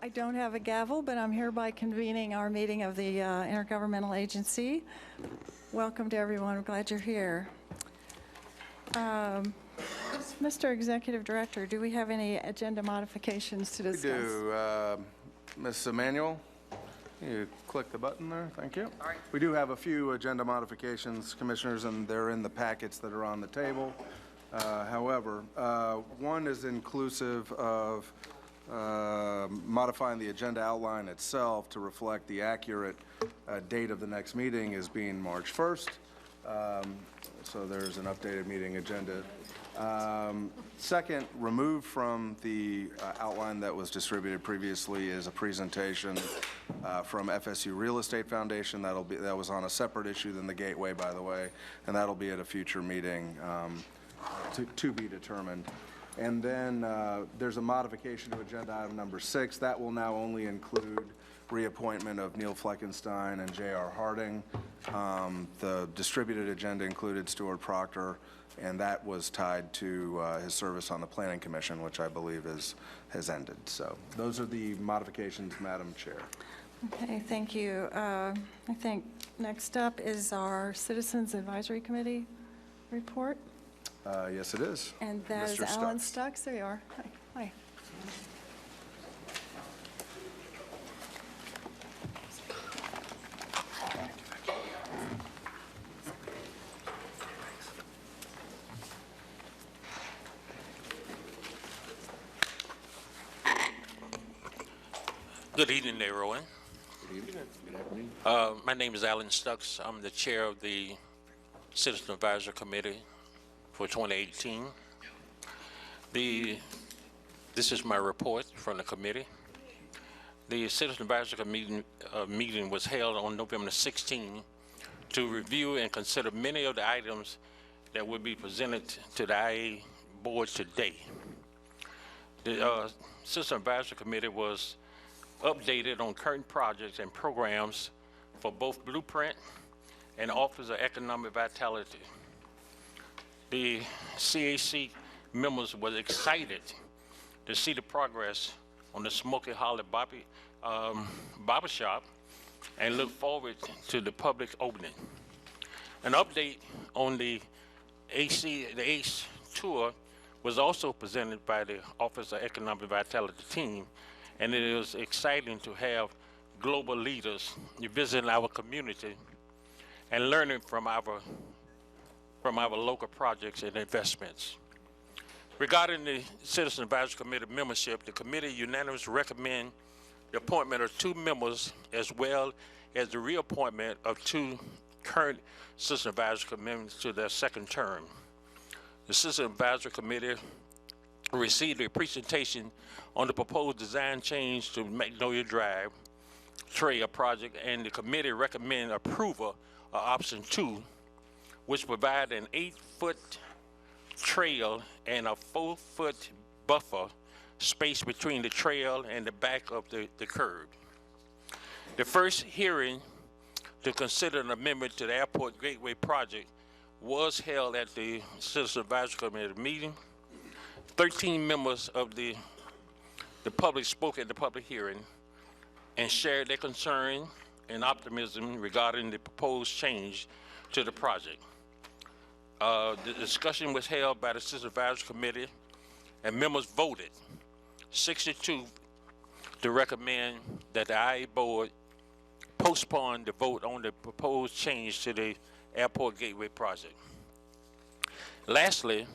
I don't have a gavel, but I'm hereby convening our meeting of the Intergovernmental Agency. Welcome to everyone. I'm glad you're here. Mr. Executive Director, do we have any agenda modifications to discuss? We do. Ms. Emanuel, you click the button there. Thank you. All right. We do have a few agenda modifications, Commissioners, and they're in the packets that are on the table. However, one is inclusive of modifying the agenda outline itself to reflect the accurate date of the next meeting as being March 1st. So there's an updated meeting agenda. Second, removed from the outline that was distributed previously is a presentation from FSU Real Estate Foundation. That was on a separate issue than the Gateway, by the way, and that'll be at a future meeting to be determined. And then there's a modification to agenda item number 6. That will now only include reappointment of Neil Fleckenstein and J.R. Harding. The distributed agenda included Stuart Proctor, and that was tied to his service on the Planning Commission, which I believe has ended. So those are the modifications, Madam Chair. Okay, thank you. I think next up is our Citizens Advisory Committee report. Yes, it is. And that is Alan Stux. There you are. Hi. Hi. Good evening, everyone. Good evening. My name is Alan Stux. I'm the chair of the Citizen Advisory Committee for 2018. This is my report from the committee. The Citizen Advisory meeting was held on November 16 to review and consider many of the items that will be presented to the IA board today. The Citizen Advisory Committee was updated on current projects and programs for both Blueprint and Office of Economic Vitality. The CAC members were excited to see the progress on the Smoky Hollow barber shop and look forward to the public opening. An update on the ACE tour was also presented by the Office of Economic Vitality team, and it is exciting to have global leaders visiting our community and learning from our local projects and investments. Regarding the Citizen Advisory Committee membership, the committee unanimously recommend the appointment of 2 members as well as the reappointment of 2 current Citizen Advisory Committee members to their second term. The Citizen Advisory Committee received a presentation on the proposed design change to Magnolia Drive Trail project, and the committee recommended approval of option 2, which provide an 8-foot trail and a 4-foot buffer space between the trail and the back of the curb. The first hearing to consider an amendment to the Airport Gateway project was held at the Citizen Advisory Committee meeting. 13 members of the public spoke at the public hearing and shared their concern and optimism regarding the proposed change to the project. The discussion was held by the Citizen Advisory Committee, and members voted 62 to recommend that the IA board postpone the vote on the proposed change to the Airport Gateway project. Lastly,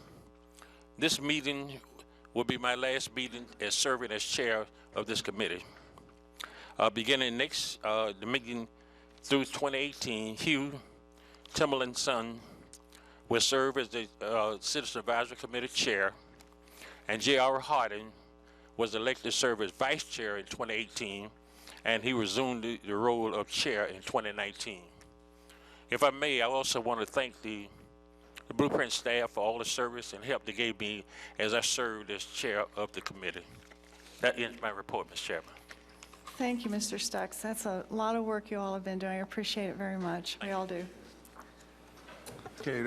this meeting will be my last meeting as serving as chair of this committee. Beginning the meeting through 2018, Hugh Timberland's son will serve as the Citizen Advisory Committee chair, and J.R. Harding was elected to serve as vice chair in 2018, and he resumed the role of chair in 2019. If I may, I also want to thank the Blueprint staff for all the service and help they gave me as I served as chair of the committee. That ends my report, Mr. Chairman. Thank you, Mr. Stux. That's a lot of work you all have been doing. I appreciate it very much. We all do. Okay,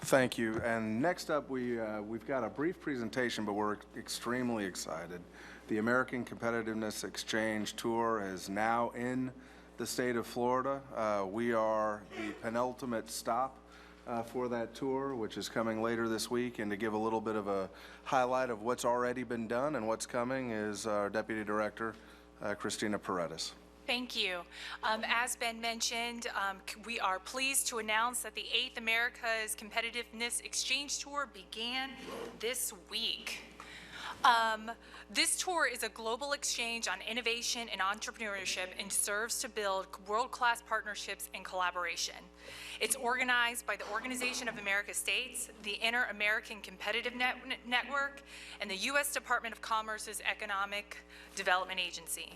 thank you. And next up, we've got a brief presentation, but we're extremely excited The American Competitiveness Exchange Tour is now in the state of Florida. We are the penultimate stop for that tour, which is coming later this week. And to give a little bit of a highlight of what's already been done and what's coming is our Deputy Director, Christina Paredes. Thank you. As Ben mentioned, we are pleased to announce that the 8th America's Competitiveness Exchange Tour began this week. This tour is a global exchange on innovation and entrepreneurship and serves to build world-class partnerships and collaboration. It's organized by the Organization of American States, the Inter-American Competitive Network, and the U.S. Department of Commerce's Economic Development Agency.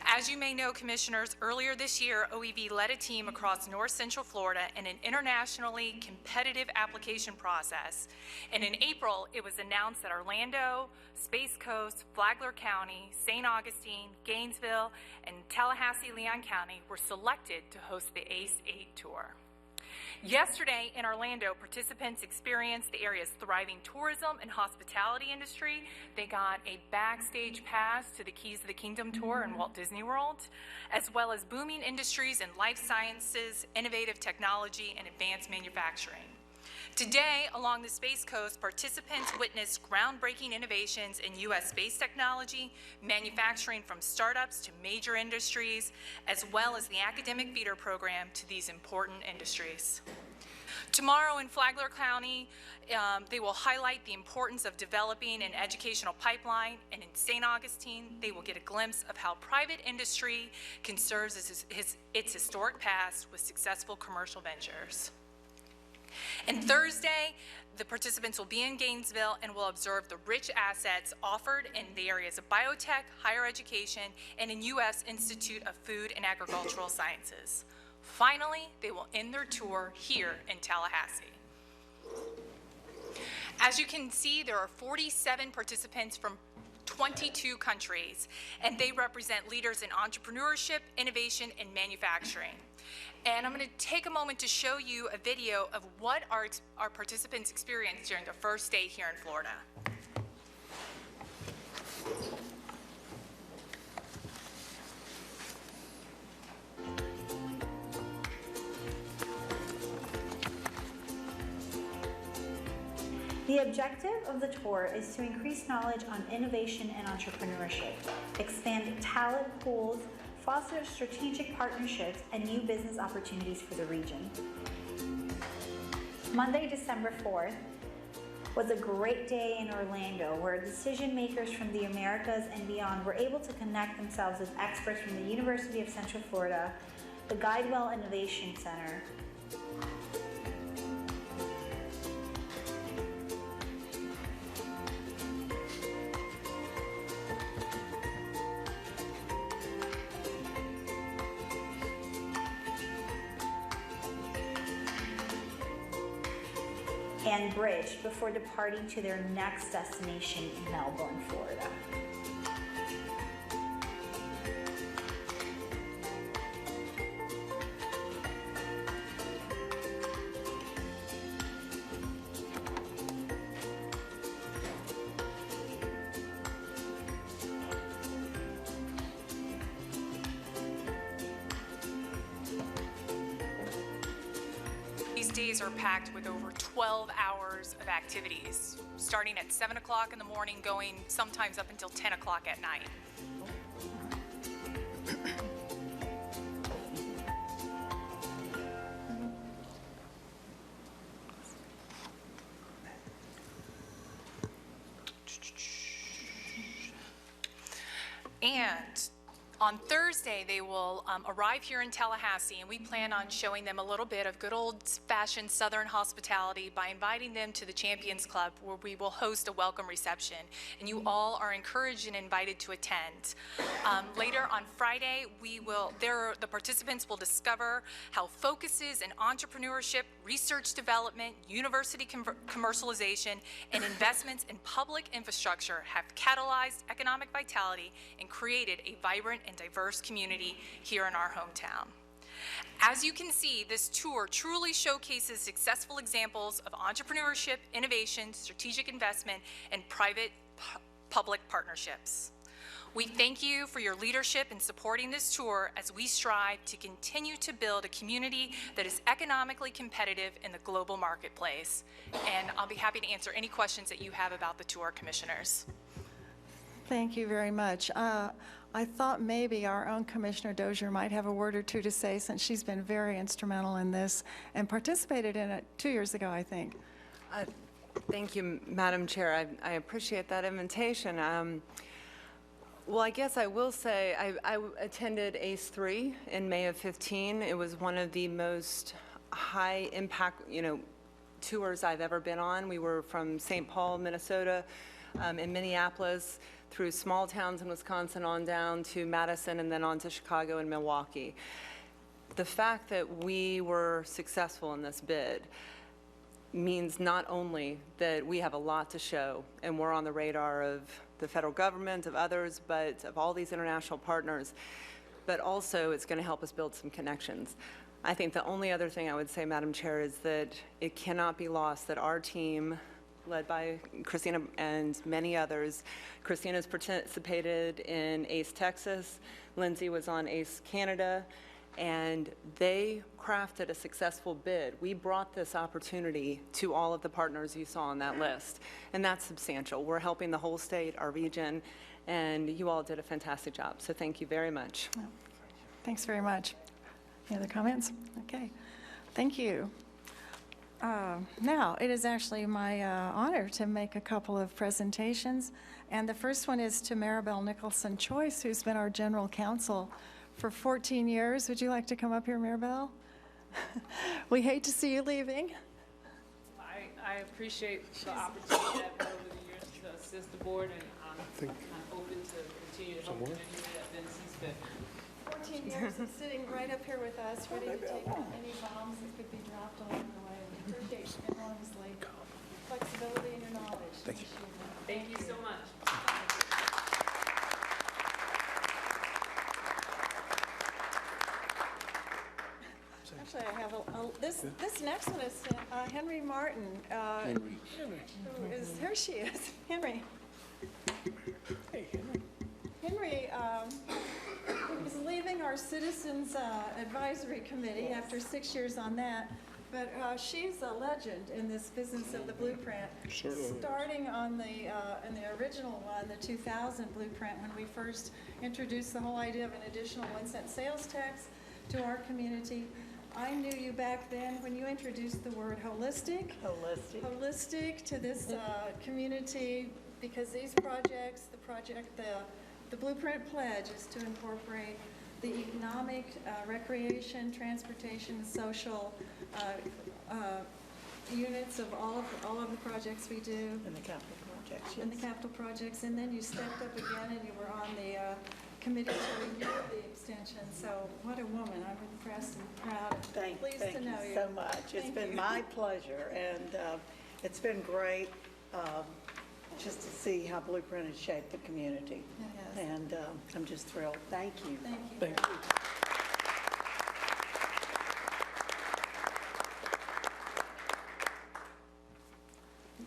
As you may know, Commissioners, earlier this year, OEV led a team across North Central Florida in an internationally competitive application process. And in April, it was announced that Orlando, Space Coast, Flagler County, St. Augustine, Gainesville, and Tallahassee, Leon County were selected to host the ACE 8 tour. Yesterday in Orlando, participants experienced the area's thriving tourism and hospitality industry. They got a backstage pass to the Keys of the Kingdom tour in Walt Disney World, as well as booming industries in life sciences, innovative technology, and advanced manufacturing. Today, along the Space Coast, participants witnessed groundbreaking innovations in U.S. space technology, manufacturing from startups to major industries, as well as the academic feeder program to these important industries. Tomorrow in Flagler County, they will highlight the importance of developing an educational pipeline, and in St. Augustine, they will get a glimpse of how private industry can serve as its historic past with successful commercial ventures. And Thursday, the participants will be in Gainesville and will observe the rich assets offered in the areas of biotech, higher education, and in U.S. Institute of Food and Agricultural Sciences. Finally, they will end their tour here in Tallahassee. As you can see, there are 47 participants from 22 countries, and they represent leaders in entrepreneurship, innovation, and manufacturing. And I'm going to take a moment to show you a video of what our participants experienced during their first day here in Florida. The objective of the tour is to increase knowledge on innovation and entrepreneurship, expand talent pools, foster strategic partnerships, and new business opportunities for the region. Monday, December 4th was a great day in Orlando where decision makers from the Americas and beyond were able to connect themselves with experts from the University of Central Florida, the Guidewell Innovation Center, and Bridge before departing to their next destination in Melbourne, Florida. These days are packed with over 12 hours of activities, starting at 7 o'clock in the morning, going sometimes up until 10 o'clock at night. And on Thursday, they will arrive here in Tallahassee, and we plan on showing them a little bit of good old-fashioned Southern hospitality by inviting them to the Champions Club, where we will host a welcome reception. And you all are encouraged and invited to attend. Later on Friday, the participants will discover how focuses in entrepreneurship, research development, university commercialization, and investments in public infrastructure have catalyzed economic vitality and created a vibrant and diverse community here in our hometown. As you can see, this tour truly showcases successful examples of entrepreneurship, innovation, strategic investment, and private-public partnerships. We thank you for your leadership in supporting this tour as we strive to continue to build a community that is economically competitive in the global marketplace. And I'll be happy to answer any questions that you have about the tour, Commissioners. Thank you very much. I thought maybe our own Commissioner Dozier might have a word or two to say, since she's been very instrumental in this and participated in it 2 years ago, I think. Thank you, Madam Chair. I appreciate that invitation. Well, I guess I will say I attended ACE 3 in May of 15. It was one of the most high impact, tours I've ever been on. We were from St. Paul, Minnesota, in Minneapolis, through small towns in Wisconsin on down to Madison, and then on to Chicago and Milwaukee. The fact that we were successful in this bid means not only that we have a lot to show and we're on the radar of the federal government, of others, but of all these international partners, but also it's going to help us build some connections. I think the only other thing I would say, Madam Chair, is that it cannot be lost that our team, led by Christina and many others. Christina's participated in ACE Texas, Lindsay was on ACE Canada, and they crafted a successful bid. We brought this opportunity to all of the partners you saw on that list, and that's substantial. We're helping the whole state, our region, and you all did a fantastic job, so thank you very much. Thanks very much. Any other comments? Okay, thank you. Now, it is actually my honor to make a couple of presentations, and the first one is to Maribel Nicholson-Choice, who's been our general counsel for 14 years. Would you like to come up here, Maribel? We hate to see you leaving. I appreciate the opportunity I've had over the years to assist the board, and I'm open to continue to help in any way that Ben sees fit. 14 years of sitting right up here with us, ready to take on any bombs that could be dropped along the way. We appreciate enormously flexibility and your knowledge. Thank you. Thank you so much. Actually, I have this next one is Henry Martin. Who is, here she is, Henry. Hey, Henry. Henry is leaving our Citizens Advisory Committee after 6 years on that, but she's a legend in this business of the blueprint. Starting on in the original one, the 2000 blueprint, when we first introduced the whole idea of an additional 1-cent sales tax to our community. I knew you back then when you introduced the word holistic to this community, because these projects, the Blueprint Pledge is to incorporate the economic, recreation, transportation, social units of all of the projects we do. And the capital projects, yes. And the capital projects, and then you stepped up again and you were on the committee to review the extension. So what a woman. I'm impressed and proud. Pleased to know you. Thank you so much. It's been my pleasure, and it's been great just to see how Blueprint has shaped the community. It has. And I'm just thrilled. Thank you. Thank you. Thank you.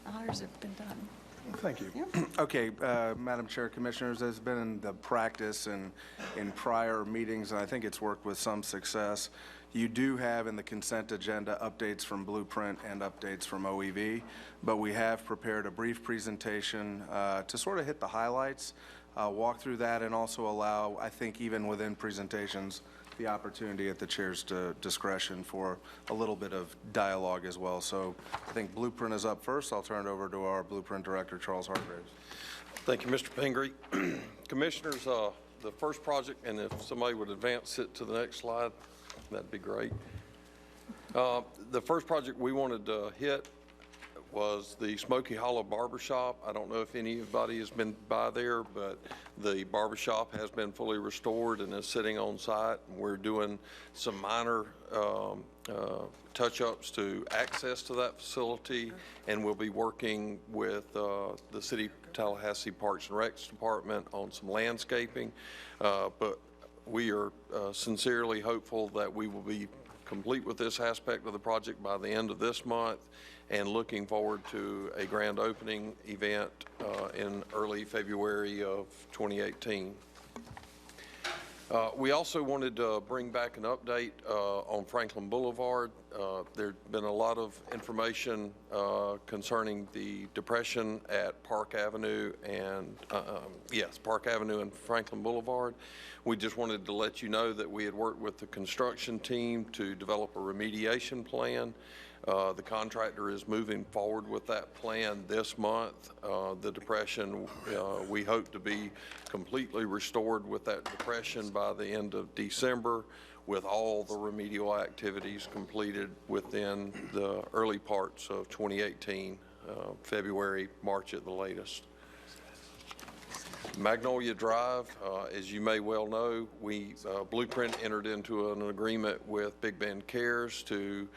Honors have been done. Thank you. Okay, Madam Chair, Commissioners, there's been the practice in prior meetings, and I think it's worked with some success. You do have in the consent agenda updates from Blueprint and updates from OEV, but we have prepared a brief presentation to sort of hit the highlights, walk through that, and also allow, I think even within presentations, the opportunity at the chair's discretion for a little bit of dialogue as well. So I think Blueprint is up first. I'll turn it over to our Blueprint Director, Charles Hargraves. Thank you, Mr. Pingree. Commissioners, the first project, and if somebody would advance it to the next slide, that'd be great. The first project we wanted to hit was the Smoky Hollow Barbershop. I don't know if anybody has been by there, but the barbershop has been fully restored and is sitting on site. We're doing some minor touch-ups to access to that facility, and we'll be working with the City of Tallahassee Parks and Recs Department on some landscaping. But we are sincerely hopeful that we will be complete with this aspect of the project by the end of this month, and looking forward to a grand opening event in early February of 2018. We also wanted to bring back an update on Franklin Boulevard. There's been a lot of information concerning the depression at Park Avenue and, Park Avenue and Franklin Boulevard. We just wanted to let you know that we had worked with the construction team to develop a remediation plan. The contractor is moving forward with that plan this month. The depression, we hope to be completely restored with that depression by the end of December, with all the remedial activities completed within the early parts of 2018, February, March at the latest. Magnolia Drive, as you may well know, Blueprint entered into an agreement with Big Bend Cares to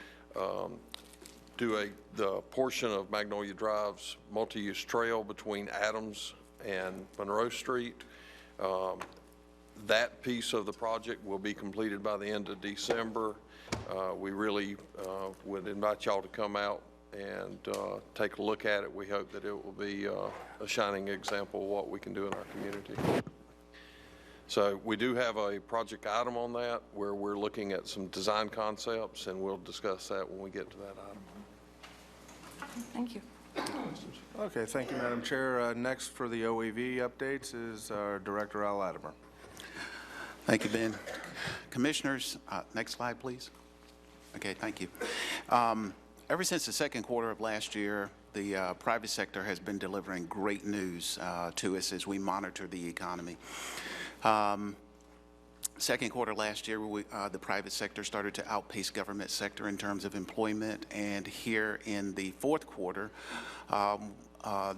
do the portion of Magnolia Drive's multi-use trail between Adams and Monroe Street. That piece of the project will be completed by the end of December. We really would invite y'all to come out and take a look at it. We hope that it will be a shining example of what we can do in our community. So we do have a project item on that where we're looking at some design concepts, and we'll discuss that when we get to that item. Thank you. Okay, thank you, Madam Chair. Next for the OEV updates is our Director Al Latimer. Thank you, Ben. Commissioners, next slide, please. Okay, thank you. Ever since the second quarter of last year, the private sector has been delivering great news to us as we monitor the economy. Second quarter last year, the private sector started to outpace government sector in terms of employment, and here in the fourth quarter,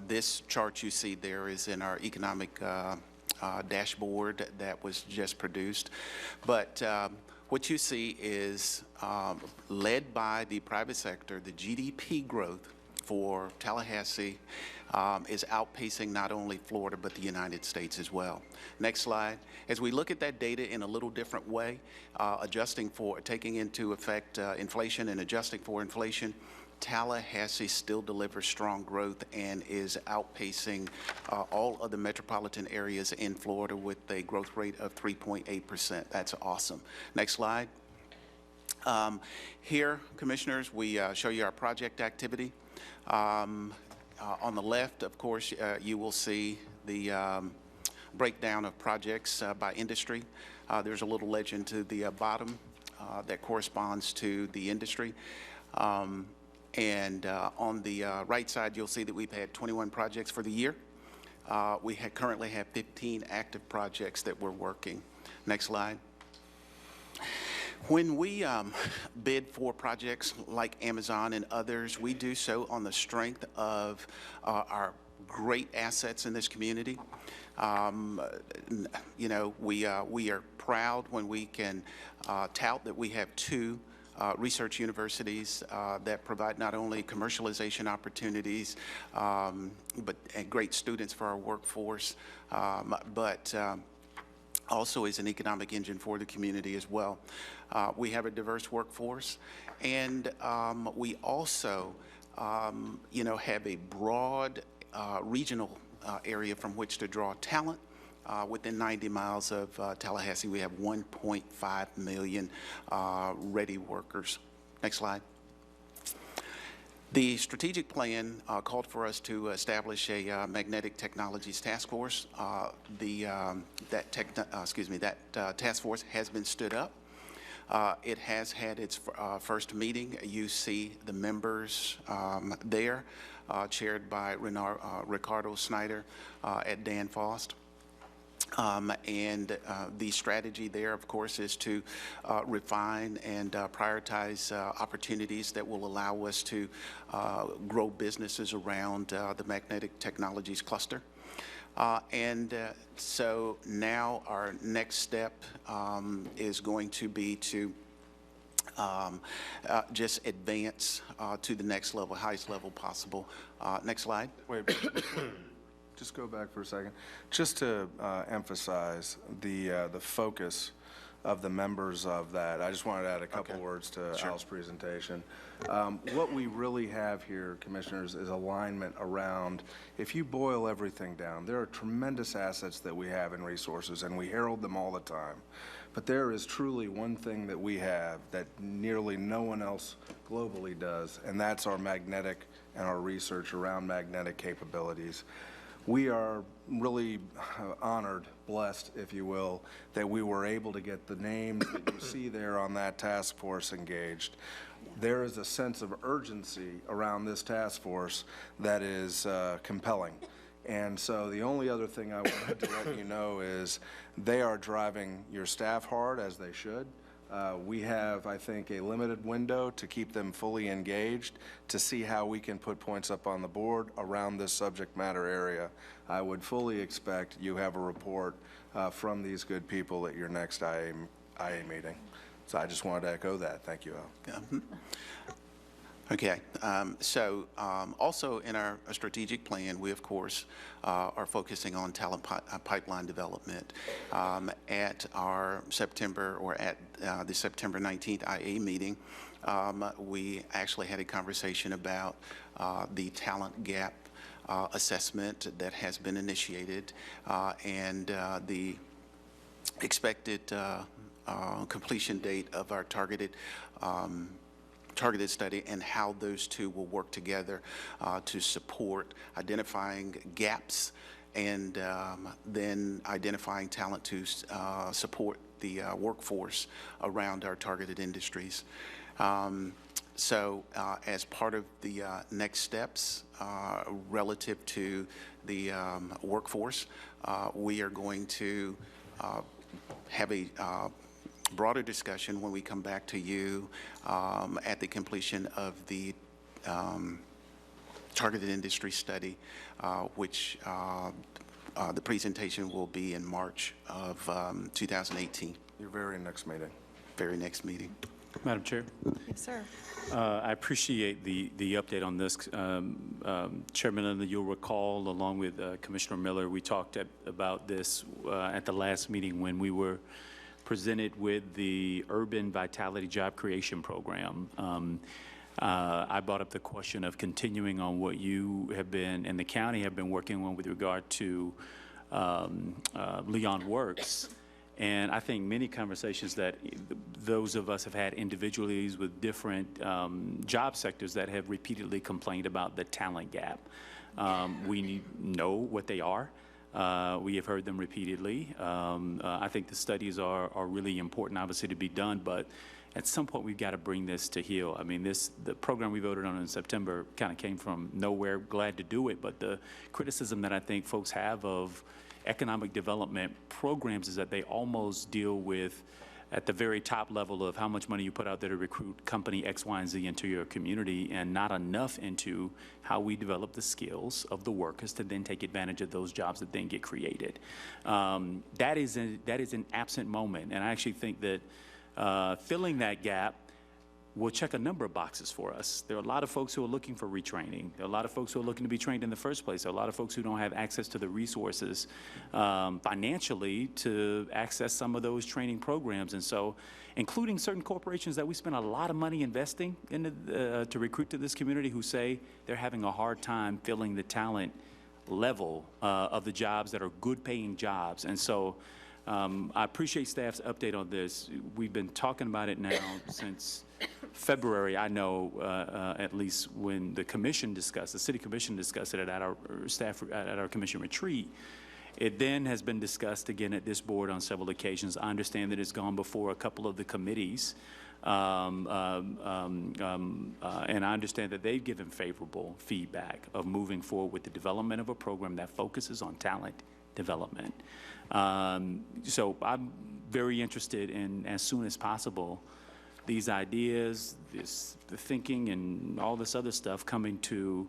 this chart you see there is in our economic dashboard that was just produced. But what you see is led by the private sector, the GDP growth for Tallahassee is outpacing not only Florida but the United States as well. Next slide. As we look at that data in a little different way, taking into effect inflation and adjusting for inflation, Tallahassee still delivers strong growth and is outpacing all other metropolitan areas in Florida with a growth rate of 3.8%. That's awesome. Next slide. Here, Commissioners, we show you our project activity. On the left, of course, you will see the breakdown of projects by industry. There's a little legend to the bottom that corresponds to the industry. And on the right side, you'll see that we've had 21 projects for the year. We currently have 15 active projects that we're working. Next slide. When we bid for projects like Amazon and others, we do so on the strength of our great assets in this community. You know, we are proud when we can tout that we have two research universities that provide not only commercialization opportunities, but great students for our workforce, but also is an economic engine for the community as well. We have a diverse workforce, and we also, you know, have a broad regional area from which to draw talent. Within 90 miles of Tallahassee, we have 1.5 million ready workers. Next slide. The strategic plan called for us to establish a magnetic technologies task force. That task force has been stood up. It has had its first meeting. You see the members there, chaired by Ricardo Snyder at Dan Faust. And the strategy there, of course, is to refine and prioritize opportunities that will allow us to grow businesses around the magnetic technologies cluster. So now our next step is going to be to just advance to the next level, highest level possible. Next slide. Wait, just go back for a second. Just to emphasize the focus of the members of that. I just wanted to add a couple words to Al's presentation. What we really have here, Commissioners, is alignment around, if you boil everything down, there are tremendous assets that we have in resources, and we herald them all the time. But there is truly one thing that we have that nearly no one else globally does, and that's our magnetic and our research around magnetic capabilities. We are really honored, blessed, if you will, that we were able to get the names that you see there on that task force engaged. There is a sense of urgency around this task force that is compelling. And so the only other thing I wanted to let you know is they are driving your staff hard, as they should. We have, I think, a limited window to keep them fully engaged to see how we can put points up on the board around this subject matter area. I would fully expect you have a report from these good people at your next IA meeting. So I just wanted to echo that. Thank you, Al. Okay, also in our strategic plan, we of course are focusing on talent pipeline development. At our September, or at the September 19th IA meeting, we actually had a conversation about the talent gap assessment that has been initiated and the expected completion date of our targeted study, and how those two will work together to support identifying gaps and then identifying talent to support the workforce around our targeted industries. As part of the next steps relative to the workforce, we are going to have a broader discussion when we come back to you at the completion of the targeted industry study, which the presentation will be in March of 2018. Your very next meeting. Very next meeting. Madam Chair. Yes, sir. I appreciate the update on this. Chairman Lindley, you'll recall, along with Commissioner Miller, we talked about this at the last meeting when we were presented with the Urban Vitality Job Creation Program. I brought up the question of continuing on what you have been and the county have been working on with regard to Leon Works. And I think many conversations that those of us have had individually with different job sectors that have repeatedly complained about the talent gap. We know what they are. We have heard them repeatedly. I think the studies are really important, obviously, to be done, but at some point we've got to bring this to heel. I mean, the program we voted on in September kind of came from nowhere, glad to do it, but the criticism that I think folks have of economic development programs is that they almost deal with at the very top level of how much money you put out there to recruit company X, Y, and Z into your community, and not enough into how we develop the skills of the workers to then take advantage of those jobs that then get created. That is an absent moment, and I actually think that filling that gap will check a number of boxes for us. There are a lot of folks who are looking for retraining. There are a lot of folks who are looking to be trained in the first place. There are a lot of folks who don't have access to the resources financially to access some of those training programs. And so, including certain corporations that we spend a lot of money investing in to recruit to this community, who say they're having a hard time filling the talent level of the jobs that are good paying jobs. And so I appreciate staff's update on this. We've been talking about it now since February. I know at least when the commission discussed, the city commission discussed it at our staff, at our commission retreat. It then has been discussed again at this board on several occasions. I understand that it's gone before a couple of the committees. And I understand that they've given favorable feedback of moving forward with the development of a program that focuses on talent development. So I'm very interested in, as soon as possible, these ideas, the thinking and all this other stuff coming to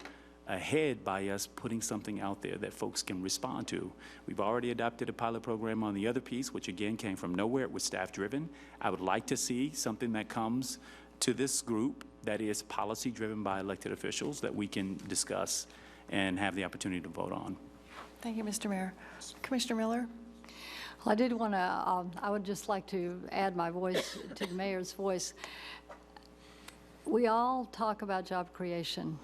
a head by us putting something out there that folks can respond to. We've already adopted a pilot program on the other piece, which again came from nowhere. It was staff driven. I would like to see something that comes to this group that is policy driven by elected officials that we can discuss and have the opportunity to vote on. Thank you, Mr. Mayor. Commissioner Miller? Well, I did want to, I would just like to add my voice to the mayor's voice. We all talk about job creation,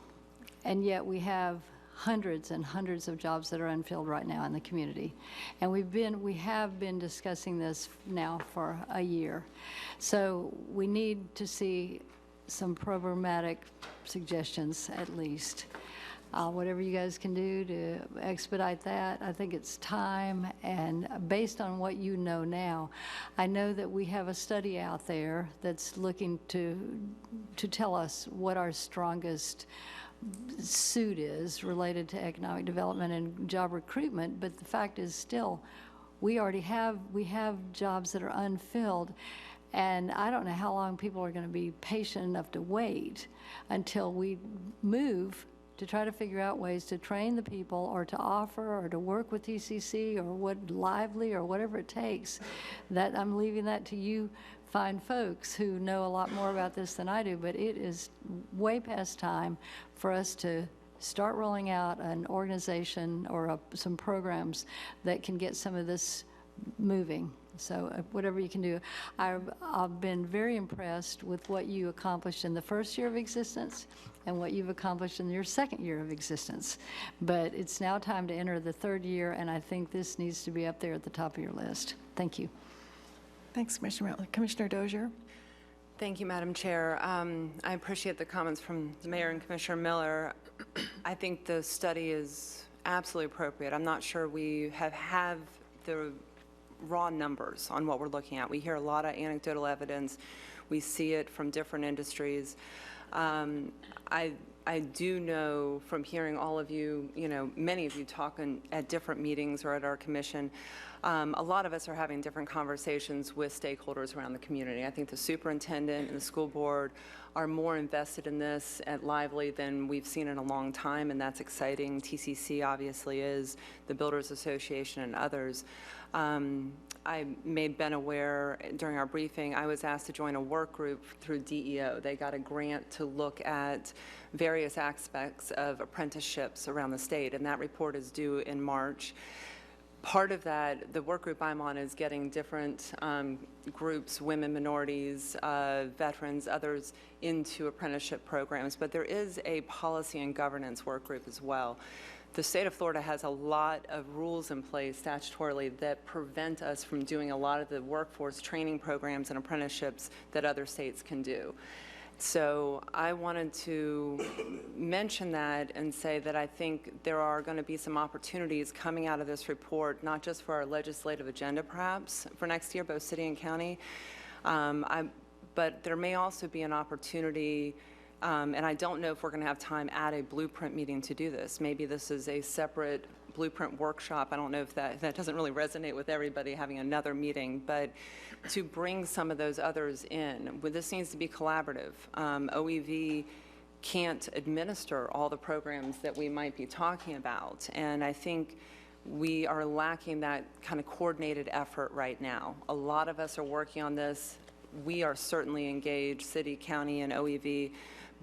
and yet we have hundreds and hundreds of jobs that are unfilled right now in the community. And we have been discussing this now for a year. So we need to see some programmatic suggestions at least. Whatever you guys can do to expedite that, I think it's time. And based on what you know now, I know that we have a study out there that's looking to tell us what our strongest suit is related to economic development and job recruitment. But the fact is still, we have jobs that are unfilled. And I don't know how long people are going to be patient enough to wait until we move to try to figure out ways to train the people or to offer or to work with TCC or what Lively or whatever it takes. That I'm leaving that to you fine folks who know a lot more about this than I do, but it is way past time for us to start rolling out an organization or some programs that can get some of this moving. So whatever you can do. I've been very impressed with what you accomplished in the first year of existence and what you've accomplished in your second year of existence. But it's now time to enter the third year, and I think this needs to be up there at the top of your list. Thank you. Thanks, Commissioner Rattler. Commissioner Dozier? Thank you, Madam Chair. I appreciate the comments from the Mayor and Commissioner Miller. I think the study is absolutely appropriate. I'm not sure we have the raw numbers on what we're looking at. We hear a lot of anecdotal evidence. We see it from different industries. I do know from hearing all of you, many of you talking at different meetings or at our commission, a lot of us are having different conversations with stakeholders around the community. I think the superintendent and the school board are more invested in this at Lively than we've seen in a long time, and that's exciting. TCC obviously is, the Builders Association and others. I made Ben aware during our briefing, I was asked to join a work group through DEO. They got a grant to look at various aspects of apprenticeships around the state, and that report is due in March. Part of that, the work group I'm on is getting different groups, women, minorities, veterans, others, into apprenticeship programs, but there is a policy and governance work group as well. The state of Florida has a lot of rules in place statutorily that prevent us from doing a lot of the workforce training programs and apprenticeships that other states can do. So I wanted to mention that and say that I think there are going to be some opportunities coming out of this report, not just for our legislative agenda perhaps for next year, both city and county, but there may also be an opportunity, and I don't know if we're going to have time at a blueprint meeting to do this. Maybe this is a separate blueprint workshop. I don't know if that doesn't really resonate with everybody, having another meeting, but to bring some of those others in. This needs to be collaborative. OEV can't administer all the programs that we might be talking about, and I think we are lacking that kind of coordinated effort right now. A lot of us are working on this. We are certainly engaged, city, county, and OEV,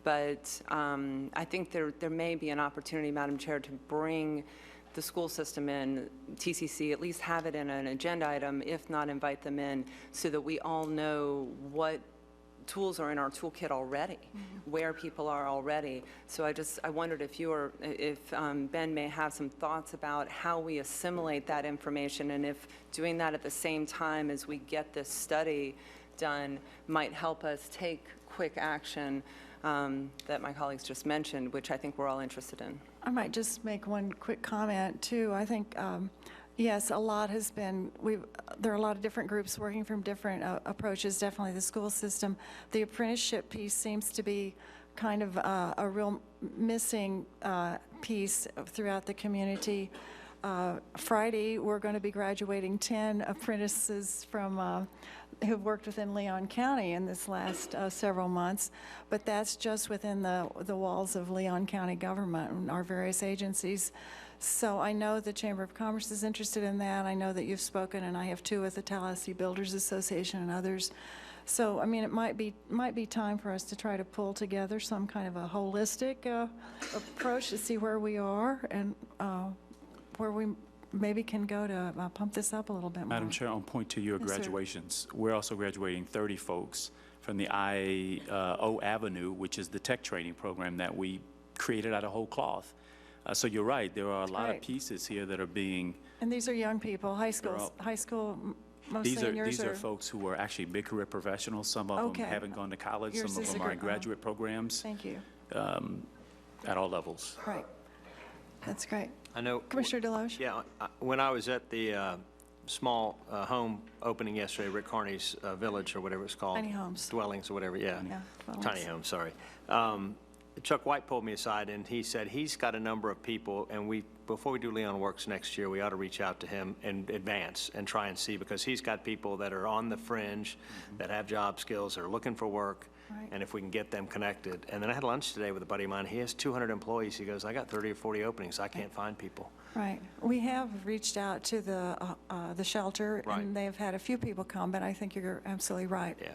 but I think there may be an opportunity, Madam Chair, to bring the school system in, TCC, at least have it in an agenda item, if not invite them in, so that we all know what tools are in our toolkit already, where people are already. So I wondered if Ben may have some thoughts about how we assimilate that information, and if doing that at the same time as we get this study done might help us take quick action that my colleagues just mentioned, which I think we're all interested in. I might just make one quick comment, too. I think, yes, a lot has been, there are a lot of different groups working from different approaches, definitely the school system. The apprenticeship piece seems to be kind of a real missing piece throughout the community. Friday, we're going to be graduating 10 apprentices from who've worked within Leon County in this last several months, but that's just within the walls of Leon County government and our various agencies. So I know the Chamber of Commerce is interested in that. I know that you've spoken, and I have too, with the Tallahassee Builders Association and others. So, I mean, it might be time for us to try to pull together some kind of a holistic approach to see where we are and where we maybe can go to pump this up a little bit more. Madam Chair, on point to your Yes, sir. graduations, we're also graduating 30 folks from the O Avenue, which is the tech training program that we created out of whole cloth. So you're right, there are a lot of Great. pieces here that are being, And these are young people, high school, mostly in yours these are folks who are actually mid-career professionals. Some of Okay. them haven't gone to college, Yours some of is a them are in gr- graduate programs Thank you. at all levels. Right. That's great. I know. Commissioner Deloche? Yeah, when I was at the small home opening yesterday, Rick Carney's village or whatever it's called. Tiny homes. Dwellings or whatever, yeah. Yeah, dwellings. Tiny homes, sorry. Chuck White pulled me aside and he said he's got a number of people and before we do Leon Works next year, we ought to reach out to him in advance and try and see, because he's got people that are on the fringe, that have job skills, that are looking for work. Right. And if we can get them connected. And then I had lunch today with a buddy of mine. He has 200 employees. He goes, I got 30 or 40 openings. I can't find people. Right. We have reached out to the shelter, Right. and they've had a few people come, but I think you're absolutely right. Yeah.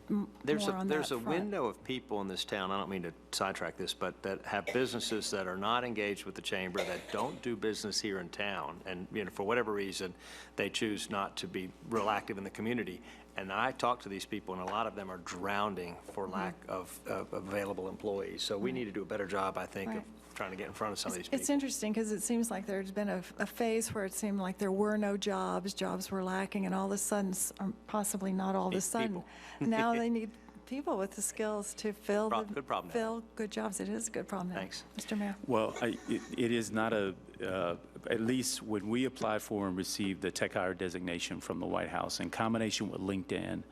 More on There's that a front. window of people in this town, I don't mean to sidetrack this, but that have businesses that are not engaged with the chamber, that don't do business here in town, and, for whatever reason, they choose not to be real active in the community. And I talk to these people, and a lot of them are drowning for lack of available employees. So we need to do a better job, I think, of Right. trying to get in front of some of these It's people. interesting, because it seems like there's been a phase where it seemed like there were no jobs, jobs were lacking, and all of a sudden, possibly not all of a Need sudden, people. now they need people with the skills to fill Good problem to have. fill good jobs. It is a good problem. to have. Thanks. Mr. Mayor. Well, it is not at least when we applied for and received the tech hire designation from the White House, in combination with LinkedIn,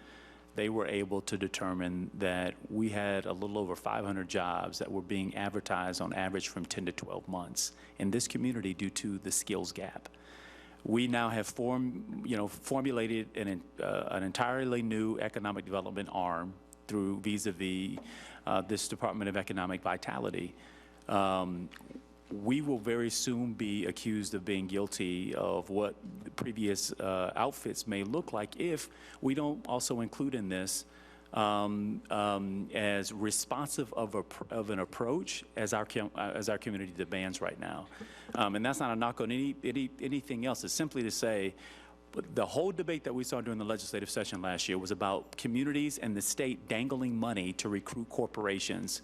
they were able to determine that we had a little over 500 jobs that were being advertised on average from 10 to 12 months in this community due to the skills gap. We now have formulated an entirely new economic development arm through vis-a-vis this Department of Economic Vitality. We will very soon be accused of being guilty of what the previous outfits may look like if we don't also include in this as responsive of an approach as our community demands right now. And that's not a knock on anything else. It's simply to say, but the whole debate that we saw during the legislative session last year was about communities and the state dangling money to recruit corporations,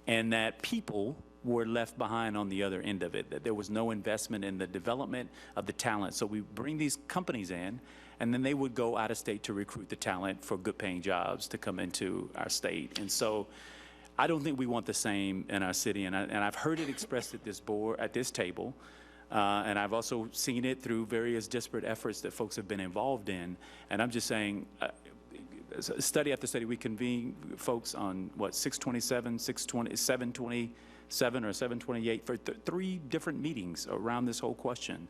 and that people were left behind on the other end of it, that there was no investment in the development of the talent. So we bring these companies in, and then they would go out of state to recruit the talent for good-paying jobs to come into our state. And so I don't think we want the same in our city, and I've heard it expressed at this board, at this table, and I've also seen it through various disparate efforts that folks have been involved in. And I'm just saying, study after study, we convene folks on, 627, 620, 727, or 728 for 3 different meetings around this whole question,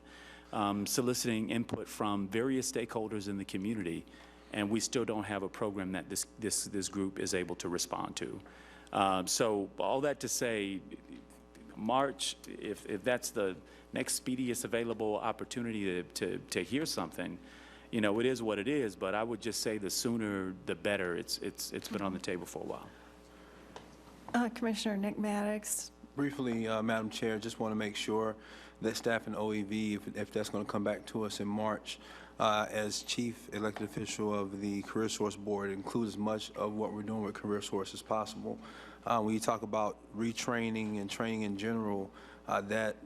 soliciting input from various stakeholders in the community, and we still don't have a program that this group is able to respond to. So all that to say, March, if that's the next speediest available opportunity to hear something, it is what it is, but I would just say the sooner the better. It's been on the table for a while. Commissioner Nick Maddox. Briefly, Madam Chair, just want to make sure that staff and OEV, if that's going to come back to us in March, as chief elected official of the Career Source Board, include as much of what we're doing with Career Source as possible. When you talk about retraining and training in general, that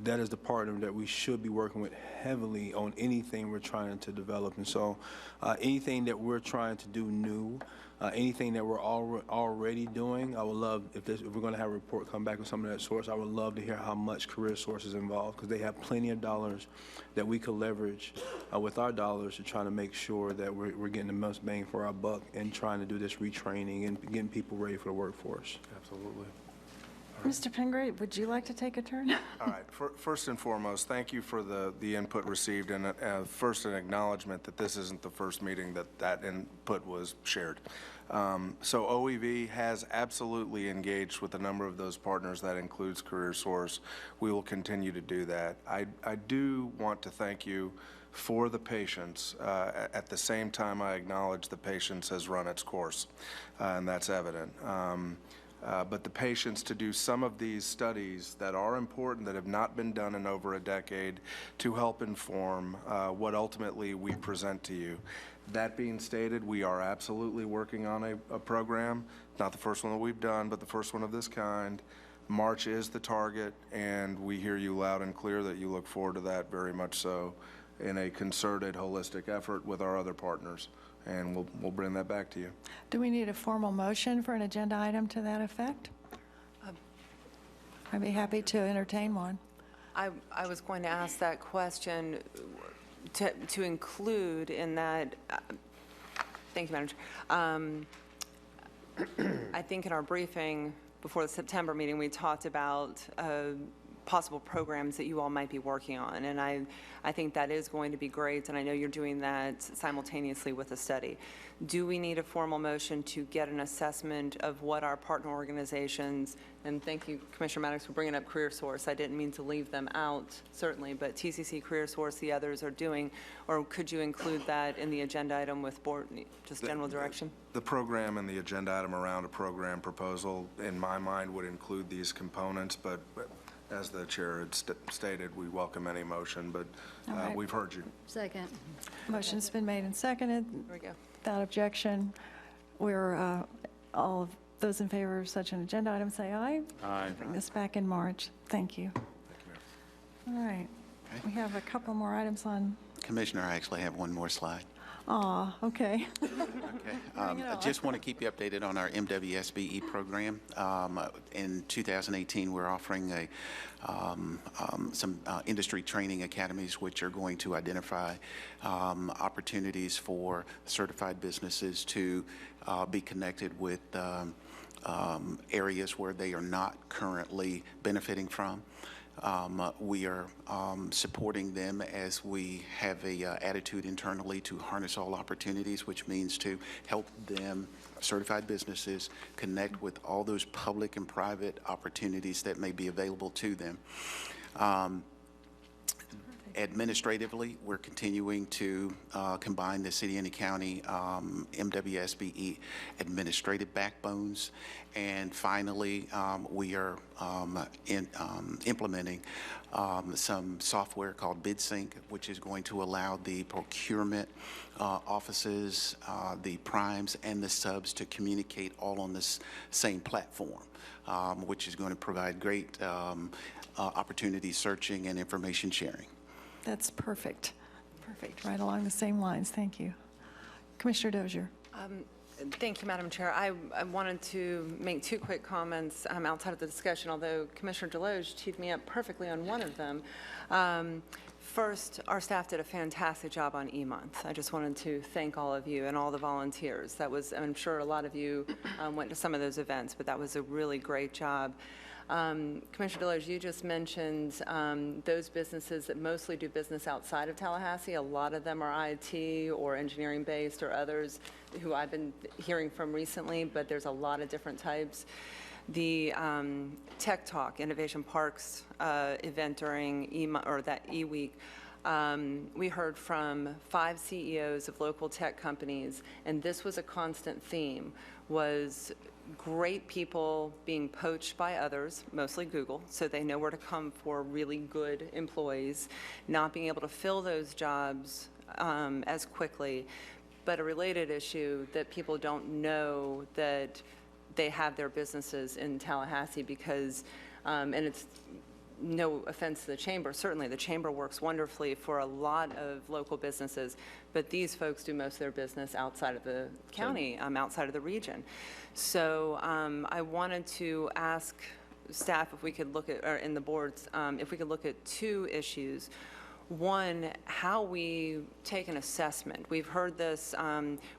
is the partner that we should be working with heavily on anything we're trying to develop. And so anything that we're trying to do new, anything that we're already doing, I would love, if we're going to have a report come back with some of that source, I would love to hear how much Career Source is involved, because they have plenty of dollars that we could leverage with our dollars to try to make sure that we're getting the most bang for our buck and trying to do this retraining and getting people ready for the workforce. Absolutely. Mr. Pingree, would you like to take a turn? All right. First and foremost, thank you for the input received, and first an acknowledgement that this isn't the first meeting that input was shared. So OEV has absolutely engaged with a number of those partners. That includes Career Source. We will continue to do that. I do want to thank you for the patience. At the same time, I acknowledge the patience has run its course, and that's evident. but the patience to do some of these studies that are important, that have not been done in over a decade, to help inform what ultimately we present to you. That being stated, we are absolutely working on a program, not the first one that we've done, but the first one of this kind. March is the target, and we hear you loud and clear that you look forward to that very much so in a concerted, holistic effort with our other partners, and we'll bring that back to you. Do we need a formal motion for an agenda item to that effect? I'd be happy to entertain one. I was going to ask that question to include in that, thank you, Madam Chair. I think in our briefing before the September meeting, we talked about possible programs that you all might be working on, and I think that is going to be great, and I know you're doing that simultaneously with a study. Do we need a formal motion to get an assessment of what our partner organizations, and thank you, Commissioner Maddox, for bringing up CareerSource. I didn't mean to leave them out, certainly, but TCC, CareerSource, the others are doing, or could you include that in the agenda item with board, just general direction? The program and the agenda item around a program proposal, in my mind, would include these components, but as the chair had stated, we welcome any motion, but right. we've heard you. Second. Motion's been made and seconded. There we go. Without objection, we're, all of those in favor of such an agenda item, say aye. Aye. Bring this back in March. Thank you. All right. We have a couple more items on. Commissioner, I actually have one more slide. Okay. Okay. I just want to keep you updated on our MWSBE program. In 2018, we're offering some industry training academies which are going to identify opportunities for certified businesses to be connected with areas where they are not currently benefiting from. We are supporting them as we have a attitude internally to harness all opportunities, which means to help them, certified businesses, connect with all those public and private opportunities that may be available to them. Administratively, we're continuing to combine the city and the county MWSBE administrative backbones. And finally, we are implementing some software called BidSync, which is going to allow the procurement offices, the primes, and the subs to communicate all on this same platform, which is going to provide great opportunity searching and information sharing. That's perfect. Perfect. Right along the same lines. Thank you. Commissioner Dozier. Thank you, Madam Chair. I wanted to make two quick comments outside of the discussion, although Commissioner Deloge teed me up perfectly on one of them. First, our staff did a fantastic job on E-Month. I just wanted to thank all of you and all the volunteers. That was, I'm sure a lot of you went to some of those events, but that was a really great job. Commissioner Deloge, you just mentioned those businesses that mostly do business outside of Tallahassee. A lot of them are IT or engineering-based or others who I've been hearing from recently, but there's a lot of different types. The Tech Talk Innovation Parks event during that E-Week, we heard from 5 CEOs of local tech companies, and this was a constant theme, was great people being poached by others, mostly Google, so they know where to come for really good employees, not being able to fill those jobs as quickly, but a related issue that people don't know that they have their businesses in Tallahassee because, and it's no offense to the chamber, certainly the chamber works wonderfully for a lot of local businesses, but these folks do most of their business outside of the county, outside of the region. So I wanted to ask staff if we could look at, or in the boards, if we could look at 2 issues. One, how we take an assessment. We've heard this,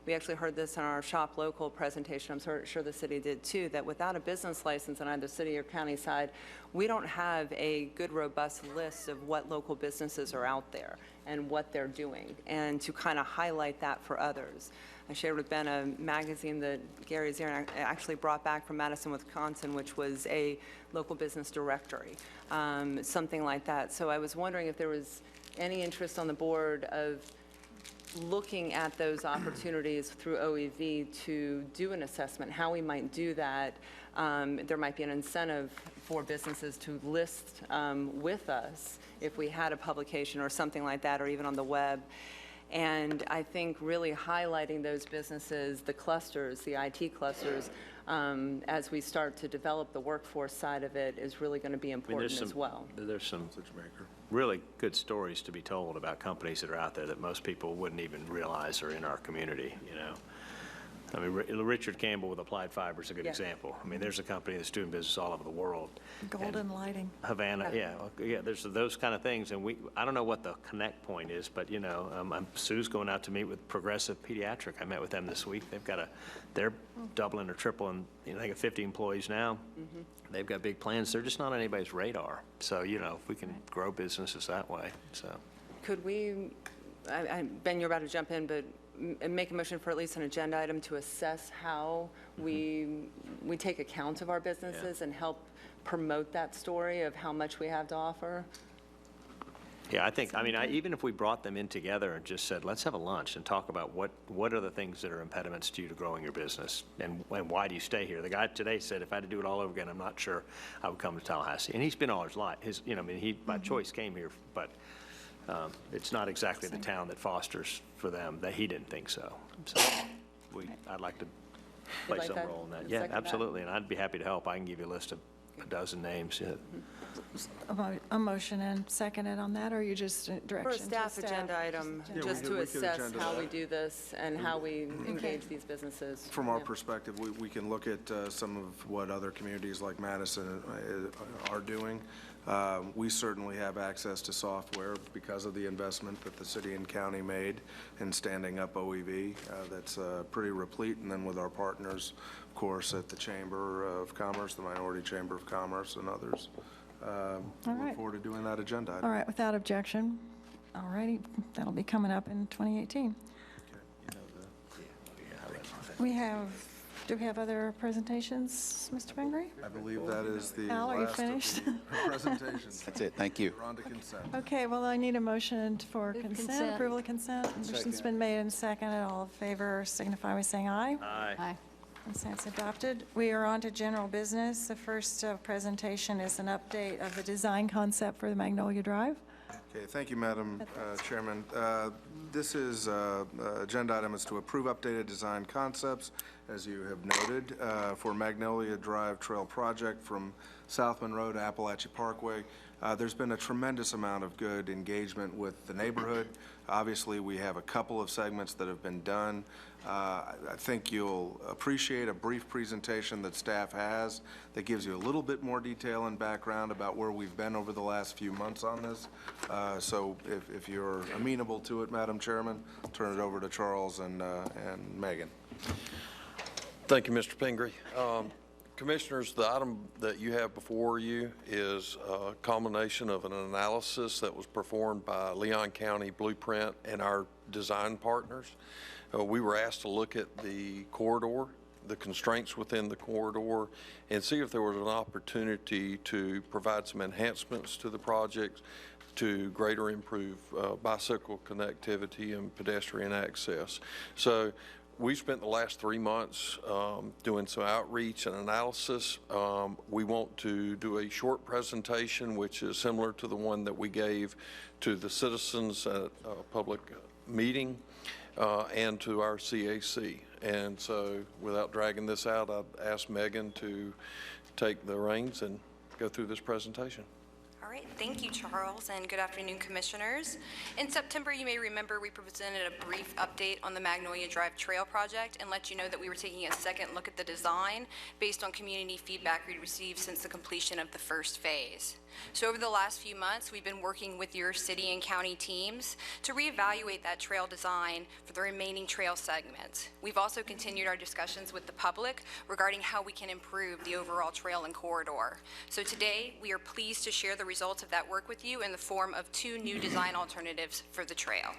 we actually heard this in our Shop Local presentation, I'm sure the city did too, that without a business license on either city or county side, we don't have a good, robust list of what local businesses are out there and what they're doing, and to kind of highlight that for others. I shared with Ben a magazine that Gary Zirin actually brought back from Madison, Wisconsin, which was a local business directory, something like that. So I was wondering if there was any interest on the board of looking at those opportunities through OEV to do an assessment, how we might do that. There might be an incentive for businesses to list with us if we had a publication or something like that, or even on the web. And I think really highlighting those businesses, the clusters, the IT clusters, as we start to develop the workforce side of it is really going to be important as well. There's some really good stories to be told about companies that are out there that most people wouldn't even realize are in our community, you know. I mean, Richard Campbell with Applied Fiber is a good example. I mean, there's a company that's doing business all over the world. Golden lighting. Havana, yeah, there's those kind of things, and I don't know what the connect point is, but, you know, Sue's going out to meet with Progressive Pediatric. I met with them this week. They're doubling or tripling, you know, they got 50 employees now. They've got big plans. They're just not on anybody's radar. So, you know, if we can grow businesses that way, so. Could we, Ben, you're about to jump in, but make a motion for at least an agenda item to assess how we take account of our businesses and help promote that story of how much we have to offer? Yeah, I think, I mean, even if we brought them in together and just said, let's have a lunch and talk about what are the things that are impediments to you to growing your business, and why do you stay here? The guy today said, if I had to do it all over again, I'm not sure I would come to Tallahassee. And he's been all his life. You know, I mean, he by choice came here, but it's not exactly the town that fosters for them, that he didn't think so. So I'd like to play some role in that. Yeah, absolutely, and I'd be happy to help. I can give you a list of a dozen names. A motion and second it on that, or you just direction? For a staff agenda item, just to assess how we do this and how we engage these businesses. From our perspective, we can look at some of what other communities like Madison are doing. We certainly have access to software because of the investment that the city and county made in standing up OEV. That's pretty replete. And then with our partners, of course, at the Chamber of Commerce, the Minority Chamber of Commerce, and others. Look forward to doing that agenda item. All right, without objection. All righty, that'll be coming up in 2018. Do we have other presentations, Mr. Pingree? I believe that is the Al, are you last finished? of the presentations. That's it. Thank you. We're on to consent. Okay, well, I need a motion for consent. approval of consent. Motion's been made and seconded. All in favor signify by saying aye. Aye. Consent's adopted. We are on to general business. The first presentation is an update of the design concept for the Magnolia Drive. Okay, thank you, Madam Chairman. This is, agenda item is to approve updated design concepts, as you have noted, for Magnolia Drive Trail Project from South Monroe to Appalachia Parkway. There's been a tremendous amount of good engagement with the neighborhood. Obviously, we have a couple of segments that have been done. I think you'll appreciate a brief presentation that staff has that gives you a little bit more detail and background about where we've been over the last few months on this. So if you're amenable to it, Madam Chairman, I'll turn it over to Charles and Megan. Thank you, Mr. Pingree. Commissioners, the item that you have before you is a culmination of an analysis that was performed by Leon County Blueprint and our design partners. We were asked to look at the corridor, the constraints within the corridor, and see if there was an opportunity to provide some enhancements to the project to greater improve bicycle connectivity and pedestrian access. So we spent the last 3 months doing some outreach and analysis. We want to do a short presentation, which is similar to the one that we gave to the citizens at a public meeting and to our CAC. And so without dragging this out, I'd ask Megan to take the reins and go through this presentation. All right, thank you, Charles, and good afternoon, Commissioners. In September, you may remember we presented a brief update on the Magnolia Drive Trail project and let you know that we were taking a second look at the design based on community feedback we received since the completion of the first phase. So over the last few months, we've been working with your city and county teams to reevaluate that trail design for the remaining trail segments. We've also continued our discussions with the public regarding how we can improve the overall trail and corridor. So today, we are pleased to share the results of that work with you in the form of 2 new design alternatives for the trail.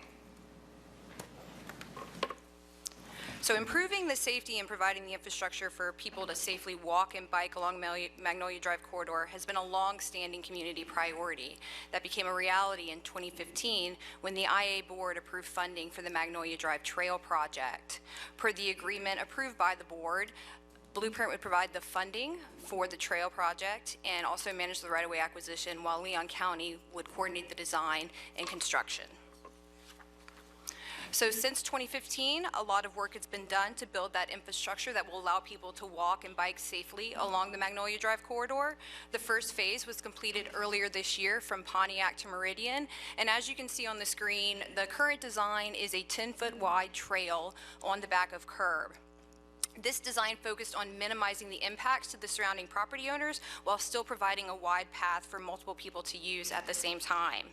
So improving the safety and providing the infrastructure for people to safely walk and bike along Magnolia Drive corridor has been a long-standing community priority that became a reality in 2015 when the IA board approved funding for the Magnolia Drive Trail project. Per the agreement approved by the board, Blueprint would provide the funding for the trail project and also manage the right-of-way acquisition, while Leon County would coordinate the design and construction. So since 2015, a lot of work has been done to build that infrastructure that will allow people to walk and bike safely along the Magnolia Drive corridor. The first phase was completed earlier this year from Pontiac to Meridian. And as you can see on the screen, the current design is a 10-foot wide trail on the back of curb. This design focused on minimizing the impacts to the surrounding property owners while still providing a wide path for multiple people to use at the same time.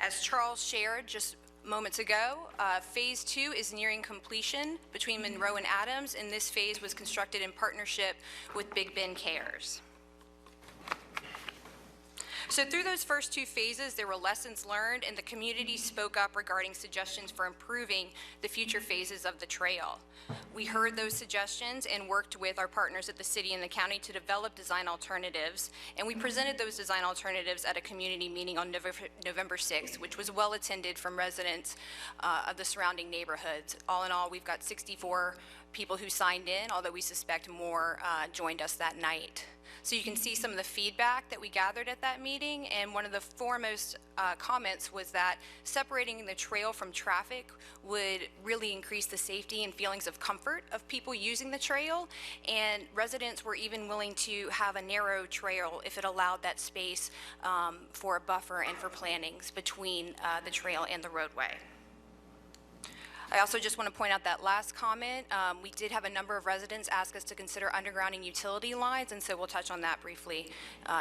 As Charles shared just moments ago, phase 2 is nearing completion between Monroe and Adams, and this phase was constructed in partnership with Big Bend Cares. So through those first 2 phases, there were lessons learned, and the community spoke up regarding suggestions for improving the future phases of the trail. We heard those suggestions and worked with our partners at the city and the county to develop design alternatives, and we presented those design alternatives at a community meeting on November 6th, which was well attended from residents of the surrounding neighborhoods. All in all, we've got 64 people who signed in, although we suspect more joined us that night. So you can see some of the feedback that we gathered at that meeting, and one of the foremost comments was that separating the trail from traffic would really increase the safety and feelings of comfort of people using the trail, and residents were even willing to have a narrow trail if it allowed that space for a buffer and for plantings between the trail and the roadway. I also just want to point out that last comment, we did have a number of residents ask us to consider undergrounding utility lines, and so we'll touch on that briefly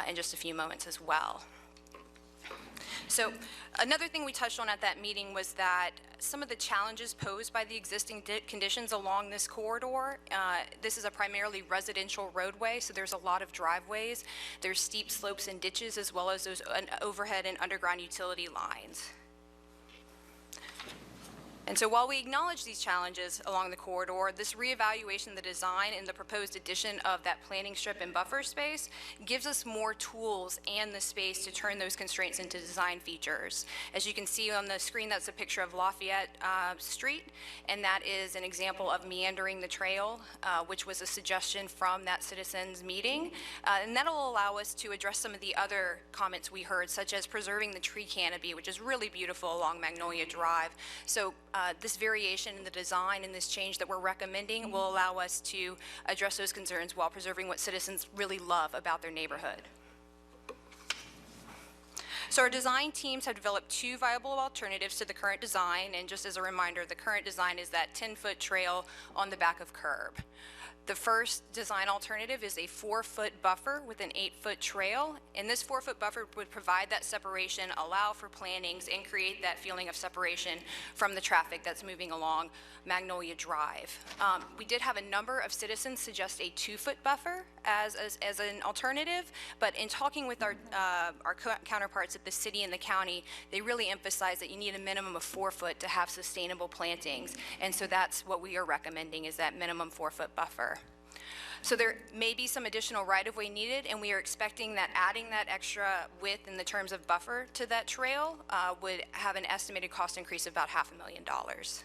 in just a few moments as well. So another thing we touched on at that meeting was that some of the challenges posed by the existing conditions along this corridor, this is a primarily residential roadway, so there's a lot of driveways, there's steep slopes and ditches, as well as those overhead and underground utility lines. And so while we acknowledge these challenges along the corridor, this reevaluation of the design and the proposed addition of that planting strip and buffer space gives us more tools and the space to turn those constraints into design features. As you can see on the screen, that's a picture of Lafayette Street, and that is an example of meandering the trail, which was a suggestion from that citizens meeting. And that'll allow us to address some of the other comments we heard, such as preserving the tree canopy, which is really beautiful along Magnolia Drive. So this variation in the design and this change that we're recommending will allow us to address those concerns while preserving what citizens really love about their neighborhood. So our design teams have developed 2 viable alternatives to the current design, and just as a reminder, the current design is that 10-foot trail on the back of curb. The first design alternative is a 4-foot buffer with an 8-foot trail, and this 4-foot buffer would provide that separation, allow for plantings, and create that feeling of separation from the traffic that's moving along Magnolia Drive. We did have a number of citizens suggest a 2-foot buffer as an alternative, but in talking with our counterparts at the city and the county, they really emphasize that you need a minimum of 4 foot to have sustainable plantings, and so that's what we are recommending, is that minimum 4-foot buffer. So there may be some additional right-of-way needed, and we are expecting that adding that extra width in the terms of buffer to that trail would have an estimated cost increase of about $500,000.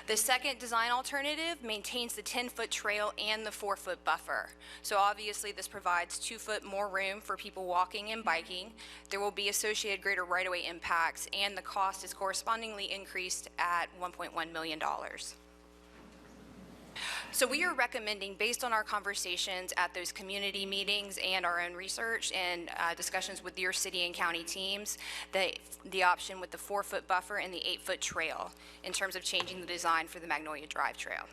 The second design alternative maintains the 10-foot trail and the 4-foot buffer. So obviously this provides 2 foot more room for people walking and biking. There will be associated greater right-of-way impacts, and the cost is correspondingly increased at $1.1 million. So we are recommending, based on our conversations at those community meetings and our own research and discussions with your city and county teams, the option with the 4-foot buffer and the 8-foot trail in terms of changing the design for the Magnolia Drive trail.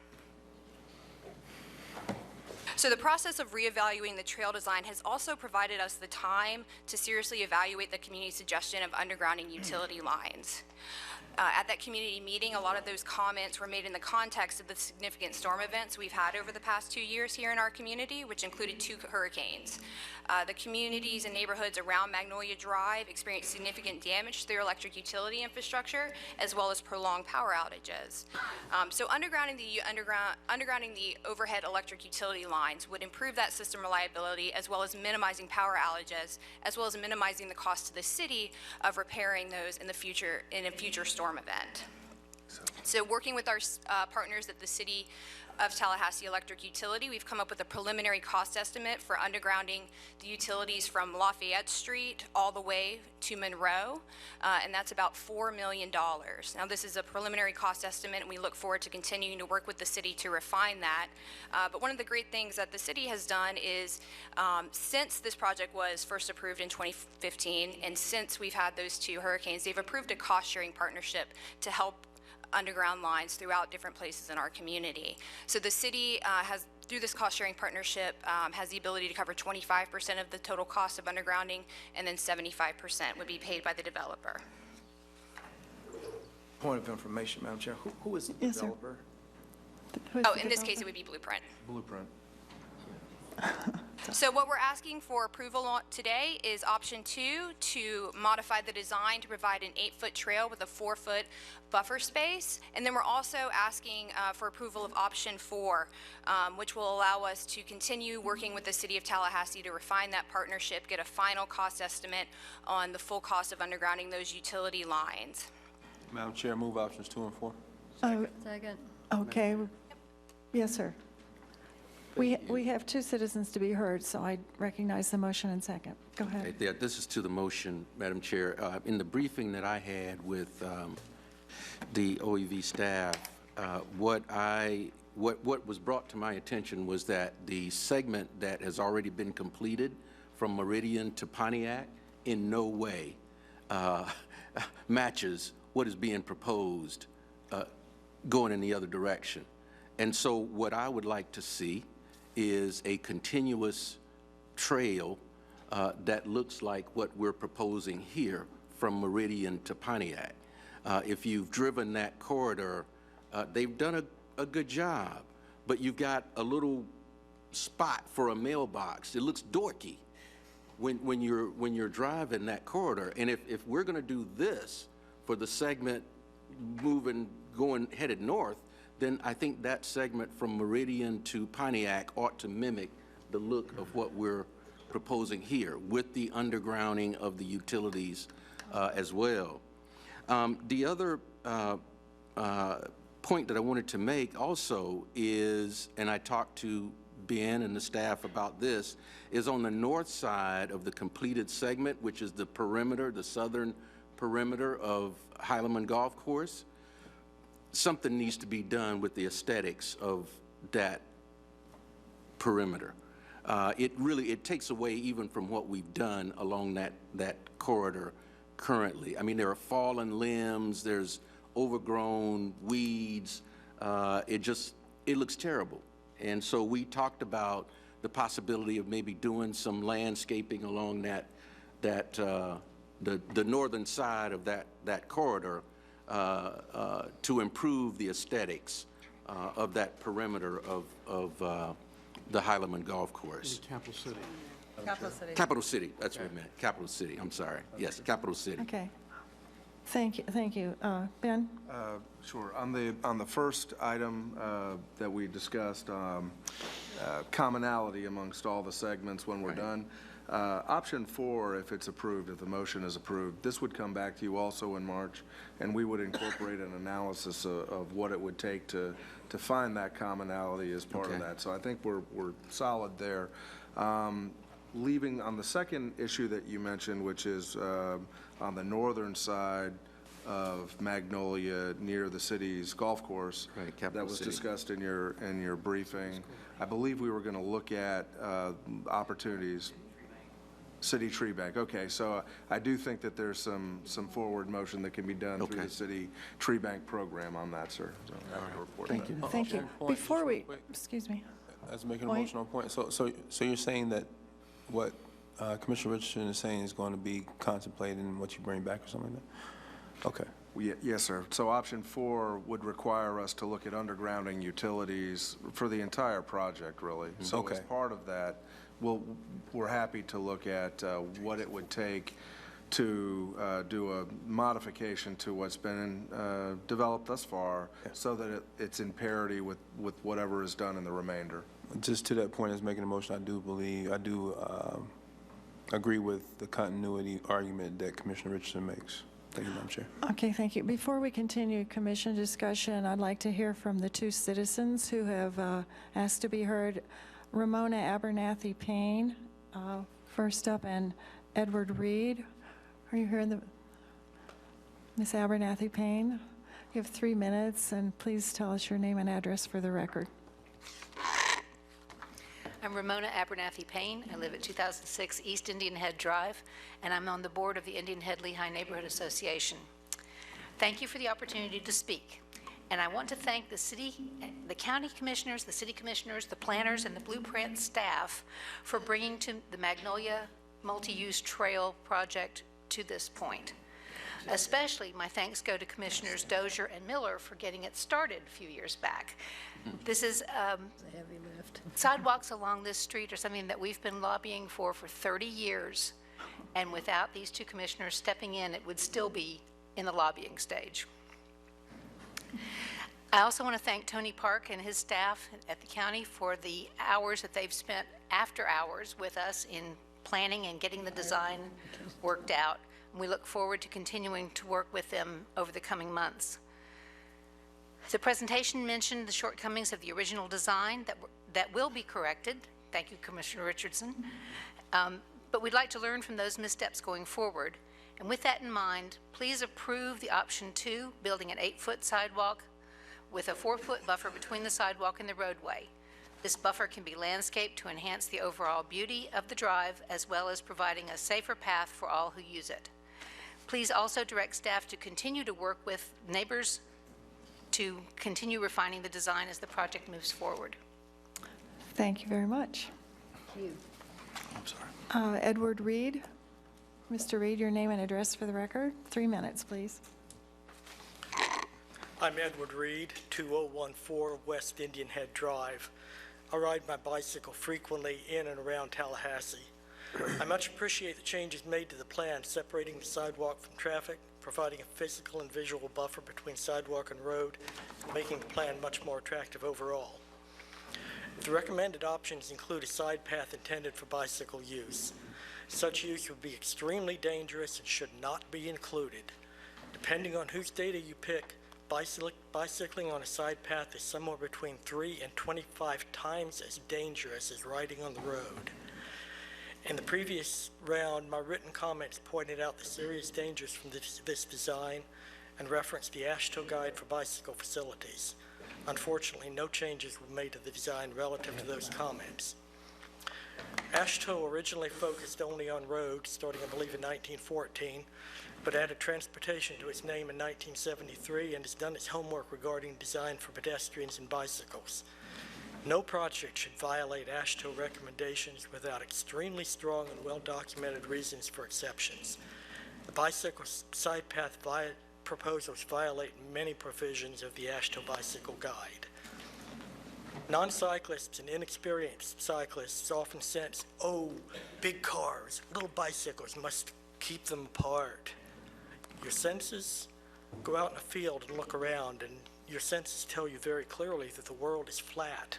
So the process of reevaluating the trail design has also provided us the time to seriously evaluate the community suggestion of undergrounding utility lines. At that community meeting, a lot of those comments were made in the context of the significant storm events we've had over the past 2 years here in our community, which included 2 hurricanes. The communities and neighborhoods around Magnolia Drive experienced significant damage to their electric utility infrastructure, as well as prolonged power outages. So undergrounding the overhead electric utility lines would improve that system reliability, as well as minimizing power outages, as well as minimizing the cost to the city of repairing those in the future, in a future storm event. So working with our partners at the City of Tallahassee Electric Utility, we've come up with a preliminary cost estimate for undergrounding the utilities from Lafayette Street all the way to Monroe, and that's about $4 million. Now, this is a preliminary cost estimate, and we look forward to continuing to work with the city to refine that. But one of the great things that the city has done is, since this project was first approved in 2015, and since we've had those 2 hurricanes, they've approved a cost-sharing partnership to help underground lines throughout different places in our community. So the city has, through this cost-sharing partnership, has the ability to cover 25% of the total cost of undergrounding, and then 75% would be paid by the developer. Point of information, Madam Chair, who is the Yes, sir. developer? Oh, in this case, it would be Blueprint. Blueprint. So what we're asking for approval on today is option 2, to modify the design to provide an 8-foot trail with a 4-foot buffer space. And then we're also asking for approval of option 4, which will allow us to continue working with the City of Tallahassee to refine that partnership, get a final cost estimate on the full cost of undergrounding those utility lines. Madam Chair, move options 2 and 4. Second. Okay. Yes, sir. We have 2 citizens to be heard, so I recognize the motion and second. Go ahead. Okay, this is to the motion, Madam Chair. In the briefing that I had with the OEV staff, what was brought to my attention was that the segment that has already been completed from Meridian to Pontiac in no way matches what is being proposed going in the other direction. And so what I would like to see is a continuous trail that looks like what we're proposing here from Meridian to Pontiac. If you've driven that corridor, they've done a good job, but you've got a little spot for a mailbox. It looks dorky when you're driving that corridor. And if we're going to do this for the segment headed north, then I think that segment from Meridian to Pontiac ought to mimic the look of what we're proposing here with the undergrounding of the utilities as well. The other point that I wanted to make also is, and I talked to Ben and the staff about this, is on the north side of the completed segment, which is the perimeter, the southern perimeter of Heilemann Golf Course. Something needs to be done with the aesthetics of that perimeter. It takes away even from what we've done along that corridor currently. I mean, there are fallen limbs, there's overgrown weeds. It looks terrible. And so we talked about the possibility of maybe doing some landscaping along the northern side of that corridor to improve the aesthetics of that perimeter of the Heilemann Golf Course. Capital City. Capital City. Capital City, that's what I meant. Capital City, I'm sorry. Yes, Capital City. Okay. Thank you. Ben? Sure. On the first item that we discussed, commonality amongst all the segments when we're done, option 4, if it's approved, if the motion is approved, this would come back to you also in March, and we would incorporate an analysis of what it would take to find that commonality as part of that. So I think we're solid there. Leaving on the second issue that you mentioned, which is on the northern side of Magnolia near the city's golf course, that was discussed in your briefing. I believe we were going to look at opportunities. City tree bank. Okay, so I do think that there's some forward motion that can be done through the city tree bank program on that, sir. So I have to report Thank that. you. Thank you. Before we, excuse me. As making a motion on point. So you're saying that what Commissioner Richardson is saying is going to be contemplated in what you bring back or something like that? Okay. Yes, sir. So option 4 would require us to look at undergrounding utilities for the entire project, really. So Okay. as part of that, we're happy to look at what it would take to do a modification to what's been developed thus far, so that it's in parity with whatever is done in the remainder. Just to that point, as making a motion, I do agree with the continuity argument that Commissioner Richardson makes. Thank you, Madam Chair. Okay, thank you. Before we continue commission discussion, I'd like to hear from the 2 citizens who have asked to be heard. Ramona Abernathy Payne, first up, and Edward Reed. Are you here? Ms. Abernathy Payne? You have 3 minutes, and please tell us your name and address for the record. I'm Ramona Abernathy Payne. I live at 2006 East Indian Head Drive, and I'm on the board of the Indian Head Lehigh Neighborhood Association. Thank you for the opportunity to speak. And I want to thank the city, the county commissioners, the city commissioners, the planners, and the Blueprint staff for bringing to the Magnolia Multi-Use Trail project to this point. Especially my thanks go to Commissioners Dozier and Miller for getting it started a few years back. This is a heavy lift. Sidewalks along this street are something that we've been lobbying for 30 years, and without these 2 commissioners stepping in, it would still be in the lobbying stage. I also want to thank Tony Park and his staff at the county for the hours that they've spent after hours with us in planning and getting the design worked out. We look forward to continuing to work with them over the coming months. The presentation mentioned the shortcomings of the original design that will be corrected. Thank you, Commissioner Richardson. But we'd like to learn from those missteps going forward. And with that in mind, please approve the option 2, building an 8-foot sidewalk with a 4-foot buffer between the sidewalk and the roadway. This buffer can be landscaped to enhance the overall beauty of the drive, as well as providing a safer path for all who use it. Please also direct staff to continue to work with neighbors to continue refining the design as the project moves forward. Thank you very much. Thank you. I'm sorry. Edward Reed. Mr. Reed, your name and address for the record. 3 minutes, please. I'm Edward Reed, 2014 West Indian Head Drive. I ride my bicycle frequently in and around Tallahassee. I much appreciate the changes made to the plan, separating the sidewalk from traffic, providing a physical and visual buffer between sidewalk and road, and making the plan much more attractive overall. The recommended options include a side path intended for bicycle use. Such use would be extremely dangerous and should not be included. Depending on whose data you pick, bicycling on a side path is somewhere between 3 and 25 times as dangerous as riding on the road. In the previous round, my written comments pointed out the serious dangers from this design and referenced the AASHTO guide for bicycle facilities. Unfortunately, no changes were made to the design relative to those comments. AASHTO originally focused only on roads, starting, I believe, in 1914, but added transportation to its name in 1973 and has done its homework regarding design for pedestrians and bicycles. No project should violate AASHTO recommendations without extremely strong and well-documented reasons for exceptions. The bicycle side path proposals violate many provisions of the AASHTO bicycle guide. Non-cyclists and inexperienced cyclists often sense, oh, big cars, little bicycles, must keep them apart. Your senses, go out in a field and look around, and your senses tell you very clearly that the world is flat.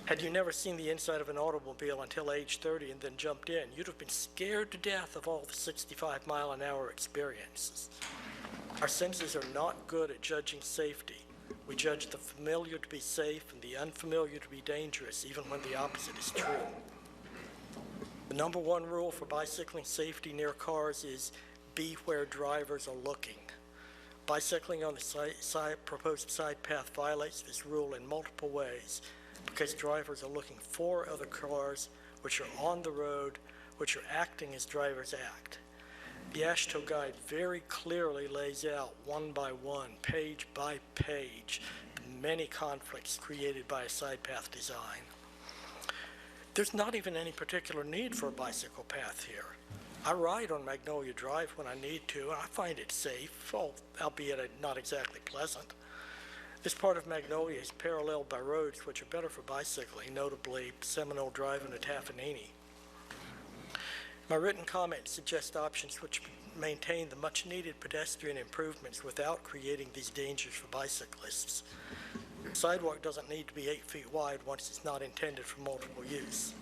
Had you never seen the inside of an automobile until age 30 and then jumped in, you'd have been scared to death of all the 65-mile-an-hour experiences. Our senses are not good at judging safety. We judge the familiar to be safe and the unfamiliar to be dangerous, even when the opposite is true. The number one rule for bicycling safety near cars is be where drivers are looking. Bicycling on the proposed side path violates this rule in multiple ways because drivers are looking for other cars which are on the road, which are acting as drivers act. The AASHTO guide very clearly lays out one by one, page by page, the many conflicts created by a side path design. There's not even any particular need for a bicycle path here. I ride on Magnolia Drive when I need to, and I find it safe, albeit not exactly pleasant. This part of Magnolia is paralleled by roads which are better for bicycling, notably Seminole Drive and Atafanini. My written comments suggest options which maintain the much-needed pedestrian improvements without creating these dangers for bicyclists. The sidewalk doesn't need to be 8 feet wide once it's not intended for multiple use.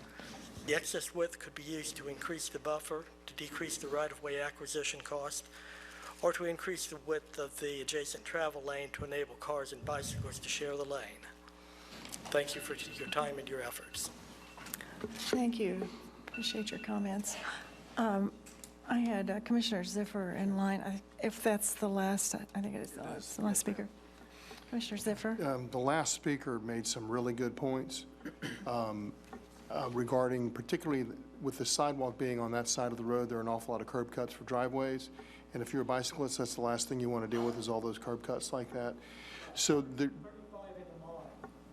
The excess width could be used to increase the buffer, to decrease the right-of-way acquisition cost, or to increase the width of the adjacent travel lane to enable cars and bicycles to share the lane. Thank you for your time and your efforts. Thank you. Appreciate your comments. I had Commissioner Ziffer in line. If that's the last, I think it is the last speaker. Commissioner Ziffer. The last speaker made some really good points regarding, particularly with the sidewalk being on that side of the road, there are an awful lot of curb cuts for driveways. And if you're a bicyclist, that's the last thing you want to deal with is all those curb cuts like that. So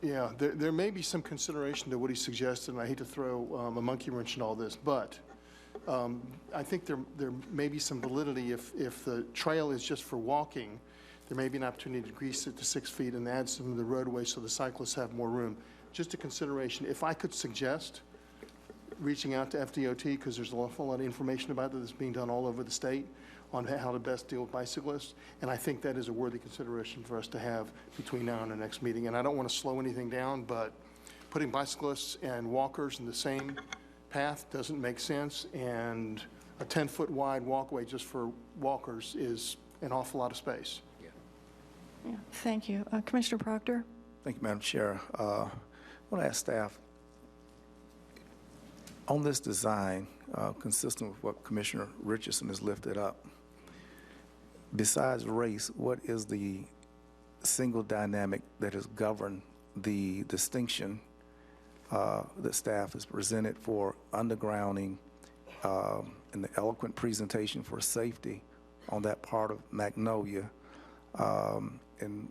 there may be some consideration to what he suggested, and I hate to throw a monkey wrench in all this, but I think there may be some validity if the trail is just for walking. There may be an opportunity to decrease it to 6 feet and add some of the roadway so the cyclists have more room. Just a consideration. If I could suggest reaching out to FDOT, because there's an awful lot of information about that that's being done all over the state on how to best deal with bicyclists, and I think that is a worthy consideration for us to have between now and the next meeting. And I don't want to slow anything down, but putting bicyclists and walkers in the same path doesn't make sense, and a 10-foot wide walkway just for walkers is an awful lot of space. Yeah, thank you. Commissioner Proctor. Thank you, Madam Chair. I want to ask staff, on this design, consistent with what Commissioner Richardson has lifted up, besides race, what is the single dynamic that has governed the distinction that staff has presented for undergrounding and the eloquent presentation for safety on that part of Magnolia? And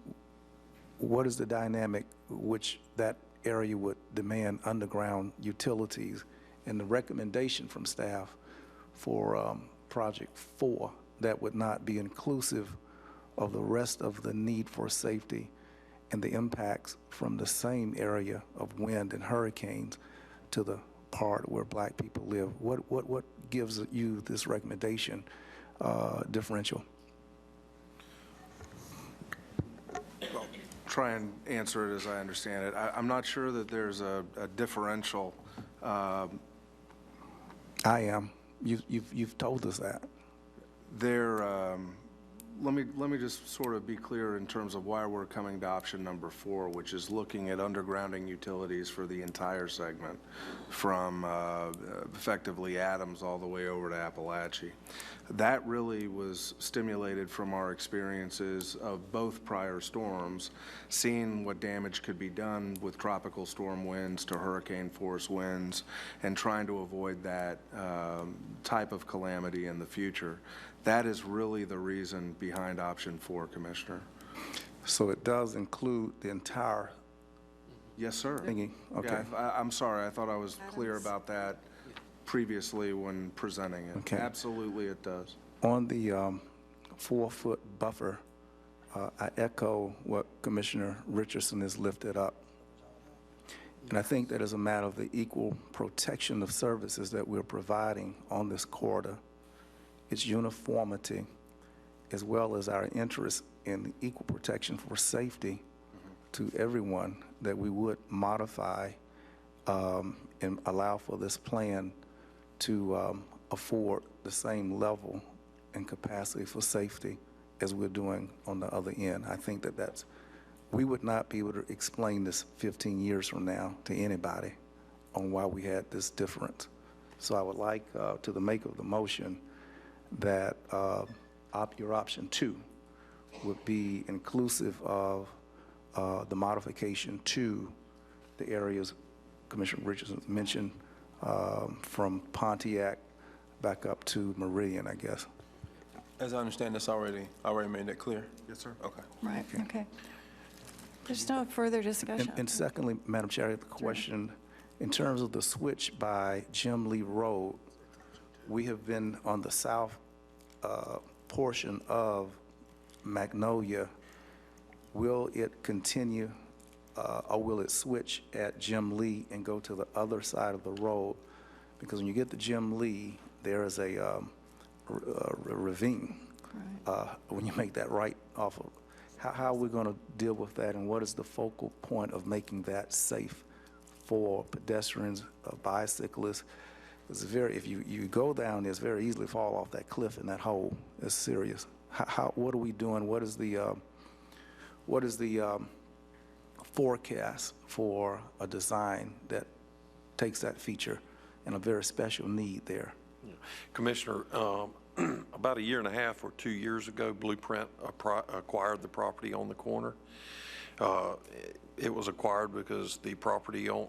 what is the dynamic which that area would demand underground utilities, and the recommendation from staff for Project 4 that would not be inclusive of the rest of the need for safety and the impacts from the same area of wind and hurricanes to the part where black people live? What gives you this recommendation differential? Try and answer it as I understand it. I'm not sure that there's a differential. I am. You've told us that. Let me just sort of be clear in terms of why we're coming to option number 4, which is looking at undergrounding utilities for the entire segment from effectively Adams all the way over to Appalachia. That really was stimulated from our experiences of both prior storms, seeing what damage could be done with tropical storm winds to hurricane force winds, and trying to avoid that type of calamity in the future. That is really the reason behind option 4, Commissioner. So it does include the entire Yes, sir. thingy? Okay. Yeah, I'm sorry. I thought I was clear about that previously when presenting it. Okay. Absolutely, it does. On the 4-foot buffer, I echo what Commissioner Richardson has lifted up. And I think that as a matter of the equal protection of services that we're providing on this corridor, its uniformity, as well as our interest in equal protection for safety to everyone, that we would modify and allow for this plan to afford the same level and capacity for safety as we're doing on the other end. I think that we would not be able to explain this 15 years from now to anybody on why we had this difference. So I would like to the maker of the motion that your option 2 would be inclusive of the modification to the areas Commissioner Richardson mentioned from Pontiac back up to Meridian, I guess. As I understand, that's already made that clear? Yes, sir. Okay. Right, okay. There's no further discussion. And secondly, Madam Chair, I have a question. In terms of the switch by Jim Lee Road, we have been on the south portion of Magnolia. Will it continue or will it switch at Jim Lee and go to the other side of the road? Because when you get to Jim Lee, there is a ravine. When you make that right off of, how are we going to deal with that, and what is the focal point of making that safe for pedestrians, bicyclists? It's very, if you go down there, it's very easily fall off that cliff in that hole. It's serious. What are we doing? What is the forecast for a design that takes that feature and a very special need there? Commissioner, about a year and a half or 2 years ago, Blueprint acquired the property on the corner. It was acquired because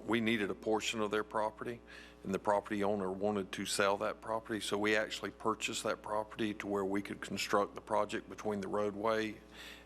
we needed a portion of their property, and the property owner wanted to sell that property. So we actually purchased that property to where we could construct the project between the roadway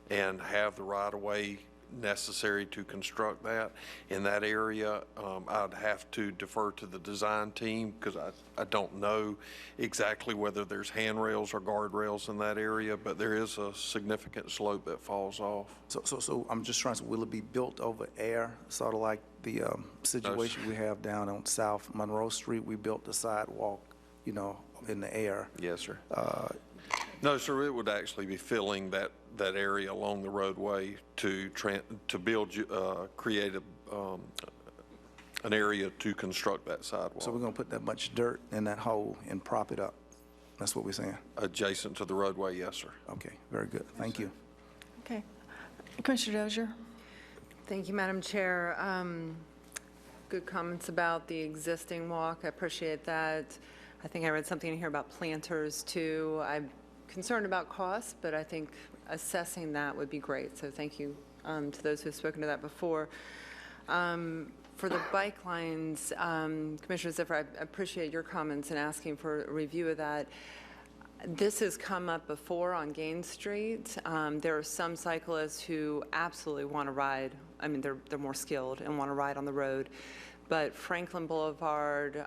and have the right-of-way necessary to construct that. In that area, I'd have to defer to the design team because I don't know exactly whether there's handrails or guardrails in that area, but there is a significant slope that falls off. So I'm just trying to, will it be built over air, sort of like the situation we have down on South Monroe Street? We built the sidewalk, you know, in the air. Yes, sir. No, sir, it would actually be filling that area along the roadway to build, create an area to construct that sidewalk. So we're going to put that much dirt in that hole and prop it up. That's what we're saying? Adjacent to the roadway, yes, sir. Okay, very good. Thank you. Okay. Commissioner Dozier? Thank you, Madam Chair. Good comments about the existing walk. I appreciate that. I think I read something in here about planters, too. I'm concerned about costs, but I think assessing that would be great. So thank you to those who have spoken to that before. For the bike lines, Commissioner Ziffer, I appreciate your comments and asking for a review of that. This has come up before on Gaines Street. There are some cyclists who absolutely want to ride. I mean, they're more skilled and want to ride on the road. But Franklin Boulevard,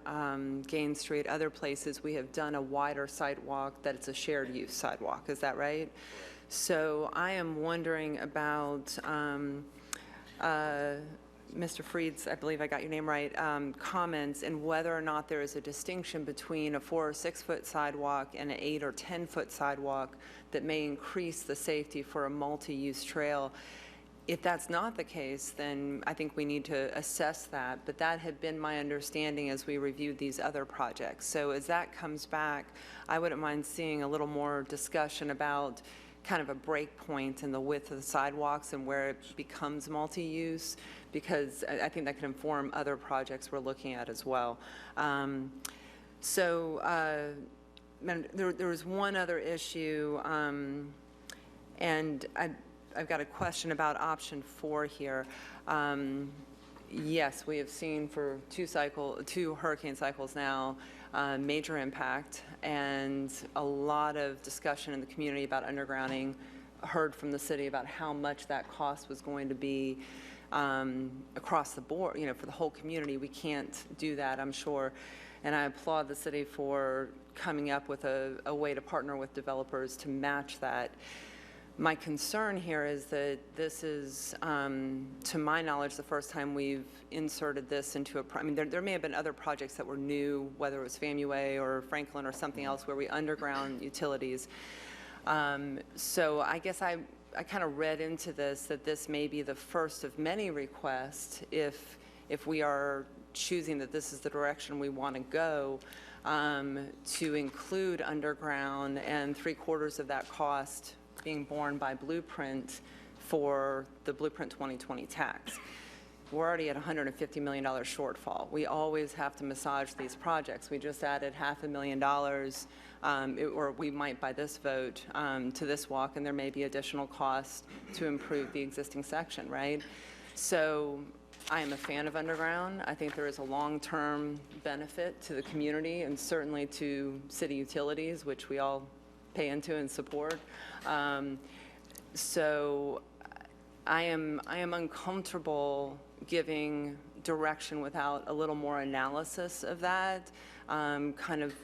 Gaines Street, other places, we have done a wider sidewalk that it's a shared use sidewalk. Is that right? So I am wondering about Mr. Freed's, I believe I got your name right, comments, and whether or not there is a distinction between a 4 or 6 foot sidewalk and an 8 or 10 foot sidewalk that may increase the safety for a multi-use trail. If that's not the case, then I think we need to assess that, but that had been my understanding as we reviewed these other projects. So as that comes back, I wouldn't mind seeing a little more discussion about kind of a break point in the width of the sidewalks and where it becomes multi-use, because I think that can inform other projects we're looking at as well. There was one other issue, and I've got a question about option 4 here. Yes, we have seen for 2 hurricane cycles now, major impact and a lot of discussion in the community about undergrounding. Heard from the city about how much that cost was going to be across the board, you know, for the whole community. We can't do that, I'm sure. And I applaud the city for coming up with a way to partner with developers to match that. My concern here is that this is, to my knowledge, the first time we've inserted this into a, I mean, there may have been other projects that were new, whether it was FAMUA or Franklin or something else where we underground utilities. So I guess I kind of read into this that this may be the first of many requests if we are choosing that this is the direction we want to go, to include underground and 3/4 of that cost being borne by Blueprint for the Blueprint 2020 tax. We're already at $150 million shortfall. We always have to massage these projects. We just added $500,000, or we might by this vote, to this walk, and there may be additional costs to improve the existing section, right? So I am a fan of underground. I think there is a long-term benefit to the community and certainly to city utilities, which we all pay into and support. So I am uncomfortable giving direction without a little more analysis of that, kind of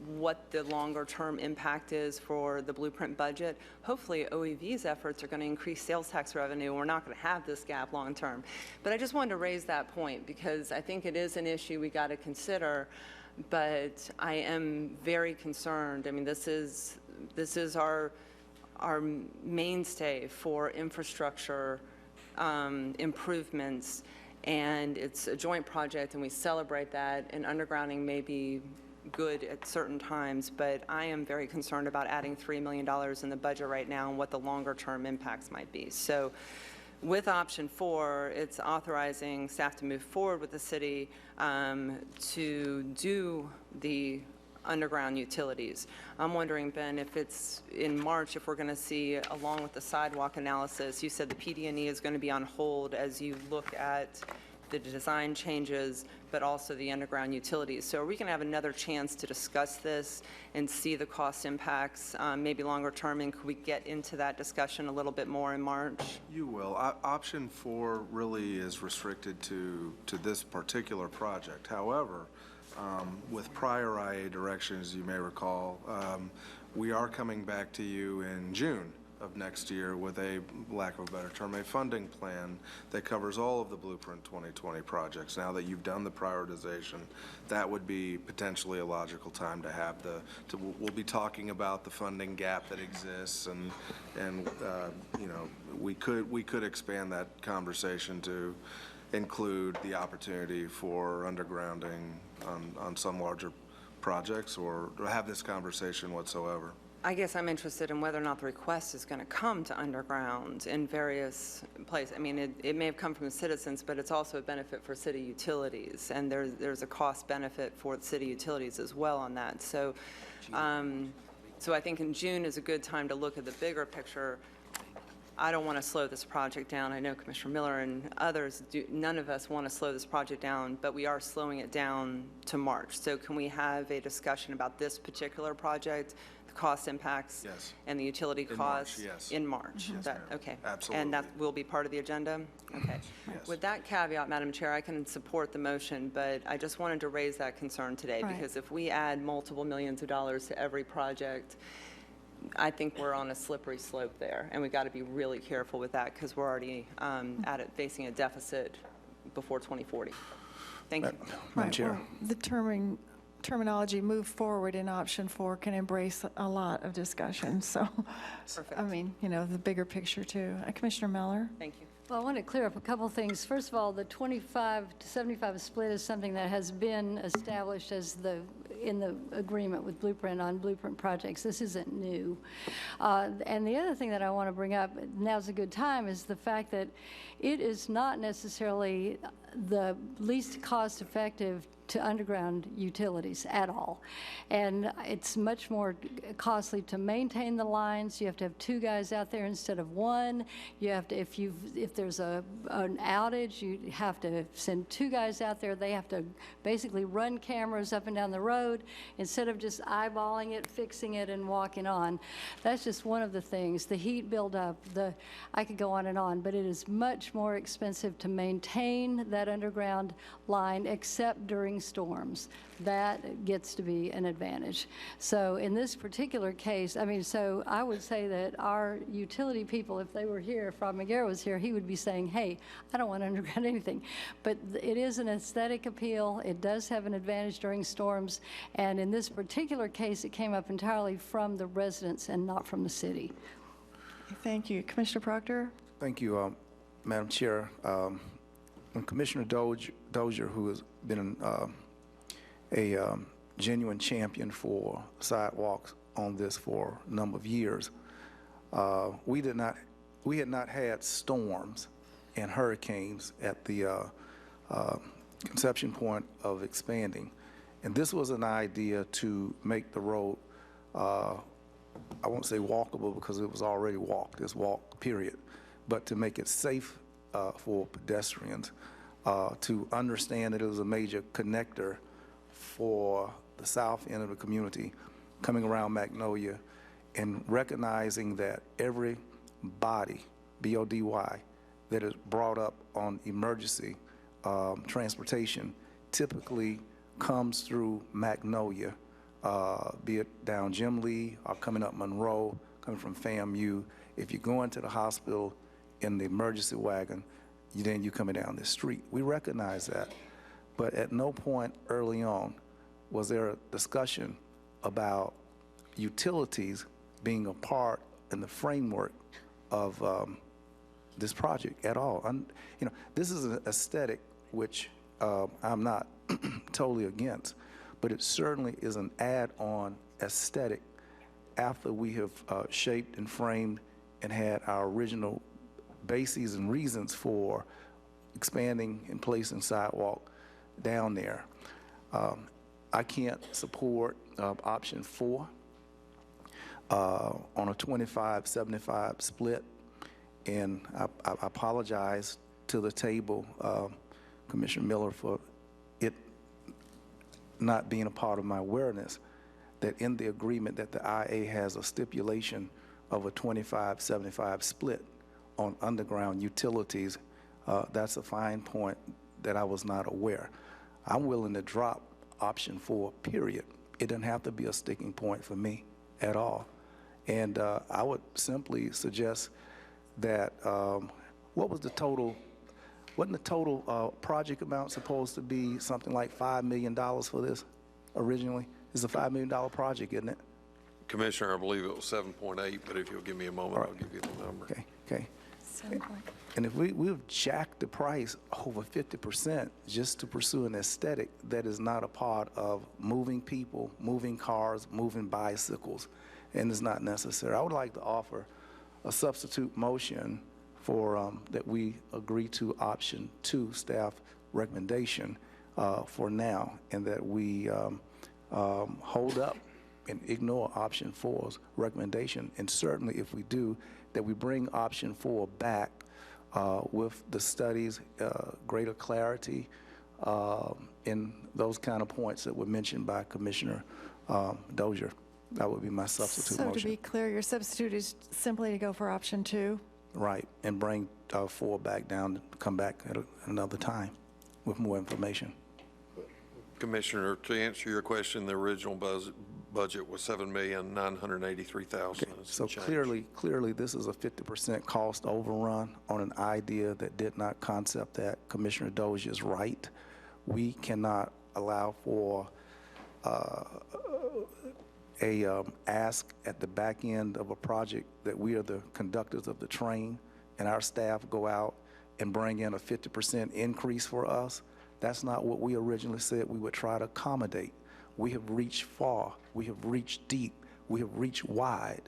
what the longer-term impact is for the blueprint budget. Hopefully, OEV's efforts are going to increase sales tax revenue, and we're not going to have this gap long-term. But I just wanted to raise that point because I think it is an issue we got to consider, but I am very concerned. I mean, this is our mainstay for infrastructure improvements, and it's a joint project, and we celebrate that, and undergrounding may be good at certain times, but I am very concerned about adding $3 million in the budget right now and what the longer-term impacts might be. So with option 4, it's authorizing staff to move forward with the city to do the underground utilities. I'm wondering, Ben, if it's in March, if we're going to see, along with the sidewalk analysis, you said the PD&E is going to be on hold as you look at the design changes, but also the underground utilities. So are we going to have another chance to discuss this and see the cost impacts, maybe longer term, and could we get into that discussion a little bit more in March? You will. Option 4 really is restricted to this particular project. However, with prior IA directions, you may recall, we are coming back to you in June of next year with a, lack of a better term, a funding plan that covers all of the Blueprint 2020 projects. Now that you've done the prioritization, that would be potentially a logical time to have we'll be talking about the funding gap that exists, and you know, we could expand that conversation to include the opportunity for undergrounding on some larger projects, or have this conversation whatsoever. I guess I'm interested in whether or not the request is going to come to underground in various places. I mean, it may have come from the citizens, but it's also a benefit for city utilities, and there's a cost benefit for the city utilities as well on that. So, so I think in June is a good time to look at the bigger picture. I don't want to slow this project down. I know Commissioner Miller and others none of us want to slow this project down, but we are slowing it down to March. So can we have a discussion about this particular project, the cost impacts, yes, and the utility costs yes, in March? Yes, okay. Absolutely. And that will be part of the agenda? Okay. Yes. With that caveat, Madam Chair, I can support the motion, but I just wanted to raise that concern today, Right. because if we add multiple millions of dollars to every project, I think we're on a slippery slope there, and we got to be really careful with that because we're already facing a deficit before 2040. Thank you. Right, well, the terminology move forward in option 4 can embrace a lot of discussion. So, Perfect. I mean, you know, the bigger picture too. Commissioner Miller? Thank you. Well, I want to clear up a couple things. First of all, the 25 to 75 split is something that has been established as in the agreement with Blueprint on Blueprint projects. This isn't new. And the other thing that I want to bring up, now's a good time, is the fact that it is not necessarily the least cost-effective to underground utilities at all. And it's much more costly to maintain the lines. You have to have 2 guys out there instead of 1. You have to, if there's an outage, you have to send 2 guys out there. They have to basically run cameras up and down the road instead of just eyeballing it, fixing it, and walking on. That's just one of the things. The heat buildup, I could go on, but it is much more expensive to maintain that underground line except during storms. That gets to be an advantage. So in this particular case, I mean, so I would say that our utility people, if they were here, if Rob McGarrett was here, he would be saying, hey, I don't want to underground anything. But it is an aesthetic appeal. It does have an advantage during storms. And in this particular case, it came up entirely from the residents and not from the city. Thank you. Commissioner Proctor? Thank you, Madam Chair. And Commissioner Dozier, who has been a genuine champion for sidewalks on this for a number of years, we had not had storms and hurricanes at the conception point of expanding. And this was an idea to make the road, I won't say walkable because it was already walked, it's walk, period, but to make it safe for pedestrians, to understand that it was a major connector for the south end of the community coming around Magnolia, and recognizing that every body, B-O-D-Y, that is brought up on emergency transportation typically comes through Magnolia be it down Jim Lee or coming up Monroe, coming from FAMU. If you go into the hospital in the emergency wagon, then you're coming down the street. We recognize that. But at no point early on was there a discussion about utilities being a part in the framework of this project at all. This is an aesthetic which I'm not totally against, but it certainly is an add-on aesthetic after we have shaped and framed and had our original bases and reasons for expanding and placing sidewalk down there. I can't support option 4 on a 25-75 split, and I apologize to the table, Commissioner Miller, for it not being a part of my awareness that in the agreement that the IA has a stipulation of a 25-75 split on underground utilities. That's a fine point that I was not aware. I'm willing to drop option 4, period. It doesn't have to be a sticking point for me at all. And I would simply suggest that, what was the total, wasn't the total project amount supposed to be something like $5 million for this originally? It's a $5 million project, isn't it? Commissioner, I believe it was 7.8, but if you'll give me a moment, I'll give you the number. Okay. And if we've jacked the price over 50% just to pursue an aesthetic that is not a part of moving people, moving cars, moving bicycles, and is not necessary. I would like to offer a substitute motion for that we agree to option 2 staff recommendation for now, and that we hold up and ignore option 4's recommendation. And certainly if we do, that we bring option 4 back with the studies, greater clarity in those kind of points that were mentioned by Commissioner Dozier. That would be my substitute motion. So to be clear, your substitute is simply to go for option 2? Right, and bring 4 back down, come back at another time with more information. Commissioner, to answer your question, the original budget was $7,983,000. Okay. So clearly, this is a 50% cost overrun on an idea that did not concept that. Commissioner Dozier is right. We cannot allow for a ask at the back end of a project that we are the conductors of the train, and our staff go out and bring in a 50% increase for us. That's not what we originally said we would try to accommodate. We have reached far, we have reached deep, we have reached wide,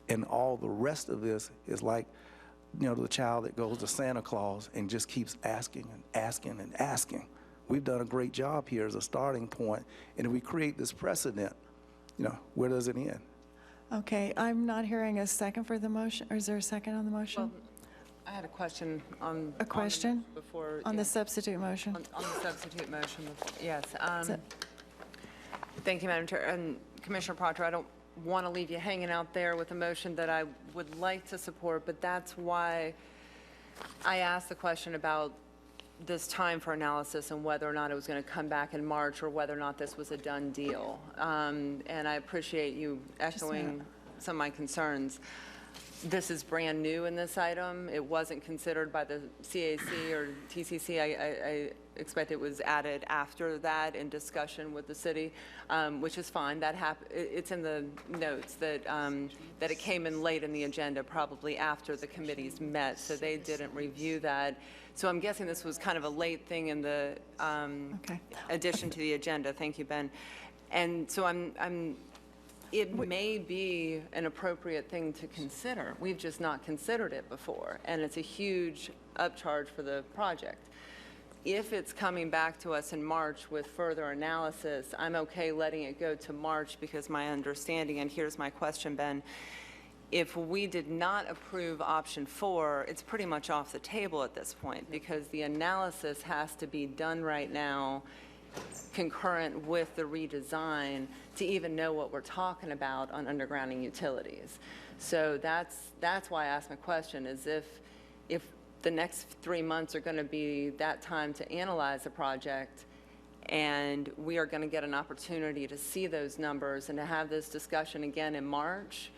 and all the rest of this is like, the child that goes to Santa Claus and just keeps asking and asking and asking. We've done a great job here as a starting point, and if we create this precedent, where does it end? Okay, I'm not hearing a second for the motion, or is there a second on the motion? Well, I had a question on... A question? Before, on the substitute motion? On the substitute motion, yes. Thank you, Madam Chair. And Commissioner Proctor, I don't want to leave you hanging out there with a motion that I would like to support, but that's why I asked the question about this time for analysis and whether or not it was going to come back in March or whether or not this was a done deal. And I appreciate you echoing some of my concerns. This is brand new in this item. It wasn't considered by the CAC or TCC. I expect it was added after that in discussion with the city, which is fine. That it's in the notes that that it came in late in the agenda, probably after the committees met, so they didn't review that. So I'm guessing this was kind of a late thing in the addition to the agenda. Thank you, Ben. And so it may be an appropriate thing to consider. We've just not considered it before, and it's a huge upcharge for the project. If it's coming back to us in March with further analysis, I'm okay letting it go to March, because my understanding, and here's my question, Ben, if we did not approve option 4, it's pretty much off the table at this point, because the analysis has to be done right now concurrent with the redesign to even know what we're talking about on undergrounding utilities. So that's why I asked my question, is if the next 3 months are going to be that time to analyze the project, And we are going to get an opportunity to see those numbers and to have this discussion again in March.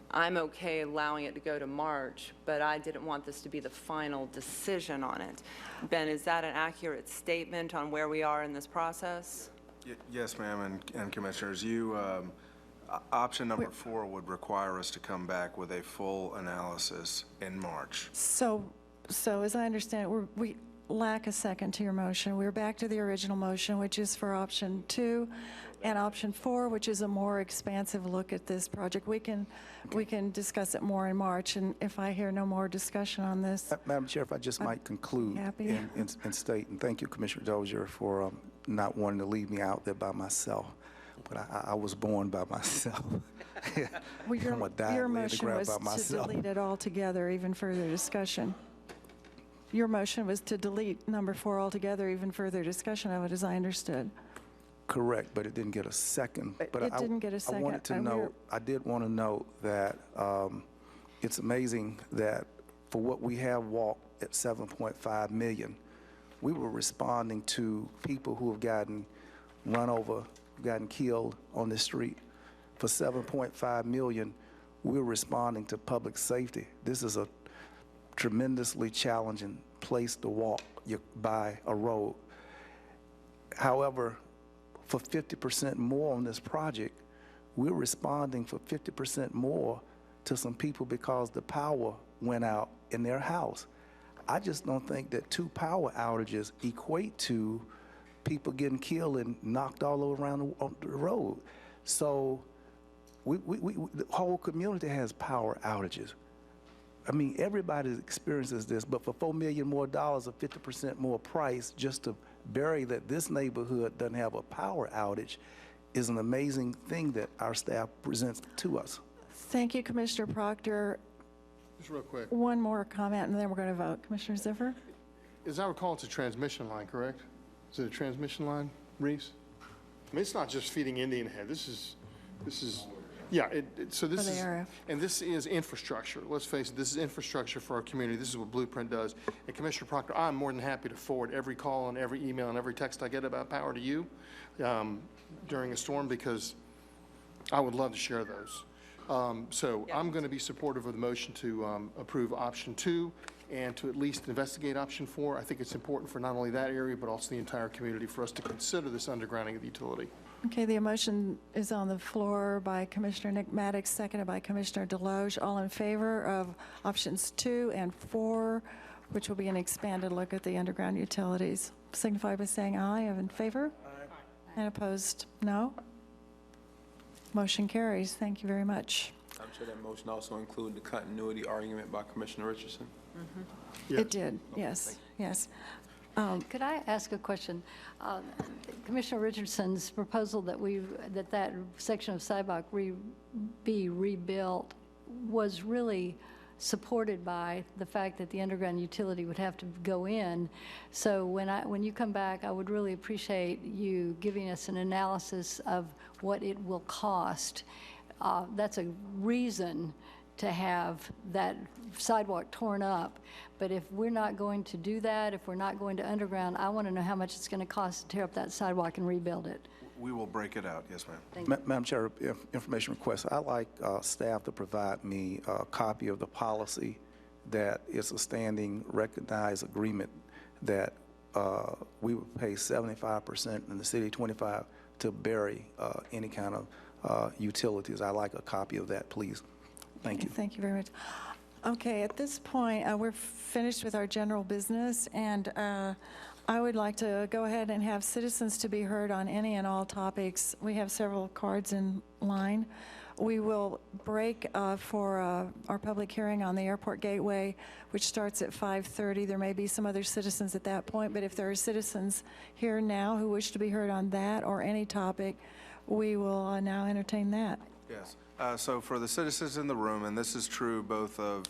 I'm okay allowing it to go to March, but I didn't want this to be the final decision on it. Ben, is that an accurate statement on where we are in this process? Yes, ma'am, and Commissioners, option number 4 would require us to come back with a full analysis in March. So as I understand it, we lack a second to your motion. We're back to the original motion, which is for option 2, and option 4, which is a more expansive look at this project. We can discuss it more in March, and if I hear no more discussion on this. Madam Chair, if I just might conclude and state, and thank you, Commissioner Dozier, for not wanting to leave me out there by myself. But I was born by myself. Well, your motion was to delete it altogether, even further discussion. Your motion was to delete number 4 altogether, even further discussion of it, as I understood. Correct, but it didn't get a second. But It didn't get a second. I wanted to note, I did want to note that it's amazing that for what we have walked at 7.5 million, we were responding to people who have gotten run over, gotten killed on the street. For 7.5 million, we're responding to public safety. This is a tremendously challenging place to walk by a road. However, for 50% more on this project, we're responding for 50% more to some people because the power went out in their house. I just don't think that 2 power outages equate to people getting killed and knocked all over around the road. So the whole community has power outages. I mean, everybody experiences this, but for $4 million more, or 50% more price just to bury that this neighborhood doesn't have a power outage is an amazing thing that our staff presents to us. Thank you, Commissioner Proctor. Just real quick. One more comment, and then we're going to vote. Commissioner Ziffer? As I recall, it's a transmission line, correct? Is it a transmission line, Reese? I mean, it's not just feeding Indian Head. This is, yeah, so this is, and this is infrastructure. Let's face it, this is infrastructure for our community. This is what Blueprint does. And Commissioner Proctor, I'm more than happy to forward every call and every email and every text I get about power to you during a storm, because I would love to share those. I'm going to be supportive of the motion to approve option 2 and to at least investigate option 4. I think it's important for not only that area, but also the entire community for us to consider this undergrounding of the utility. Okay, the motion is on the floor by Commissioner Nick Maddox, seconded by Commissioner Deloge. All in favor of options 2 and 4, which will be an expanded look at the underground utilities, signify by saying aye. In favor? Aye. And opposed, no? Motion carries. Thank you very much. I'm sure that motion also included the continuity argument by Commissioner Richardson. Yes. It did, yes, yes. Could I ask a question? Commissioner Richardson's proposal that that section of sidewalk be rebuilt was really supported by the fact that the underground utility would have to go in. So when you come back, I would really appreciate you giving us an analysis of what it will cost. That's a reason to have that sidewalk torn up. But if we're not going to do that, if we're not going to underground, I want to know how much it's going to cost to tear up that sidewalk and rebuild it. We will break it out. Yes, ma'am. Madam Chair, information request. I'd like staff to provide me a copy of the policy that is a standing recognized agreement that we would pay 75% and the city 25% to bury any kind of utilities. I'd like a copy of that, please. Thank you. Thank you very much. Okay, at this point, we're finished with our general business, and I would like to go ahead and have citizens to be heard on any and all topics. We have several cards in line. We will break for our public hearing on the airport gateway, which starts at 5:30. There may be some other citizens at that point, but if there are citizens here now who wish to be heard on that or any topic, we will now entertain that. Yes. So for the citizens in the room, and this is true both of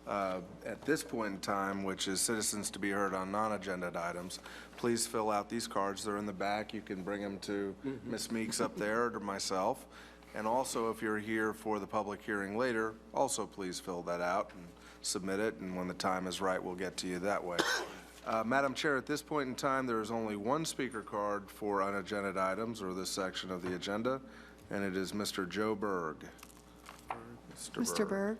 at this point in time, which is citizens to be heard on non-agenda items, please fill out these cards. They're in the back. You can bring them to Ms. Meeks up there or to myself. And also, if you're here for the public hearing later, also please fill that out and submit it. And when the time is right, we'll get to you that way. Madam Chair, at this point in time, there is only one speaker card for unagended items, or this section of the agenda, and it is Mr. Joe Berg. Mr. Berg?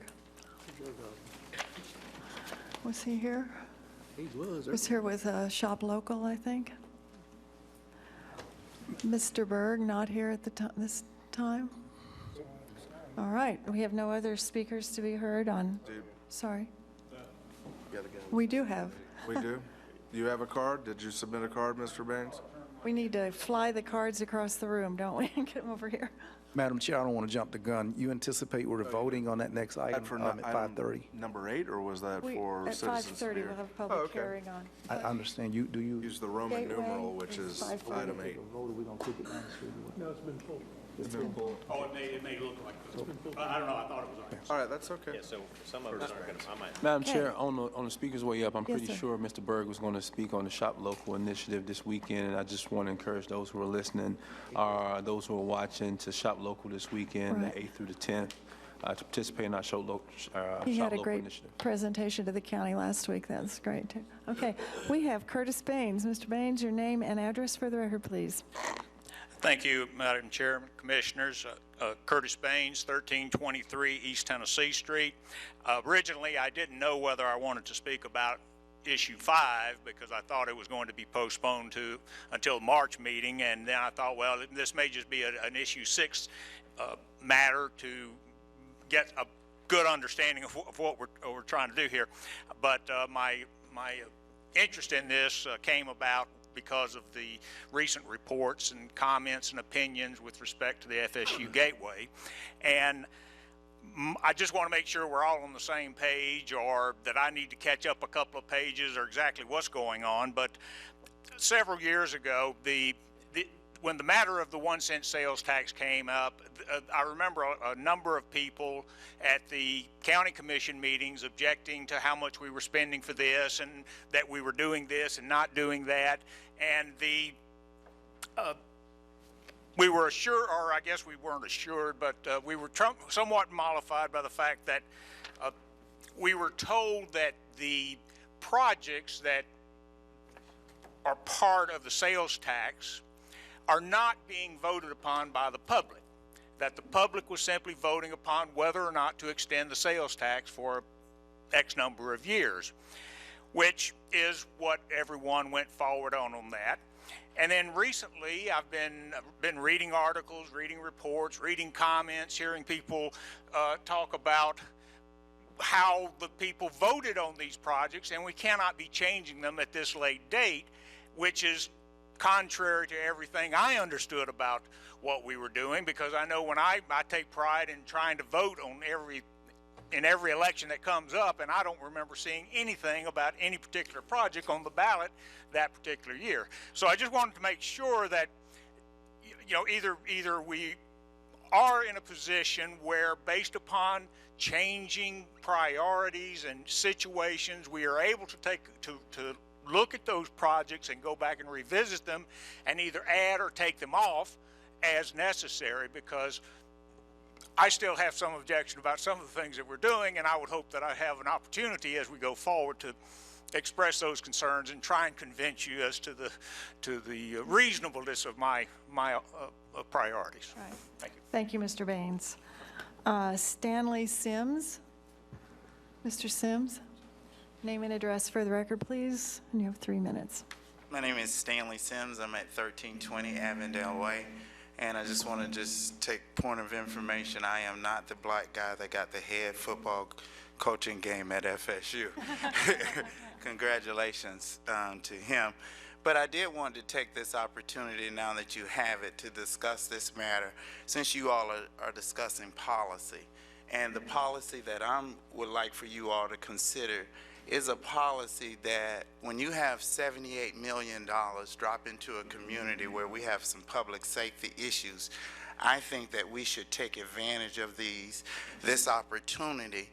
Was he here? He was. Was here with Shop Local, I think. Mr. Berg, not here at this time? All right, we have no other speakers to be heard on, sorry. We do have. We do? You have a card? Did you submit a card, Mr. Baines? We need to fly the cards across the room, don't we? Get them over here. Madam Chair, I don't want to jump the gun. You anticipate we're voting on that next item at 5:30? Number 8, or was that for At citizens? 5:30, we'll have a public hearing on. I understand. Do you? Use the Roman Gateway numeral, which is 5:30. item 8. No, it's been pulled. It's been pulled. Oh, it may look like this. I don't know, I thought it was ours. All right, that's okay. Yeah, so some of us aren't going to, I might. Madam Chair, on the speaker's way up, I'm Yes, pretty sir. sure Mr. Berg was going to speak on the Shop Local initiative this weekend, and I just want to encourage those who are listening, those who are watching, to shop local this weekend, Right. the 8th through the 10th, to participate in our Shop He had a Local great initiative. presentation to the county last week. That's great, too. Okay, we have Curtis Baines. Mr. Baines, your name and address for the record, please. Thank you, Madam Chairman, Commissioners. Curtis Baines, 1323 East Tennessee Street. Originally, I didn't know whether I wanted to speak about issue 5 because I thought it was going to be postponed until March meeting, and then I thought, well, this may just be an issue 6 matter to get a good understanding of what we're trying to do here. But my interest in this came about because of the recent reports and comments and opinions with respect to the FSU Gateway. And I just want to make sure we're all on the same page, or that I need to catch up a couple of pages or exactly what's going on. But several years ago, when the matter of the 1-cent sales tax came up, I remember a number of people at the county commission meetings objecting to how much we were spending for this, and that we were doing this and not doing that. And we were assured, or I guess we weren't assured, but we were somewhat mollified by the fact that we were told that the projects that are part of the sales tax are not being voted upon by the public, that the public was simply voting upon whether or not to extend the sales tax for X number of years, which is what everyone went forward on that. And then recently, I've been reading articles, reading reports, reading comments, hearing people talk about how the people voted on these projects, and we cannot be changing them at this late date, which is contrary to everything I understood about what we were doing, because I know when I take pride in trying to vote on in every election that comes up, and I don't remember seeing anything about any particular project on the ballot that particular year. So I just wanted to make sure that, you know, either we are in a position where, based upon changing priorities and situations, we are able to look at those projects and go back and revisit them and either add or take them off as necessary, because I still have some objection about some of the things that we're doing, and I would hope that I have an opportunity as we go forward to express those concerns and try and convince you as to the reasonableness of my priorities. Right. Thank you. Thank you, Mr. Baines. Stanley Sims. Mr. Sims, name and address for the record, please, and you have 3 minutes. My name is Stanley Sims. I'm at 1320 Avondale Way. And I just want to take point of information. I am not the black guy that got the head football coaching game at FSU. Congratulations to him. But I did want to take this opportunity, now that you have it, to discuss this matter, since you all are discussing policy. And the policy that I would like for you all to consider is a policy that when you have $78 million drop into a community where we have some public safety issues, I think that we should take advantage of this opportunity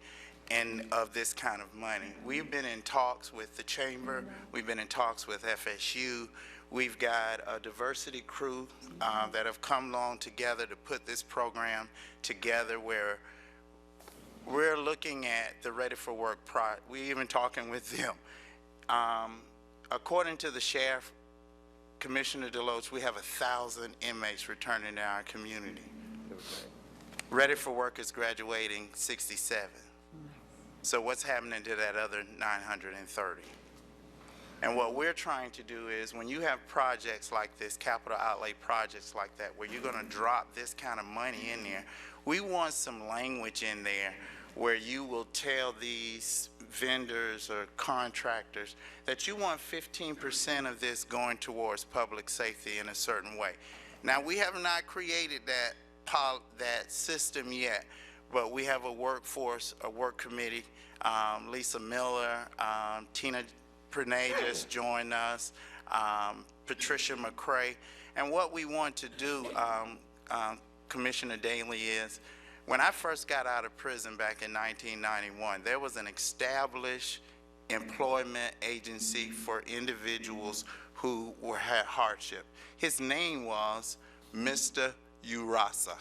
and of this kind of money. We've been in talks with the chamber, we've been in talks with FSU, we've got a diversity crew that have come along together to put this program together, where we're looking at the Ready for Work project. We're even talking with them. according to the sheriff, Commissioner Deloach, we have 1,000 inmates returning to our community. Ready for work is graduating 67. So what's happening to that other 930? And what we're trying to do is, when you have projects like this, capital outlay projects like that, where you're going to drop this kind of money in there, we want some language in there where you will tell these vendors or contractors that you want 15% of this going towards public safety in a certain way. Now, we have not created that system yet, but we have a work committee. Lisa Miller, Tina Pernay just joined us, Patricia McCray. And what we want to do, Commissioner Daley, is when I first got out of prison back in 1991, there was an established employment agency for individuals who had hardship. His name was Mr. Urasa.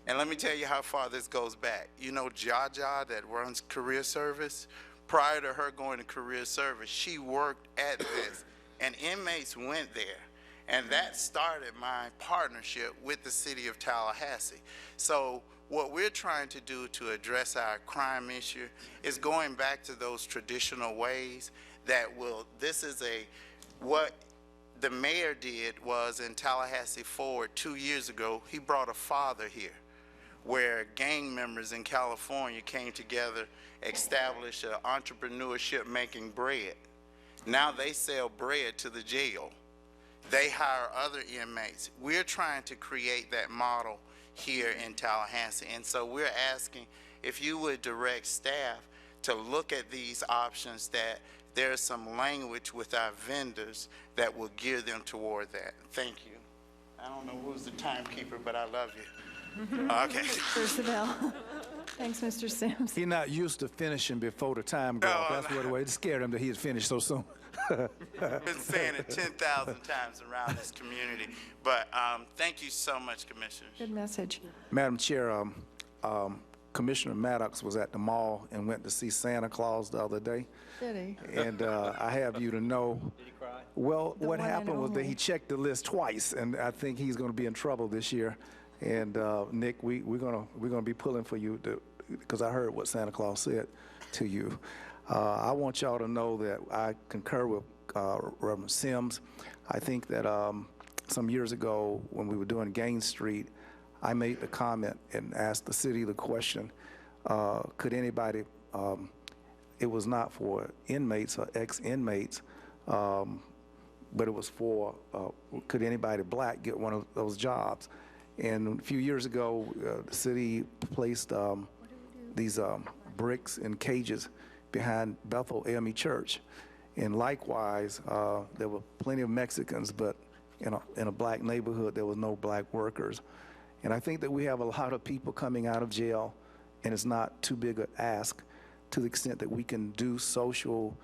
And let me tell you how far this goes back. You know Jaja that runs career service? Prior to her going to career service, she worked at this, and inmates went there. And that started my partnership with the city of Tallahassee. So what we're trying to do to address our crime issue is going back to those traditional ways that will, what the mayor did was in Tallahassee Forward 2 years ago, he brought a father here where gang members in California came together, established an entrepreneurship making bread. Now they sell bread to the jail. They hire other inmates. We're trying to create that model here in Tallahassee. And so we're asking if you would direct staff to look at these options, that there's some language with our vendors that will gear them toward that. Thank you. I don't know who's the timekeeper, but I love you. Okay. There's the bell. Thanks, Mr. Sims. He's not used to finishing before the time goes. That's what it scared him that he had finished so soon. I've been saying it 10,000 times around this community. But thank you so much, Commissioners. Good message. Madam Chair, Commissioner Maddox was at the mall and went to see Santa Claus the other day. Did he? And I have you to know. Did he cry? Well, what happened was that he checked the list twice, and I think he's going to be in trouble this year. And Nick, we're gonna be pulling for you because I heard what Santa Claus said to you. I want y'all to know that I concur with Reverend Sims. I think that some years ago when we were doing Gaines Street, I made the comment and asked the city the question, could anybody, it was not for inmates or ex-inmates, but it was for, could anybody black get one of those jobs? And a few years ago, the city placed these bricks in cages behind Bethel AME Church. And likewise, there were plenty of Mexicans, but in a black neighborhood, there was no black workers. And I think that we have a lot of people coming out of jail, and it's not too big an ask to the extent that we can do social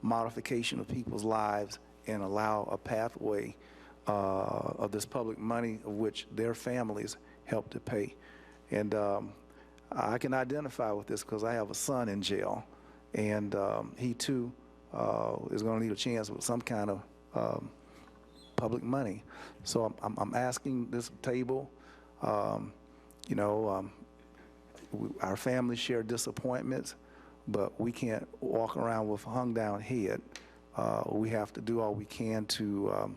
modification of people's lives and allow a pathway of this public money of which their families help to pay. And I can identify with this because I have a son in jail, and he too is going to need a chance with some kind of public money. So I'm asking this table, you know, our families share disappointments, but we can't walk around with a hung down head. We have to do all we can to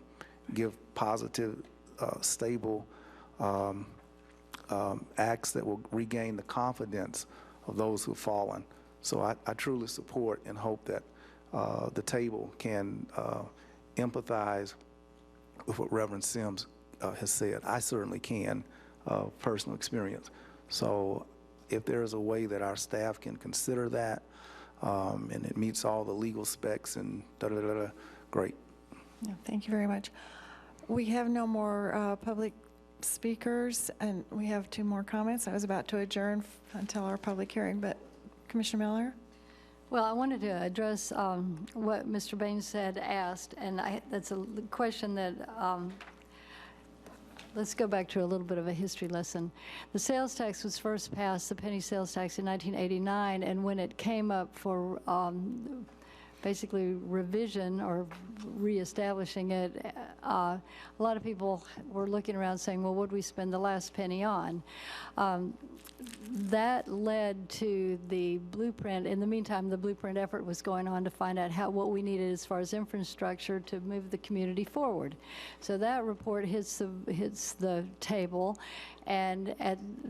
give positive, stable acts that will regain the confidence of those who have fallen. So I truly support and hope that the table can empathize with what Reverend Sims has said. I certainly can, personal experience. So if there is a way that our staff can consider that, and it meets all the legal specs and da-da-da-da, great. Yeah, thank you very much. We have no more public speakers, and we have 2 more comments. I was about to adjourn until our public hearing, but Commissioner Miller? Well, I wanted to address what Mr. Baines had asked, and that's a question that, let's go back to a little bit of a history lesson. The sales tax was first passed, the penny sales tax, in 1989, and when it came up for basically revision or reestablishing it, a lot of people were looking around saying, well, what did we spend the last penny on? That led to the blueprint. In the meantime, the blueprint effort was going on to find out what we needed as far as infrastructure to move the community forward. So that report hits the table, and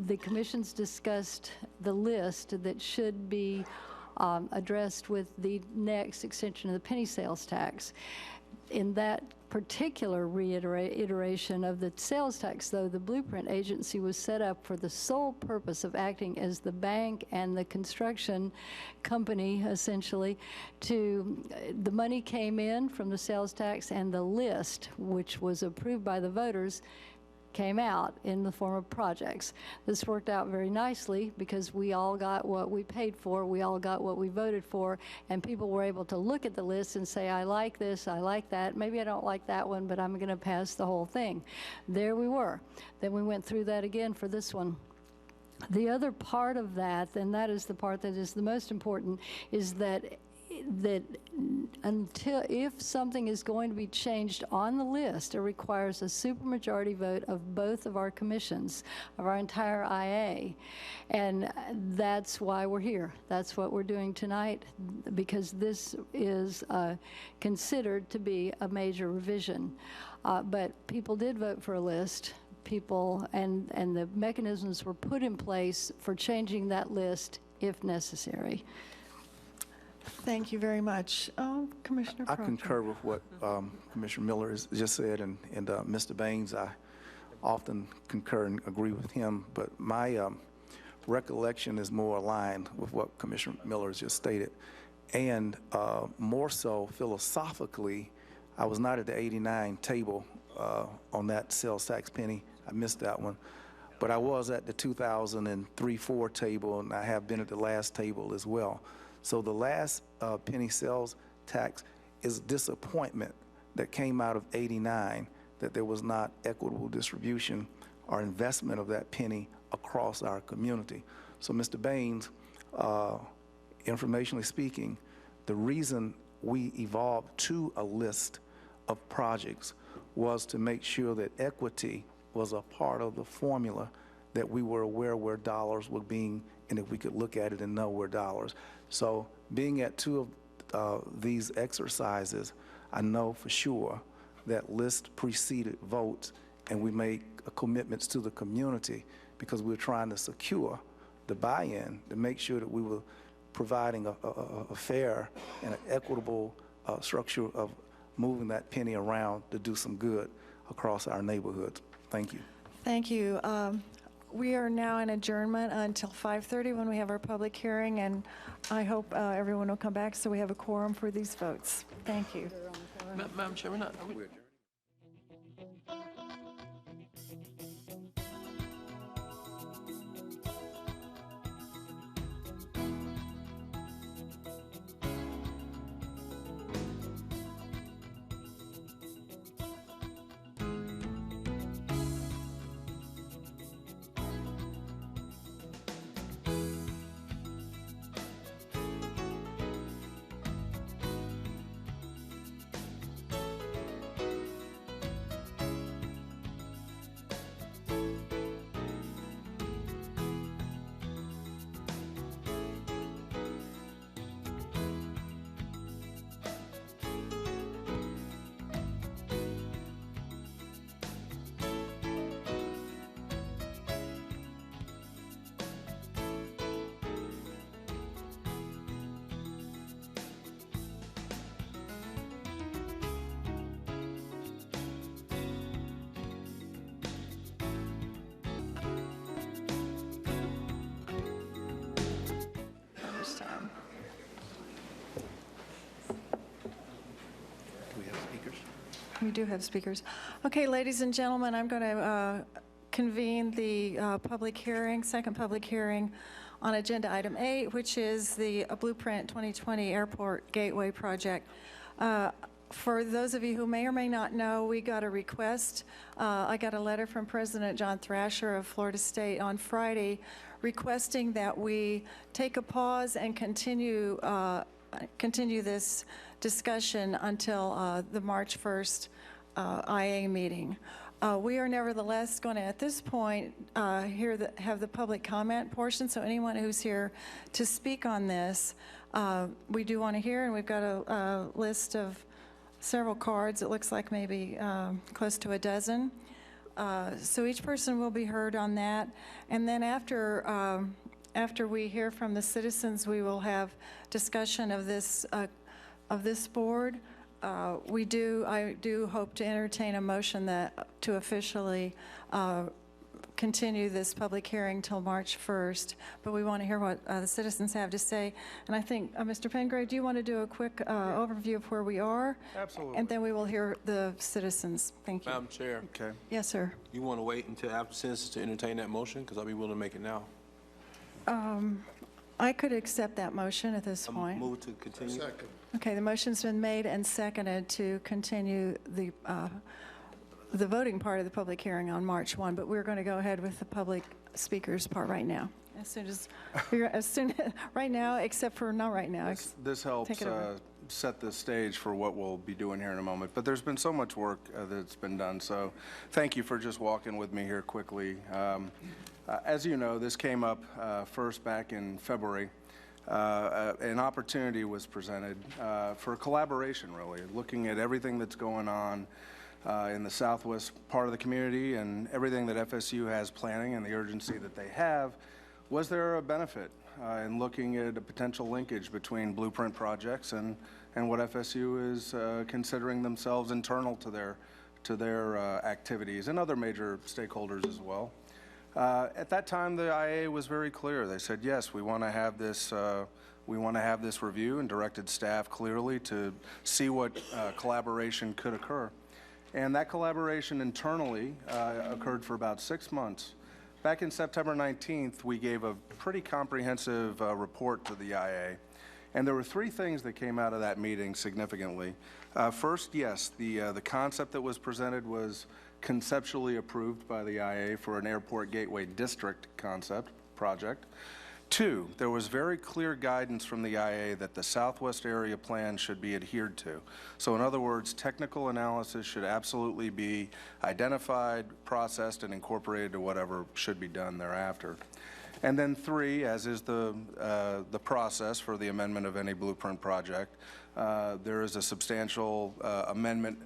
the commissions discussed the list that should be addressed with the next extension of the penny sales tax. In that particular reiteration of the sales tax, though, the blueprint agency was set up for the sole purpose of acting as the bank and the construction company, essentially. The money came in from the sales tax, and the list, which was approved by the voters, came out in the form of projects. This worked out very nicely because we all got what we paid for, we all got what we voted for, and people were able to look at the list and say, I like this, I like that, maybe I don't like that one, but I'm going to pass the whole thing. There we were. Then we went through that again for this one. The other part of that, and that is the part that is the most important, is that if something is going to be changed on the list, it requires a supermajority vote of both of our commissions, of our entire IA. And that's why we're here. That's what we're doing tonight, because this is considered to be a major revision. But people did vote for a list. People, and the mechanisms were put in place for changing that list if necessary. Thank you very much. Commissioner I Proctor. concur with what Commissioner Miller has just said, and Mr. Baines, I often concur and agree with him, but my recollection is more aligned with what Commissioner Miller has just stated, and more so philosophically. I was not at the 89 table on that sales tax penny. I missed that one. But I was at the 2003-04 table, and I have been at the last table as well. So the last penny sales tax is disappointment that came out of 89, that there was not equitable distribution or investment of that penny across our community. So Mr. Baines, informationally speaking, the reason we evolved to a list of projects was to make sure that equity was a part of the formula, that we were aware where dollars were being, and if we could look at it and know where dollars. So being at two of these exercises, I know for sure that list preceded votes, and we made commitments to the community because we were trying to secure the buy-in to make sure that we were providing a fair and an equitable structure of moving that penny around to do some good across our neighborhoods. Thank you. Thank you. We are now in adjournment until 5:30 when we have our public hearing, and I hope everyone will come back so we have a quorum for these votes. Thank you. Madam Chairman, We do have speakers. Okay, ladies and gentlemen, I'm going to convene the public hearing, second public hearing on agenda item 8, which is the Blueprint 2020 Airport Gateway Project. For those of you who may or may not know, we got a request. I got a letter from President John Thrasher of Florida State on Friday requesting that we take a pause and continue continue this discussion until the March 1st IA meeting. We are nevertheless going to, at this point, have the public comment portion, so anyone who's here to speak on this, we do want to hear, and we've got a list of several cards. It looks like maybe close to a dozen. So each person will be heard on that. And then after we hear from the citizens, we will have discussion of this board. I do hope to entertain a motion to officially continue this public hearing till March 1st, but we want to hear what the citizens have to say. And I think, Mr. Pengrave, do you want to do a quick overview of where we are? Absolutely. And then we will hear the citizens. Thank you. Madam Chair. Okay. Yes, sir. You want to wait until after census to entertain that motion? Because I'll be willing to make it now. I could accept that motion at this point. Move to continue. Second. Okay, the motion's been made and seconded to continue the voting part of the public hearing on March 1, but we're going to go ahead with the public speakers part right now. Right now, except for not right now. This helps Take it over. set the stage for what we'll be doing here in a moment. But there's been so much work that's been done, so thank you for just walking with me here quickly. As you know, this came up first back in February. An opportunity was presented for collaboration, really, looking at everything that's going on in the southwest part of the community and everything that FSU has planning and the urgency that they have. Was there a benefit in looking at a potential linkage between blueprint projects and what FSU is considering themselves internal to their activities and other major stakeholders as well? At that time, the IA was very clear. They said, yes, we want to have this review, and directed staff clearly to see what collaboration could occur. And that collaboration internally occurred for about 6 months. Back in September 19th, we gave a pretty comprehensive report to the IA. And there were 3 things that came out of that meeting significantly. First, yes, the concept that was presented was conceptually approved by the IA for an airport gateway district concept project. 2, there was very clear guidance from the IA that the Southwest Area Plan should be adhered to. So in other words, technical analysis should absolutely be identified, processed, and incorporated to whatever should be done thereafter. And then 3, as is the process for the amendment of any blueprint project, there is a substantial amendment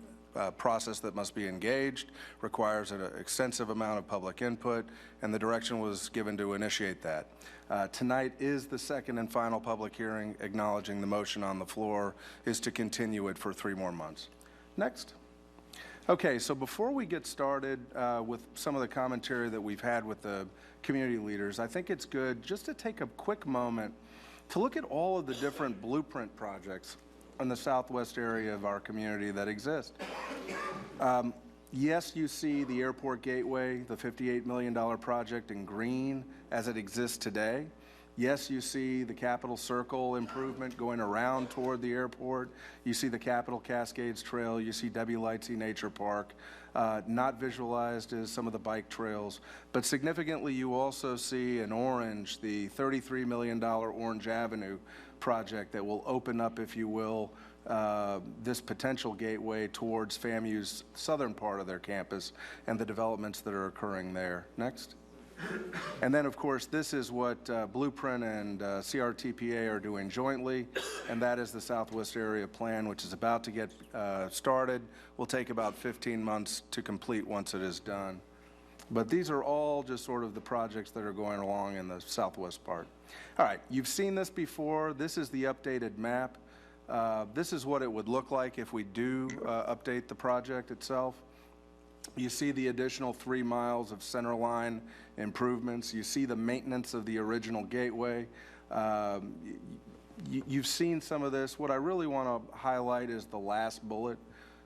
process that must be engaged, requires an extensive amount of public input, and the direction was given to initiate that. Tonight is the second and final public hearing. Acknowledging the motion on the floor is to continue it for 3 more months. Next. Okay, so before we get started with some of the commentary that we've had with the community leaders, I think it's good just to take a quick moment to look at all of the different blueprint projects in the southwest area of our community that exist. Yes, you see the airport gateway, the $58 million project in green as it exists today. Yes, you see the Capitol Circle improvement going around toward the airport. You see the Capitol Cascades Trail. You see W. Lightsey Nature Park. Not visualized as some of the bike trails. But significantly, you also see in orange the $33 million Orange Avenue project that will open up, if you will, this potential gateway towards FAMU's southern part of their campus and the developments that are occurring there. Next. And then, of course, this is what Blueprint and CRTPA are doing jointly, and that is the Southwest Area Plan, which is about to get started. Will take about 15 months to complete once it is done. But these are all just sort of the projects that are going along in the southwest part. All right, you've seen this before. This is the updated map. This is what it would look like if we do update the project itself. You see the additional 3 miles of center line improvements. You see the maintenance of the original gateway. You've seen some of this. What I really want to highlight is the last bullet,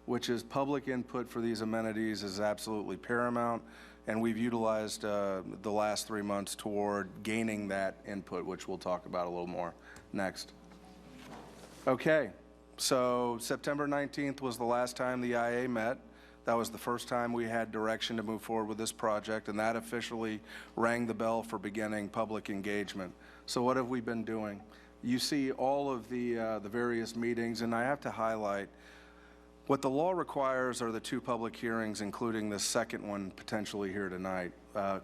which is public input for these amenities is absolutely paramount, and we've utilized the last 3 months toward gaining that input, which we'll talk about a little more next. Okay, so September 19th was the last time the IA met. That was the first time we had direction to move forward with this project, and that officially rang the bell for beginning public engagement. So what have we been doing? You see all of the various meetings, and I have to highlight, what the law requires are the 2 public hearings, including the second one potentially here tonight.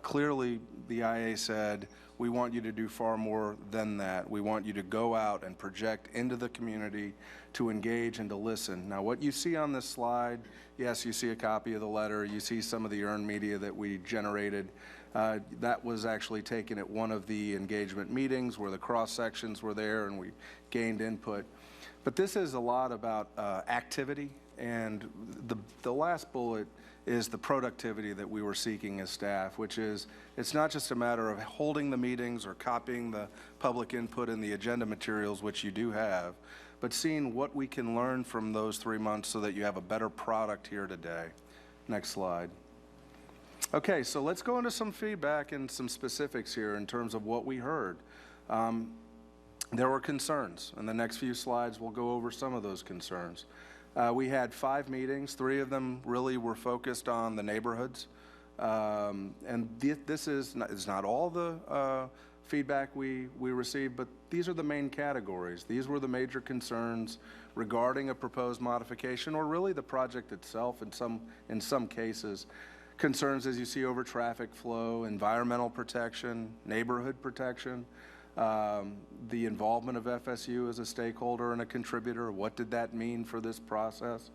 Clearly, the IA said, we want you to do far more than that. We want you to go out and project into the community, to engage and to listen. Now, what you see on this slide, yes, you see a copy of the letter, you see some of the earned media that we generated. That was actually taken at one of the engagement meetings where the cross-sections were there and we gained input. But this is a lot about activity, and the last bullet is the productivity that we were seeking as staff, which is, it's not just a matter of holding the meetings or copying the public input in the agenda materials, which you do have, but seeing what we can learn from those 3 months so that you have a better product here today. Next slide. Okay, so let's go into some feedback and some specifics here in terms of what we heard. There were concerns. In the next few slides, we'll go over some of those concerns. We had 5 meetings. 3 of them really were focused on the neighborhoods. And this is not all the feedback we received, but these are the main categories. These were the major concerns regarding a proposed modification, or really the project itself in some cases. Concerns, as you see, over traffic flow, environmental protection, neighborhood protection, the involvement of FSU as a stakeholder and a contributor. What did that mean for this process?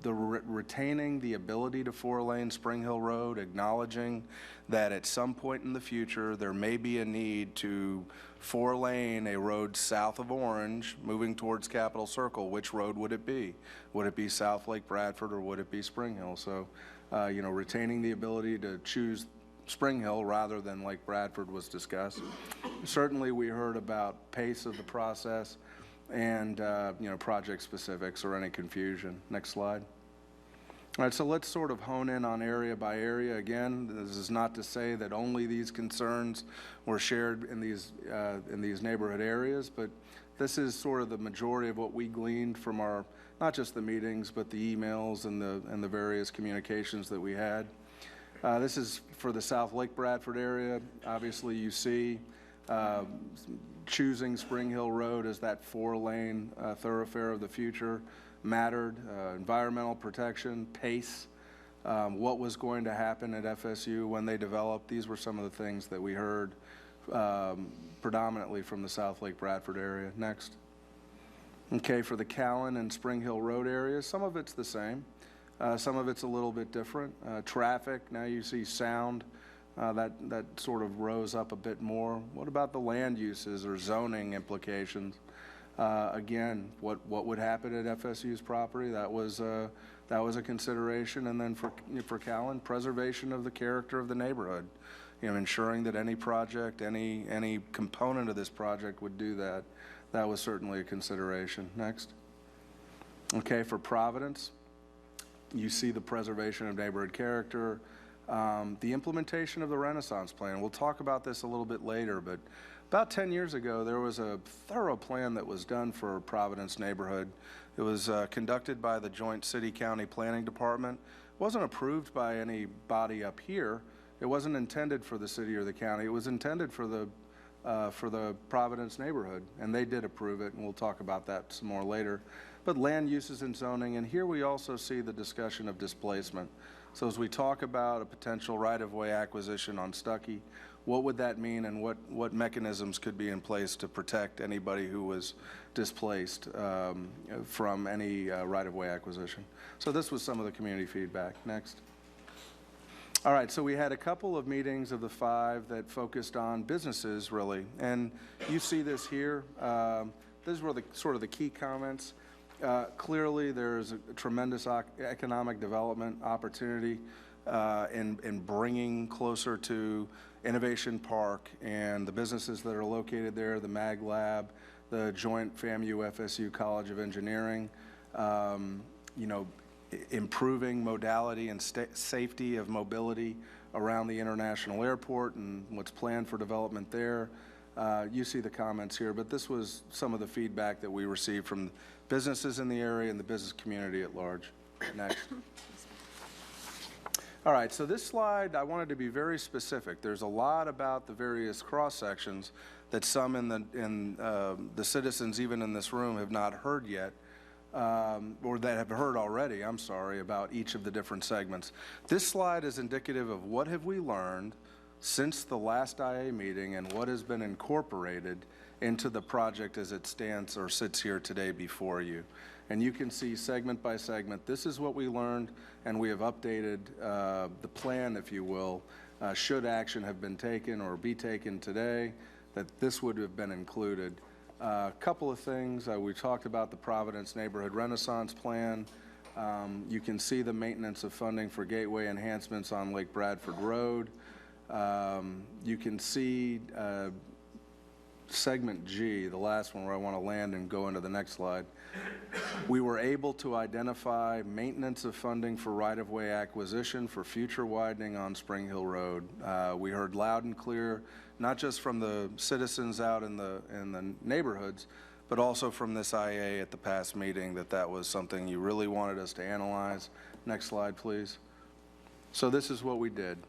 Retaining the ability to 4-lane Spring Hill Road, acknowledging that at some point in the future there may be a need to 4-lane a road south of Orange moving towards Capitol Circle. Which road would it be? Would it be South Lake Bradford or would it be Spring Hill? So, retaining the ability to choose Spring Hill rather than Lake Bradford was discussed. Certainly we heard about pace of the process and project specifics or any confusion. Next slide. All right, so let's sort of hone in on area by area. Again, this is not to say that only these concerns were shared in these neighborhood areas, but this is sort of the majority of what we gleaned from our, not just the meetings, but the emails and the various communications that we had. This is for the South Lake Bradford area. Obviously, you see choosing Spring Hill Road as that 4-lane thoroughfare of the future mattered. Environmental protection, pace, what was going to happen at FSU when they developed. These were some of the things that we heard predominantly from the South Lake Bradford area. Next. Okay, for the Callan and Spring Hill Road areas, some of it's the same. Some of it's a little bit different. Traffic, now you see sound, that sort of rose up a bit more. What about the land uses or zoning implications? Again, what would happen at FSU's property? That was a consideration. And then for Callan, preservation of the character of the neighborhood. Ensuring that any project, any component of this project would do that. That was certainly a consideration. Next. Okay, for Providence, you see the preservation of neighborhood character, the implementation of the Renaissance Plan. We'll talk about this a little bit later, but about 10 years ago, there was a thorough plan that was done for Providence neighborhood. It was conducted by the Joint City-County Planning Department. It wasn't approved by any body up here. It wasn't intended for the city or the county. It was intended for the Providence neighborhood, and they did approve it, and we'll talk about that some more later. But land uses and zoning, and here we also see the discussion of displacement. So as we talk about a potential right-of-way acquisition on Stuckey, what would that mean, and what mechanisms could be in place to protect anybody who was displaced from any right-of-way acquisition? So this was some of the community feedback. Next. All right, so we had a couple of meetings of the 5 that focused on businesses, really, and you see this here. These were sort of the key comments. Clearly, there's a tremendous economic development opportunity in bringing closer to Innovation Park and the businesses that are located there, the Mag Lab, the joint FAMU FSU College of Engineering, improving modality and safety of mobility around the international airport and what's planned for development there. You see the comments here, but this was some of the feedback that we received from businesses in the area and the business community at large. Next. All right, so this slide, I wanted to be very specific. There's a lot about the various cross-sections, that some in the citizens, even in this room, have not heard yet, or that have heard already, I'm sorry, about each of the different segments. This slide is indicative of what have we learned since the last IA meeting and what has been incorporated into the project as it stands or sits here today before you. And you can see segment by segment, this is what we learned, and we have updated the plan, if you will, should action have been taken or be taken today, that this would have been included. A couple of things, we talked about the Providence Neighborhood Renaissance Plan. You can see the maintenance of funding for gateway enhancements on Lake Bradford Road. You can see segment G, the last one where I want to land and go into the next slide. We were able to identify maintenance of funding for right-of-way acquisition for future widening on Spring Hill Road. We heard loud and clear, not just from the citizens out in the neighborhoods, but also from this IA at the past meeting, that was something you really wanted us to analyze. Next slide, please. So this is what we did.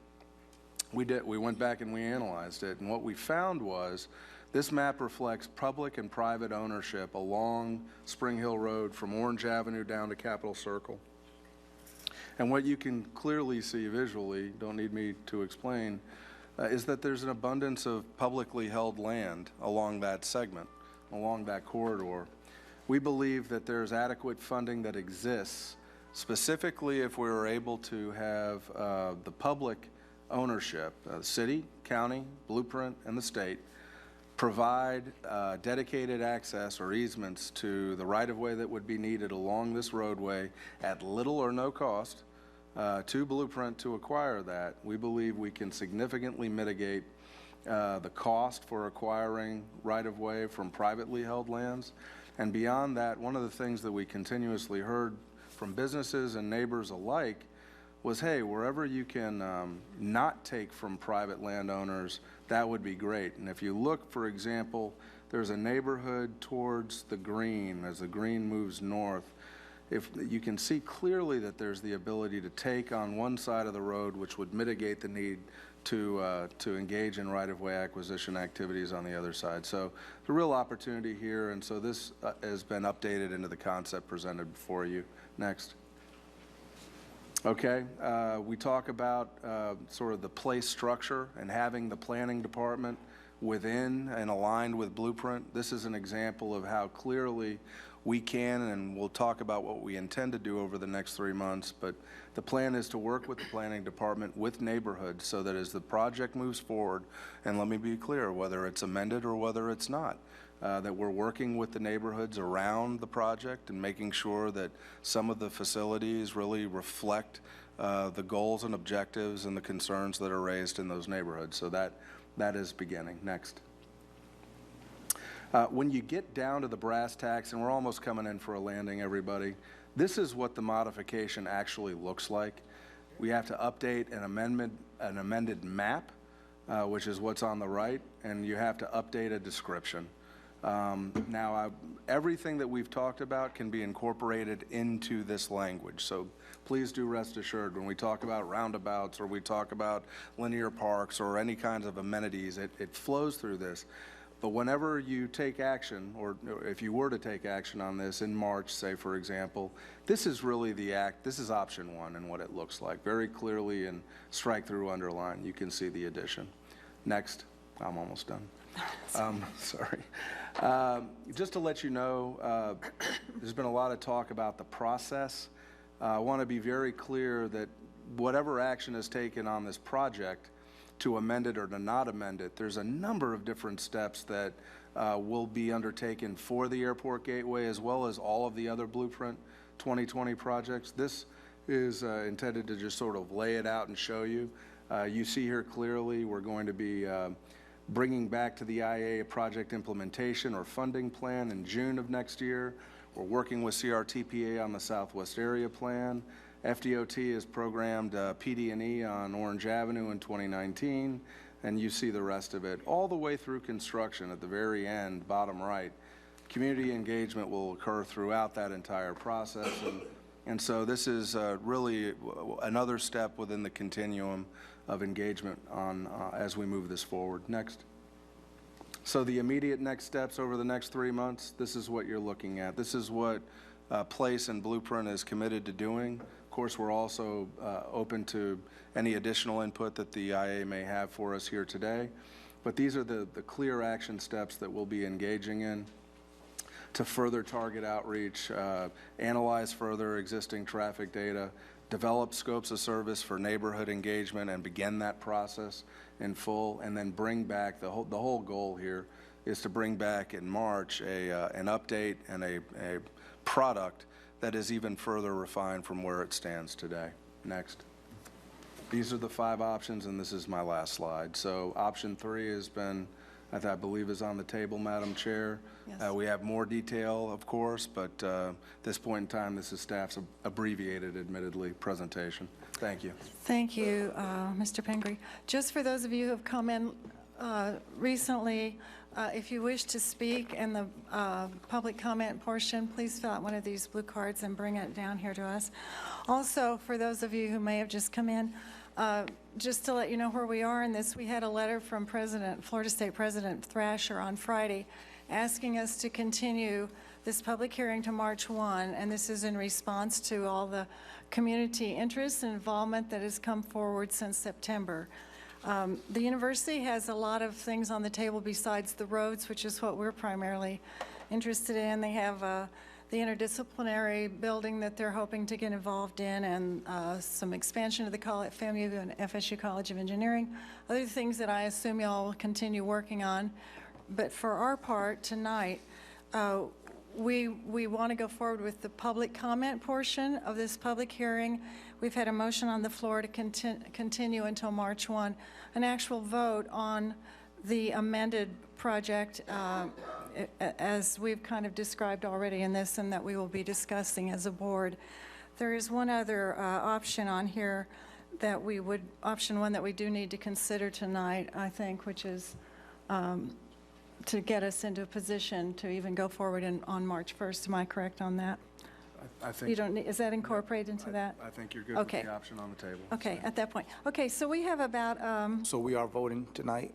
We went back and we analyzed it, and what we found was this map reflects public and private ownership along Spring Hill Road from Orange Avenue down to Capitol Circle. And what you can clearly see visually, don't need me to explain, is that there's an abundance of publicly held land along that segment, along that corridor. We believe that there's adequate funding that exists, specifically if we were able to have the public ownership, city, county, Blueprint, and the state, provide dedicated access or easements to the right-of-way that would be needed along this roadway at little or no cost to Blueprint to acquire that. We believe we can significantly mitigate the cost for acquiring right-of-way from privately held lands. And beyond that, one of the things that we continuously heard from businesses and neighbors alike was, hey, wherever you can not take from private landowners, that would be great. And if you look, for example, there's a neighborhood towards the green, as the green moves north, if you can see clearly that there's the ability to take on one side of the road, which would mitigate the need to engage in right-of-way acquisition activities on the other side. So the real opportunity here, and so this has been updated into the concept presented before you. Next. Okay, we talk about sort of the place structure and having the planning department within and aligned with Blueprint. This is an example of how clearly we can, and we'll talk about what we intend to do over the next 3 months, but the plan is to work with the planning department with neighborhoods so that as the project moves forward, and let me be clear, whether it's amended or whether it's not, that we're working with the neighborhoods around the project and making sure that some of the facilities really reflect the goals and objectives and the concerns that are raised in those neighborhoods. So that is beginning. Next. When you get down to the brass tacks, and we're almost coming in for a landing, everybody, this is what the modification actually looks like. We have to update an amended map, which is what's on the right, and you have to update a description. Now, everything that we've talked about can be incorporated into this language. So please do rest assured when we talk about roundabouts or we talk about linear parks or any kinds of amenities, it flows through this. But whenever you take action, or if you were to take action on this in March, say, for example, this is really this is option one and what it looks like. Very clearly in strike through underline, you can see the addition. Next. I'm almost done. Sorry. Just to let you know, there's been a lot of talk about the process. I want to be very clear that whatever action is taken on this project, to amend it or to not amend it, there's a number of different steps that will be undertaken for the airport gateway as well as all of the other Blueprint 2020 projects. This is intended to just sort of lay it out and show you. You see here clearly we're going to be bringing back to the IA a project implementation or funding plan in June of next year. We're working with CRTPA on the Southwest Area Plan. FDOT has programmed PD&E on Orange Avenue in 2019, and you see the rest of it. All the way through construction at the very end, bottom right, community engagement will occur throughout that entire process. And so this is really another step within the continuum of engagement on as we move this forward. Next. So the immediate next steps over the next 3 months, this is what you're looking at. This is what Place and Blueprint is committed to doing. Of course, we're also open to any additional input that the IA may have for us here today. But these are the clear action steps that we'll be engaging in to further target outreach, analyze further existing traffic data, develop scopes of service for neighborhood engagement and begin that process in full, and then bring back, the whole goal here is to bring back in March an update and a product that is even further refined from where it stands today. Next. These are the 5 options, and this is my last slide. So option 3 has been, I believe, is on the table, Madam Chair. Yes. We have more detail, of course, but at this point in time, this is staff's abbreviated, admittedly, presentation. Thank you. Thank you, Mr. Pingree. Just for those of you who have come in recently, if you wish to speak in the public comment portion, please fill out one of these blue cards and bring it down here to us. Also, for those of you who may have just come in, just to let you know where we are in this, we had a letter from Florida State President Thrasher on Friday asking us to continue this public hearing to March 1, and this is in response to all the community interest and involvement that has come forward since September. The university has a lot of things on the table besides the roads, which is what we're primarily interested in. They have the interdisciplinary building that they're hoping to get involved in, and some expansion of the FAMU and FSU College of Engineering, other things that I assume y'all will continue working on. But for our part tonight, we want to go forward with the public comment portion of this public hearing. We've had a motion on the floor to continue until March 1. An actual vote on the amended project, as we've kind of described already in this, and that we will be discussing as a board. There is one other option on here that option 1 that we do need to consider tonight, I think, which is to get us into a position to even go forward on March 1st. Am I correct on that? I think. You don't need, is that incorporated into that? I think you're good Okay. with the option on the table. Okay, at that point. Okay, so we have about, So we are voting tonight?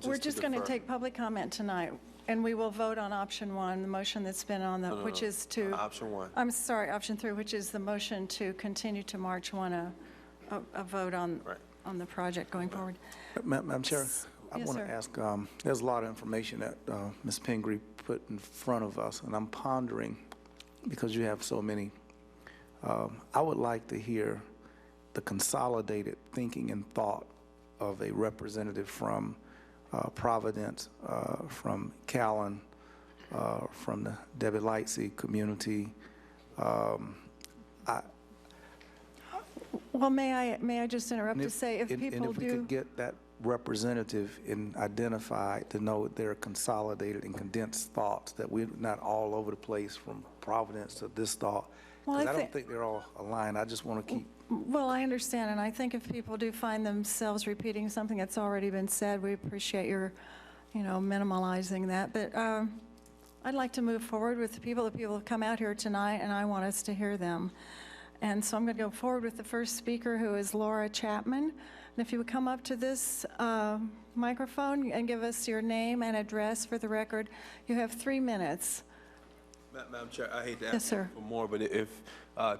we're just going to take public comment tonight, and we will vote on option 1, the motion that's been on the, which is to. Option 1. I'm sorry, option 3, which is the motion to continue to March 1, a vote on the project going forward. Madam Chair, I Yes, want sir. to ask, there's a lot of information that Ms. Pingree put in front of us, and I'm pondering, because you have so many, I would like to hear the consolidated thinking and thought of a representative from Providence, from Callan, from the Debbie Lightsey community. Well, may I just interrupt to say, if people And if we do. could get that representative and identified to know their consolidated and condensed thoughts, that we're not all over the place from Providence to this thought. Well, Because I I thi- don't think they're all aligned. I just want to keep, Well, I understand, and I think if people do find themselves repeating something that's already been said, we appreciate your, minimalizing that. But I'd like to move forward with the people have come out here tonight, and I want us to hear them. And so I'm going to go forward with the first speaker, who is Laura Chapman. And if you would come up to this microphone and give us your name and address for the record. You have 3 minutes. Madam Chair, I hate to Yes, ask sir. for more, but if,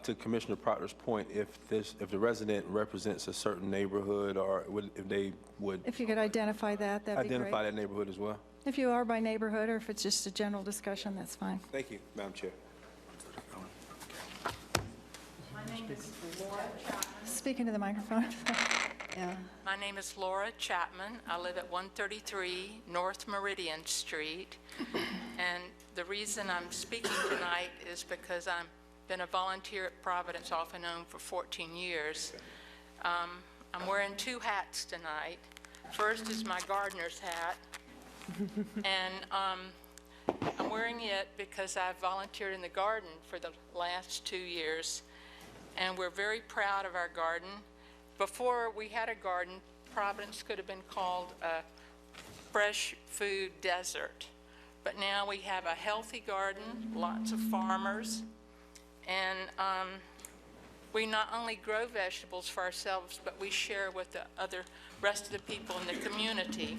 to Commissioner Proctor's point, if the resident represents a certain neighborhood, or if they would If you could identify that, that'd be great. identify that neighborhood as well. If you are by neighborhood, or if it's just a general discussion, that's fine. Thank you, Madam Chair. My name is Laura Chapman. Speaking to the microphone. Yeah. My name is Laura Chapman. I live at 133 North Meridian Street. And the reason I'm speaking tonight is because I've been a volunteer at Providence, off and on, for 14 years. I'm wearing 2 hats tonight. First is my gardener's hat. And I'm wearing it because I've volunteered in the garden for the last 2 years. And we're very proud of our garden. Before we had a garden, Providence could have been called a fresh food desert. But now we have a healthy garden, lots of farmers, and we not only grow vegetables for ourselves, but we share with the rest of the people in the community.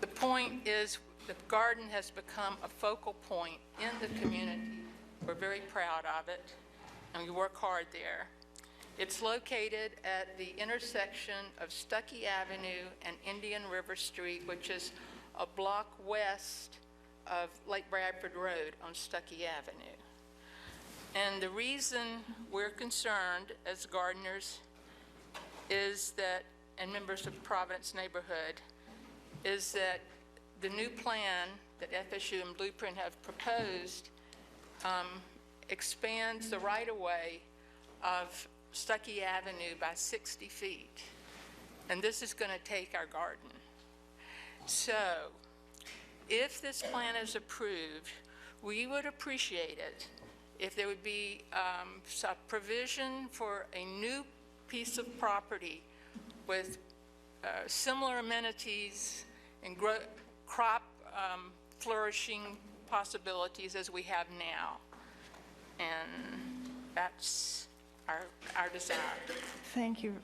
The point is, the garden has become a focal point in the community. We're very proud of it, and we work hard there. It's located at the intersection of Stuckey Avenue and Indian River Street, which is a block west of Lake Bradford Road on Stuckey Avenue. And the reason we're concerned as gardeners is that, and members of Providence neighborhood, is that the new plan that FSU and Blueprint have proposed expands the right-of-way of Stuckey Avenue by 60 feet. And this is going to take our garden. So if this plan is approved, we would appreciate it if there would be a provision for a new piece of property with similar amenities and crop flourishing possibilities as we have now. And that's our desire. Thank you.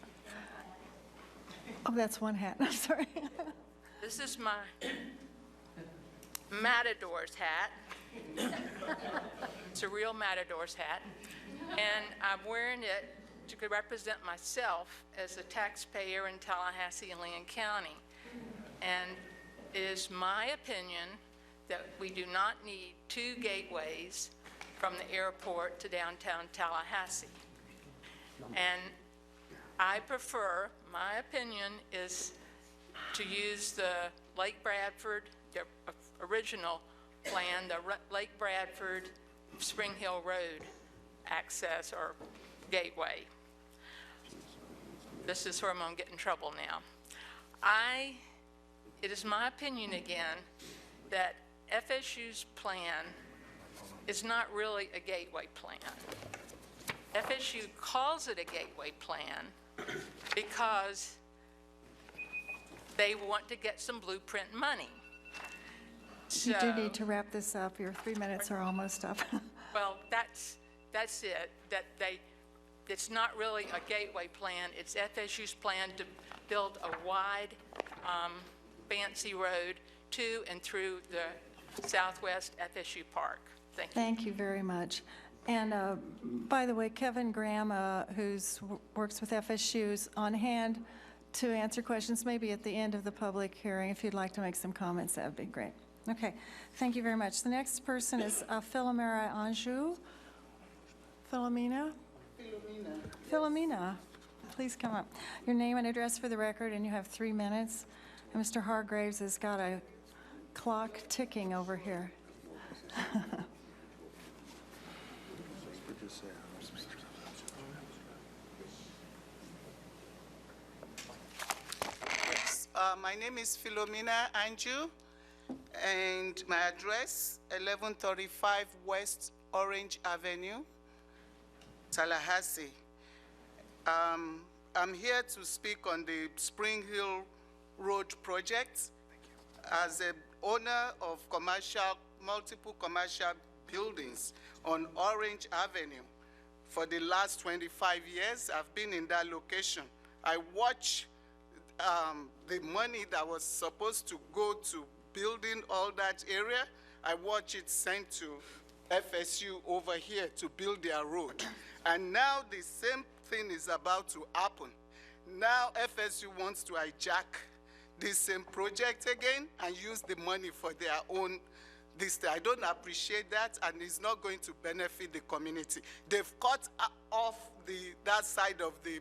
Oh, that's one hat. I'm sorry. This is my Matador's hat. It's a real Matador's hat. And I'm wearing it to represent myself as a taxpayer in Tallahassee and Lincoln County. And it is my opinion that we do not need 2 gateways from the airport to downtown Tallahassee. And I prefer, my opinion is to use the Lake Bradford, the original plan, the Lake Bradford Spring Hill Road access or gateway. This is where I'm going to get in trouble now. It is my opinion again that FSU's plan is not really a gateway plan. FSU calls it a gateway plan because they want to get some Blueprint money. You do need to wrap this up. Your 3 minutes are almost up. Well, that's it. It's not really a gateway plan. It's FSU's plan to build a wide, fancy road to and through the Southwest FSU Park. Thank you. Thank you very much. And by the way, Kevin Graham, who works with FSU, is on hand to answer questions maybe at the end of the public hearing. If you'd like to make some comments, that would be great. Okay, thank you very much. The next person is Philomena Anjou. Philomena? Philomena, please come up. Your name and address for the record, and you have 3 minutes. And Mr. Hargraves has got a clock ticking over here. My name is Philomena Anjou, and my address, 1135 West Orange Avenue, Tallahassee. I'm here to speak on the Spring Hill Road project. As an owner of multiple commercial buildings on Orange Avenue for the last 25 years, I've been in that location. I watch the money that was supposed to go to building all that area, I watch it sent to FSU over here to build their road. And now the same thing is about to happen. Now FSU wants to hijack this same project again and use the money for their own this. I don't appreciate that, and it's not going to benefit the community. They've cut off that side of the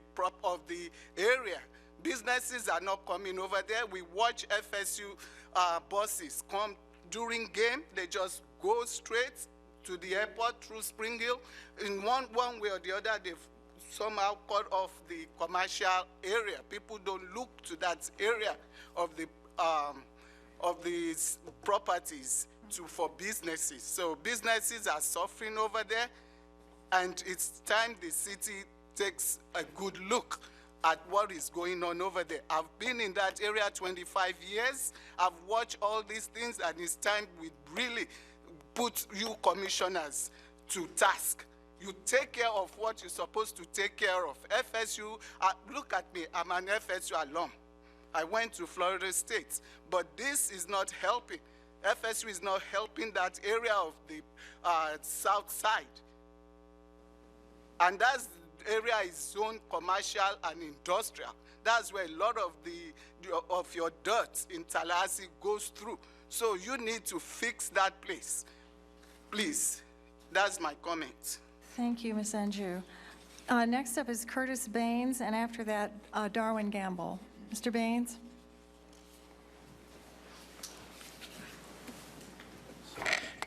area. Businesses are not coming over there. We watch FSU buses come during game. They just go straight to the airport through Spring Hill. In one way or the other, they've somehow cut off the commercial area. People don't look to that area of the properties for businesses. So businesses are suffering over there, and it's time the city takes a good look at what is going on over there. I've been in that area 25 years. I've watched all these things, and it's time we really put you commissioners to task. You take care of what you're supposed to take care of. FSU, look at me, I'm an FSU alum. I went to Florida State, but this is not helping. FSU is not helping that area of the south side. And that area is zoned commercial and industrial. That's where a lot of your dirt in Tallahassee goes through. So you need to fix that place. Please, that's my comment. Thank you, Ms. Anjou. Next up is Curtis Baines, and after that, Darwin Gamble. Mr. Baines?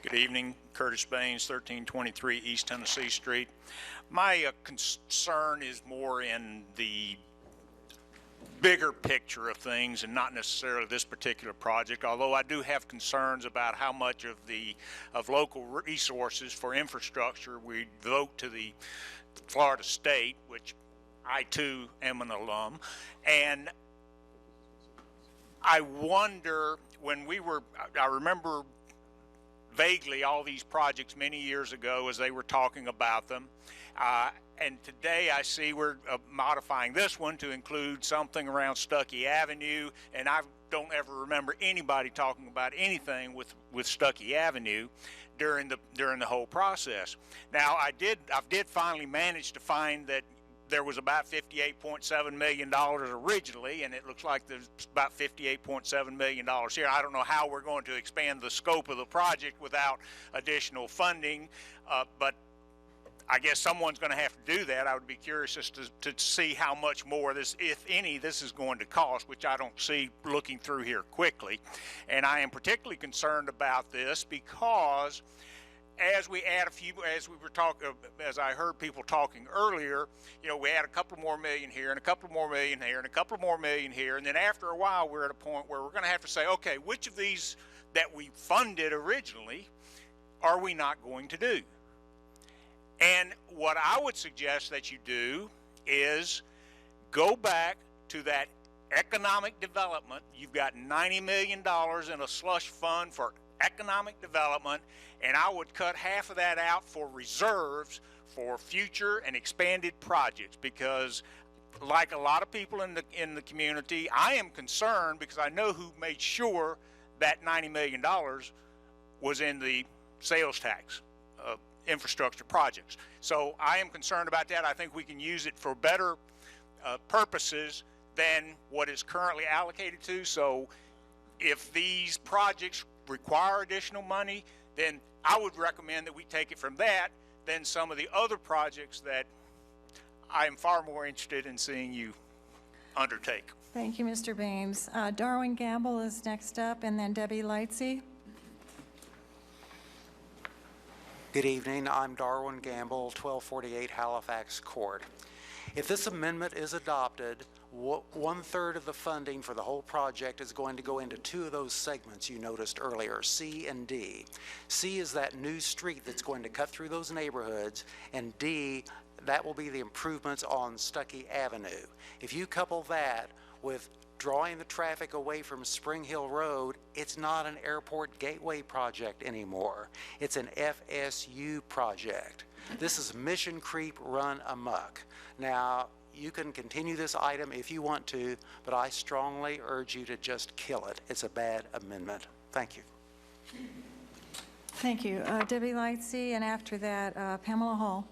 Good evening, Curtis Baines, 1323 East Tennessee Street. My concern is more in the bigger picture of things and not necessarily this particular project, although I do have concerns about how much of local resources for infrastructure we devote to the Florida State, which I too am an alum. And I wonder, I remember vaguely all these projects many years ago as they were talking about them. And today I see we're modifying this one to include something around Stuckey Avenue, and I don't ever remember anybody talking about anything with Stuckey Avenue during the whole process. Now I did finally manage to find that there was about $58.7 million originally, and it looks like there's about $58.7 million here. I don't know how we're going to expand the scope of the project without additional funding, but I guess someone's going to have to do that. I would be curious as to see how much more this, if any, this is going to cost, which I don't see looking through here quickly. And I am particularly concerned about this because as we add as I heard people talking earlier, we add a couple more million here and a couple more million here and a couple more million here, and then after a while we're at a point where we're going to have to say, okay, which of these that we funded originally are we not going to do? And what I would suggest that you do is go back to that economic development. You've got $90 million in a slush fund for economic development, and I would cut half of that out for reserves for future and expanded projects, because like a lot of people in the community, I am concerned because I know who made sure that $90 million was in the sales tax infrastructure projects. So I am concerned about that. I think we can use it for better purposes than what is currently allocated to. So if these projects require additional money, then I would recommend that we take it from that than some of the other projects that I am far more interested in seeing you undertake. Thank you, Mr. Baines. Darwin Gamble is next up, and then Debbie Lightsey. Good evening. I'm Darwin Gamble, 1248 Halifax Court. If this amendment is adopted, 1/3 of the funding for the whole project is going to go into two of those segments you noticed earlier, C and D. C is that new street that's going to cut through those neighborhoods, and D, that will be the improvements on Stuckey Avenue. If you couple that with drawing the traffic away from Spring Hill Road, it's not an airport gateway project anymore. It's an FSU project. This is mission creep run amok. Now, you can continue this item if you want to, but I strongly urge you to just kill it. It's a bad amendment. Thank you. Thank you. Debbie Lightsey, and after that, Pamela Hall.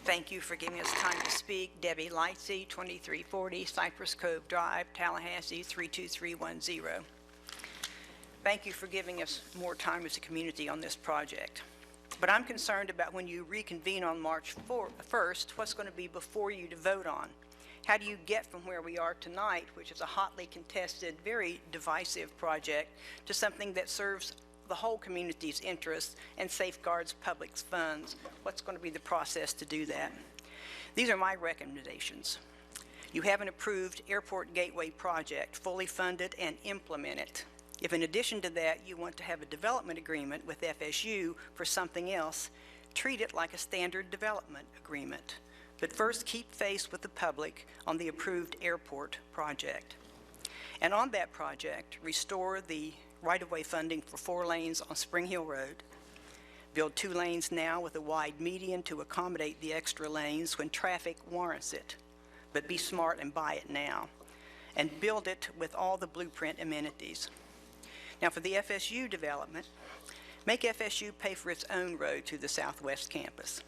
Thank you for giving us time to speak. Debbie Lightsey, 2340 Cypress Cove Drive, Tallahassee, 32310. Thank you for giving us more time as a community on this project. But I'm concerned about when you reconvene on March 1st, what's going to be before you to vote on. How do you get from where we are tonight, which is a hotly contested, very divisive project, to something that serves the whole community's interests and safeguards public funds? What's going to be the process to do that? These are my recommendations. You have an approved airport gateway project, fully funded and implemented. If in addition to that you want to have a development agreement with FSU for something else, treat it like a standard development agreement. But first keep face with the public on the approved airport project. And on that project, restore the right-of-way funding for 4 lanes on Spring Hill Road, build 2 lanes now with a wide median to accommodate the extra lanes when traffic warrants it, but be smart and buy it now, and build it with all the blueprint amenities. Now for the FSU development, make FSU pay for its own road to the Southwest campus,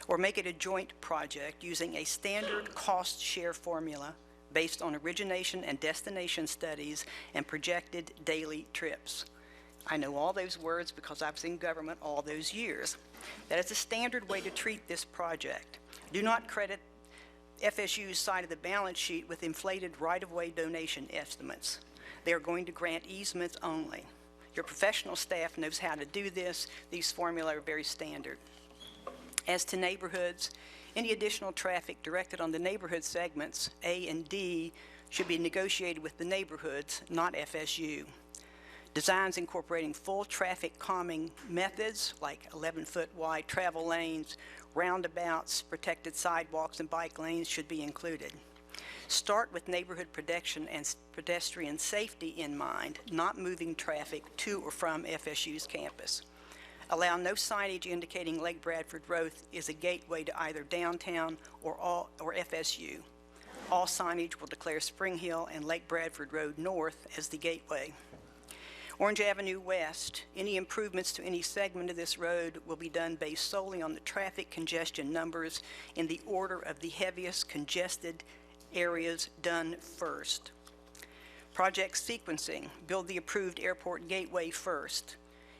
or make it a joint project using a standard cost share formula based on origination and destination studies and projected daily trips. I know all those words because I've seen government all those years. That is a standard way to treat this project. Do not credit FSU's side of the balance sheet with inflated right-of-way donation estimates. They are going to grant easements only. Your professional staff knows how to do this. These formulae are very standard. As to neighborhoods, any additional traffic directed on the neighborhood segments, A and D, should be negotiated with the neighborhoods, not FSU. Designs incorporating full traffic calming methods like 11-foot wide travel lanes, roundabouts, protected sidewalks, and bike lanes should be included. Start with neighborhood protection and pedestrian safety in mind, not moving traffic to or from FSU's campus. Allow no signage indicating Lake Bradford Road is a gateway to either downtown or FSU. All signage will declare Spring Hill and Lake Bradford Road North as the gateway. Orange Avenue West, any improvements to any segment of this road will be done based solely on the traffic congestion numbers in the order of the heaviest congested areas done first. Project sequencing, build the approved airport gateway first.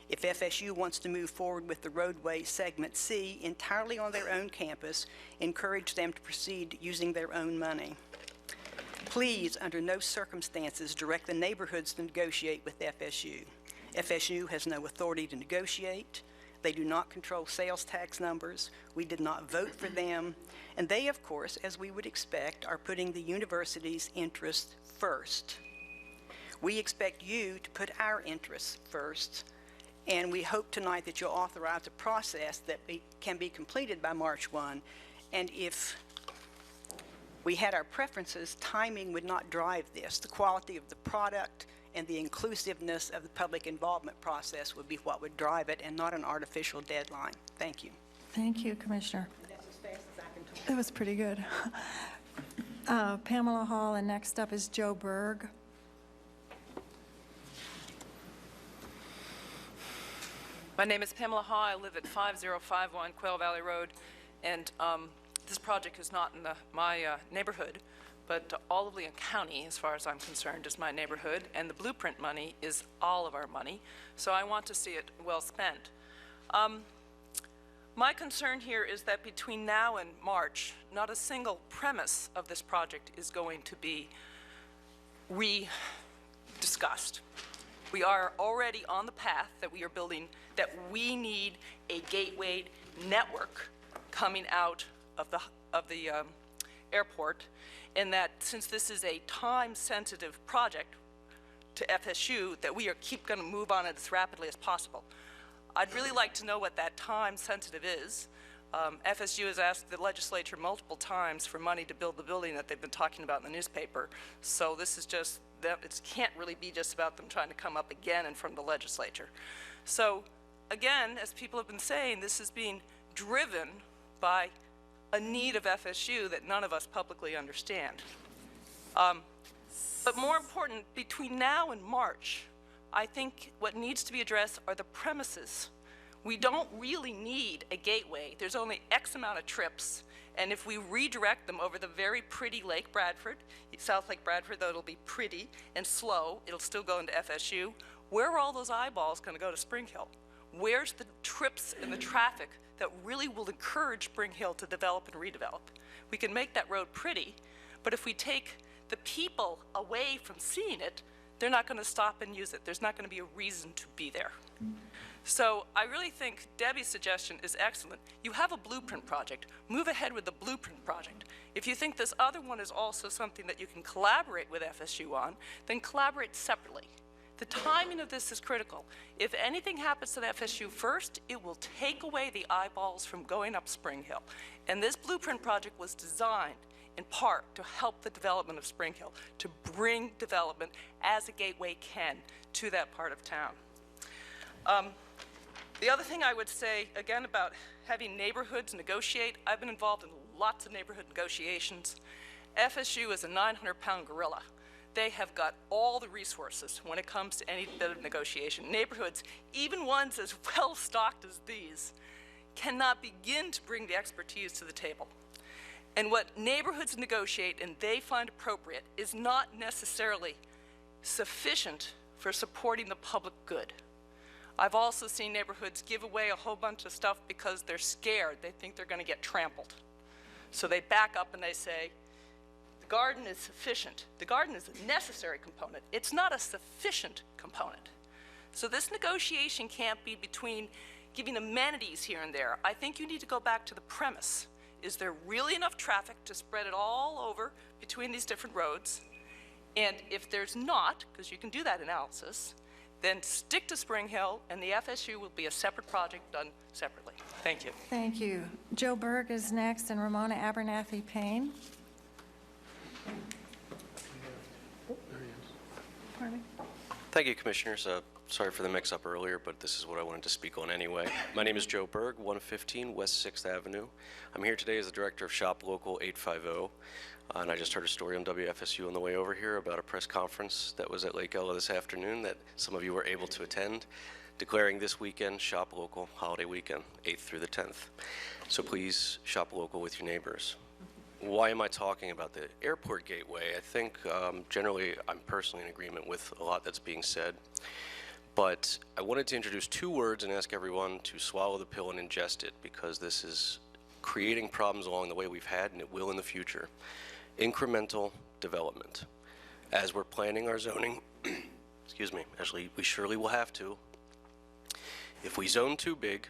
If FSU wants to move forward with the roadway segment C entirely on their own campus, encourage them to proceed using their own money. Please, under no circumstances, direct the neighborhoods to negotiate with FSU. FSU has no authority to negotiate. They do not control sales tax numbers. We did not vote for them. And they, of course, as we would expect, are putting the university's interests first. We expect you to put our interests first. And we hope tonight that you'll authorize a process that can be completed by March 1. And if we had our preferences, timing would not drive this. The quality of the product and the inclusiveness of the public involvement process would be what would drive it, and not an artificial deadline. Thank you. Thank you, Commissioner. That's as fast as I can talk. That was pretty good. Pamela Hall, and next up is Joe Berg. My name is Pamela Hall. I live at 5051 Quail Valley Road, and this project is not in my neighborhood, but all of Leon County, as far as I'm concerned, is my neighborhood, and the blueprint money is all of our money, so I want to see it well spent. My concern here is that between now and March, not a single premise of this project is going to be re-discussed. We are already on the path that we are building, that we need a gateway network coming out of the airport, and that since this is a time-sensitive project to FSU, that we are going to move on it as rapidly as possible. I'd really like to know what that time-sensitive is. FSU has asked the legislature multiple times for money to build the building that they've been talking about in the newspaper. So this is just, it can't really be just about them trying to come up again in front of the legislature. So again, as people have been saying, this is being driven by a need of FSU that none of us publicly understand. But more important, between now and March, I think what needs to be addressed are the premises. We don't really need a gateway. There's only X amount of trips, and if we redirect them over the very pretty Lake Bradford, South Lake Bradford, though it'll be pretty and slow, it'll still go into FSU, where are all those eyeballs going to go to Spring Hill? Where's the trips and the traffic that really will encourage Spring Hill to develop and redevelop? We can make that road pretty, but if we take the people away from seeing it, they're not going to stop and use it. There's not going to be a reason to be there. So I really think Debbie's suggestion is excellent. You have a blueprint project. Move ahead with the blueprint project. If you think this other one is also something that you can collaborate with FSU on, then collaborate separately. The timing of this is critical. If anything happens to the FSU first, it will take away the eyeballs from going up Spring Hill. And this blueprint project was designed in part to help the development of Spring Hill, to bring development as a gateway can to that part of town. The other thing I would say, again, about having neighborhoods negotiate, I've been involved in lots of neighborhood negotiations. FSU is a 900-pound gorilla. They have got all the resources when it comes to any bit of negotiation. Neighborhoods, even ones as well-stocked as these, cannot begin to bring the expertise to the table. And what neighborhoods negotiate and they find appropriate is not necessarily sufficient for supporting the public good. I've also seen neighborhoods give away a whole bunch of stuff because they're scared. They think they're going to get trampled. So they back up and they say, the garden is sufficient. The garden is a necessary component. It's not a sufficient component. So this negotiation can't be between giving amenities here and there. I think you need to go back to the premise. Is there really enough traffic to spread it all over between these different roads? And if there's not, because you can do that analysis, then stick to Spring Hill, and the FSU will be a separate project done separately. Thank you. Thank you. Joe Berg is next, and Ramona Abernathy Payne. Pardon me? Thank you, Commissioners. Sorry for the mix-up earlier, but this is what I wanted to speak on anyway. My name is Joe Berg, 115 West 6th Avenue. I'm here today as the Director of Shop Local 850, and I just heard a story on WFSU on the way over here about a press conference that was at Lake Ella this afternoon that some of you were able to attend, declaring this weekend Shop Local holiday weekend, 8th through the 10th. So please shop local with your neighbors. Why am I talking about the airport gateway? I think generally I'm personally in agreement with a lot that's being said. But I wanted to introduce two words and ask everyone to swallow the pill and ingest it, because this is creating problems along the way we've had, and it will in the future. Incremental development. As we're planning our zoning, excuse me, actually we surely will have to. If we zone too big,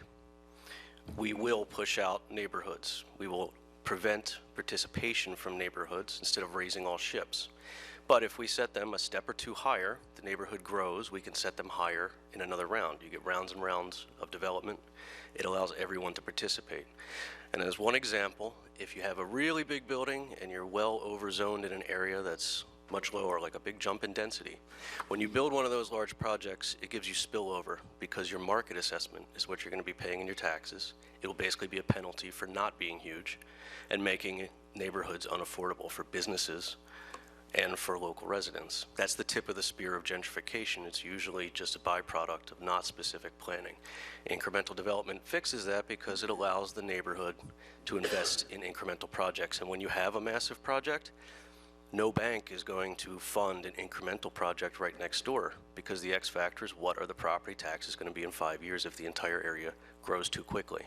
we will push out neighborhoods. We will prevent participation from neighborhoods instead of raising all ships. But if we set them a step or two higher, the neighborhood grows, we can set them higher in another round. You get rounds and rounds of development. It allows everyone to participate. And as one example, if you have a really big building and you're well overzoned in an area that's much lower, like a big jump in density, when you build one of those large projects, it gives you spillover because your market assessment is what you're going to be paying in your taxes. It will basically be a penalty for not being huge and making neighborhoods unaffordable for businesses and for local residents. That's the tip of the spear of gentrification. It's usually just a byproduct of not specific planning. Incremental development fixes that because it allows the neighborhood to invest in incremental projects. And when you have a massive project, no bank is going to fund an incremental project right next door, because the X factor is what are the property taxes going to be in 5 years if the entire area grows too quickly.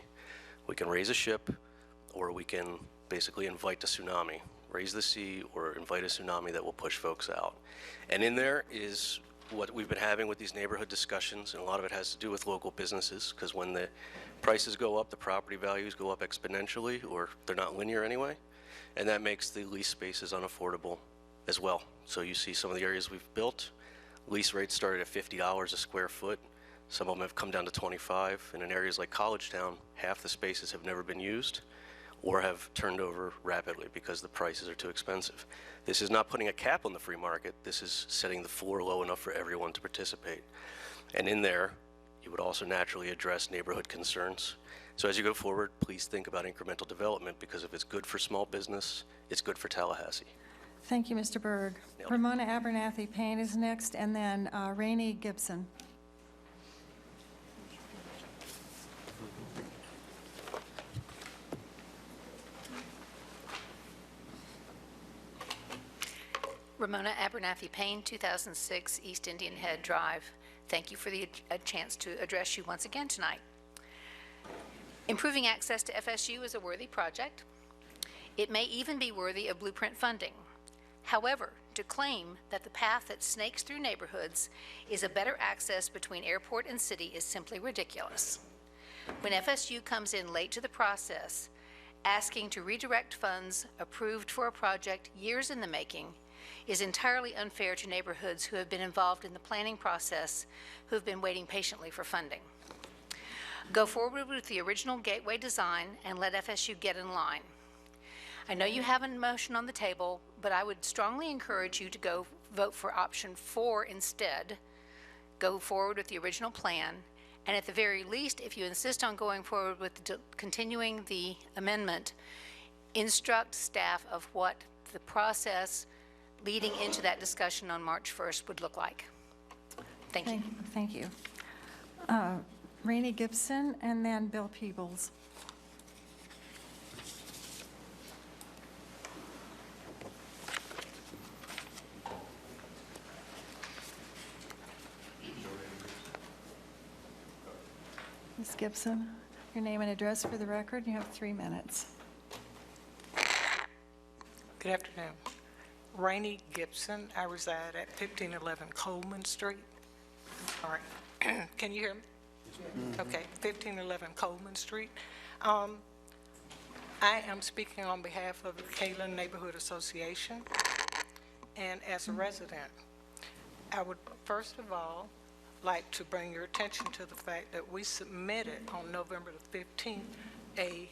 We can raise a ship, or we can basically invite a tsunami. Raise the sea or invite a tsunami that will push folks out. And in there is what we've been having with these neighborhood discussions, and a lot of it has to do with local businesses, because when the prices go up, the property values go up exponentially, or they're not linear anyway, and that makes the lease spaces unaffordable as well. So you see some of the areas we've built, lease rates started at $50 a square foot. Some of them have come down to 25, and in areas like College Town, half the spaces have never been used or have turned over rapidly because the prices are too expensive. This is not putting a cap on the free market. This is setting the floor low enough for everyone to participate. And in there, you would also naturally address neighborhood concerns. So as you go forward, please think about incremental development, because if it's good for small business, it's good for Tallahassee. Thank you, Mr. Berg. Ramona Abernathy Payne is next, and then Rainey Gibson. Ramona Abernathy Payne, 2006 East Indian Head Drive. Thank you for the chance to address you once again tonight. Improving access to FSU is a worthy project. It may even be worthy of blueprint funding. However, to claim that the path that snakes through neighborhoods is a better access between airport and city is simply ridiculous. When FSU comes in late to the process, asking to redirect funds approved for a project years in the making is entirely unfair to neighborhoods who have been involved in the planning process, who have been waiting patiently for funding. Go forward with the original gateway design and let FSU get in line. I know you have a motion on the table, but I would strongly encourage you to go vote for option 4 instead. Go forward with the original plan. And at the very least, if you insist on going forward with continuing the amendment, instruct staff of what the process leading into that discussion on March 1st would look like. Thank you. Thank you. Rainey Gibson and then Bill Peebles. Ms. Gibson, your name and address for the record. You have 3 minutes. Good afternoon. Rainey Gibson. I reside at 1511 Coleman Street. All right. Can you hear me? Okay, 1511 Coleman Street. I am speaking on behalf of the Kalen Neighborhood Association. And as a resident, I would first of all like to bring your attention to the fact that we submitted on November the 15th a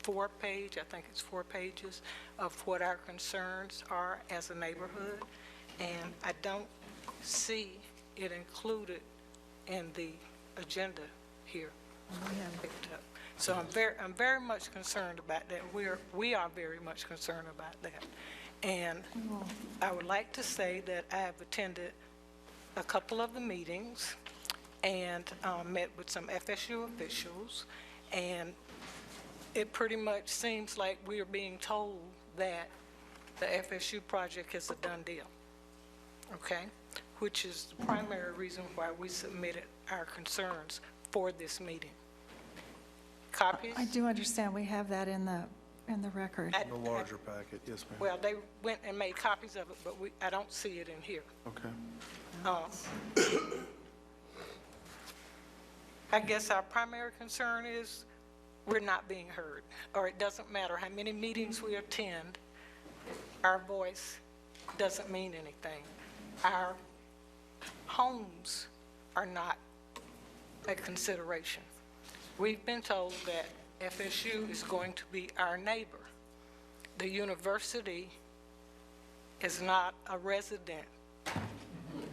4-page, I think it's 4 pages, of what our concerns are as a neighborhood, and I don't see it included in the agenda here. Picked up. So I'm very much concerned about that. We are very much concerned about that. And I would like to say that I have attended a couple of the meetings and met with some FSU officials, and it pretty much seems like we are being told that the FSU project is a done deal, okay? Which is the primary reason why we submitted our concerns for this meeting. Copies? I do understand we have that in the record. The larger packet, yes, ma'am. Well, they went and made copies of it, but I don't see it in here. Okay. I guess our primary concern is we're not being heard, or it doesn't matter how many meetings we attend, our voice doesn't mean anything. Our homes are not a consideration. We've been told that FSU is going to be our neighbor. The university is not a resident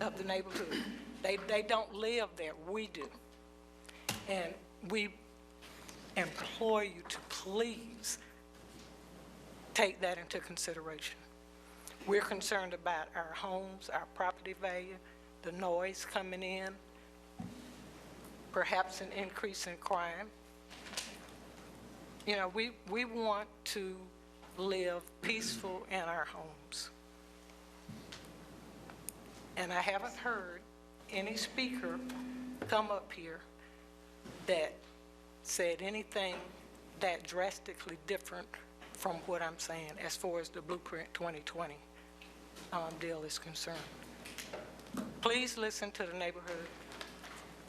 of the neighborhood. They don't live there, we do. And we implore you to please take that into consideration. We're concerned about our homes, our property value, the noise coming in, perhaps an increase in crime. You know, we want to live peaceful in our homes. And I haven't heard any speaker come up here that said anything that drastically different from what I'm saying as far as the Blueprint 2020 deal is concerned. Please listen to the neighborhood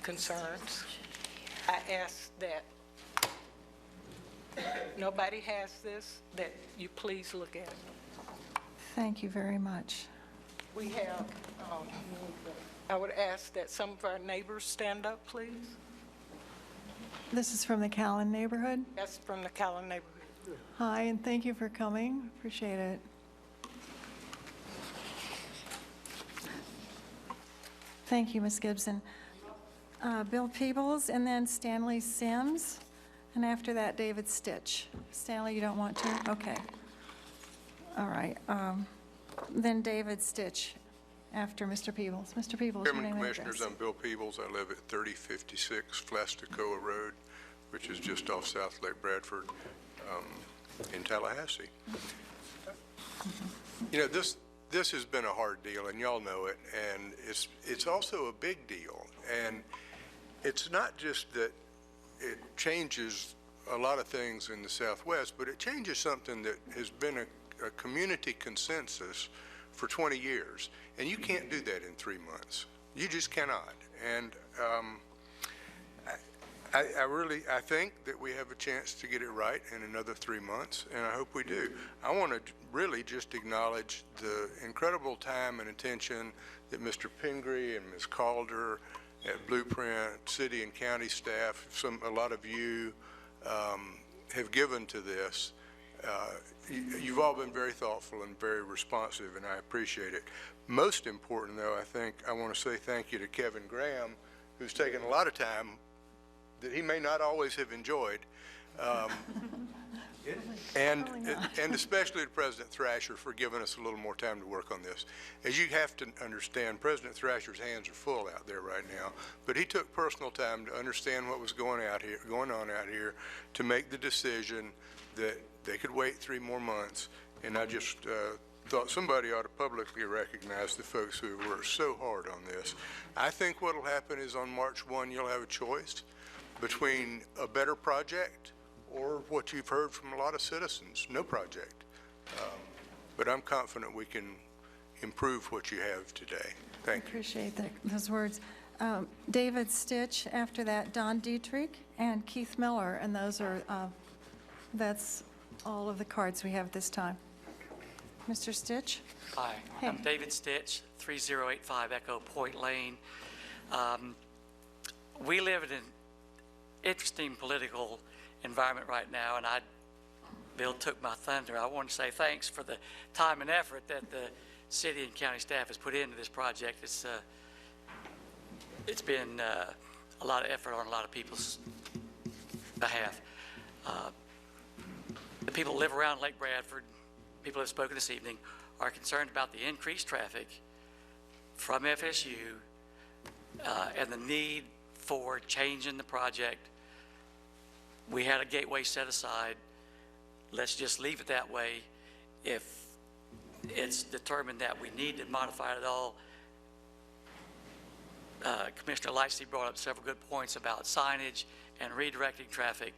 concerns. I ask that nobody has this, that you please look at it. Thank you very much. We have, I would ask that some of our neighbors stand up, please. This is from the Callan neighborhood. That's from the Callan neighborhood. Hi, and thank you for coming. Appreciate it. Thank you, Ms. Gibson. Bill Peebles, and then Stanley Sims, and after that, David Stitch. Stanley, you don't want to? Okay. All right. Then David Stitch after Mr. Peebles. Mr. Peebles, your name and address. Commissioners, I'm Bill Peebles. I live at 3056 Flasticoa Road, which is just off South Lake Bradford in Tallahassee. You know, this has been a hard deal, and y'all know it, and it's also a big deal. And it's not just that it changes a lot of things in the Southwest, but it changes something that has been a community consensus for 20 years. And you can't do that in 3 months. You just cannot. And I think that we have a chance to get it right in another 3 months, and I hope we do. I want to really just acknowledge the incredible time and attention that Mr. Pingree and Ms. Calder at Blueprint, city and county staff, a lot of you have given to this. You've all been very thoughtful and very responsive, and I appreciate it. Most important, though, I think I want to say thank you to Kevin Graham, who's taken a lot of time that he may not always have enjoyed, and especially to President Thrasher for giving us a little more time to work on this. As you have to understand, President Thrasher's hands are full out there right now, but he took personal time to understand what was going on out here to make the decision that they could wait 3 more months, and I just thought somebody ought to publicly recognize the folks who worked so hard on this. I think what will happen is on March 1, you'll have a choice between a better project or what you've heard from a lot of citizens, no project. But I'm confident we can improve what you have today. Thank you. Appreciate those words. David Stitch, after that, Don Dietrich, and Keith Miller, and those are, that's all of the cards we have at this time. Mr. Stitch? Hi, Hey. I'm David Stitch, 3085 Echo Point Lane. We live in an interesting political environment right now, and Bill took my thunder. I want to say thanks for the time and effort that the city and county staff has put into this project. It's been a lot of effort on a lot of people's behalf. The people who live around Lake Bradford, people who have spoken this evening, are concerned about the increased traffic from FSU and the need for changing the project. We had a gateway set aside. Let's just leave it that way. If it's determined that we need to modify it at all, Commissioner Lightsey brought up several good points about signage and redirecting traffic,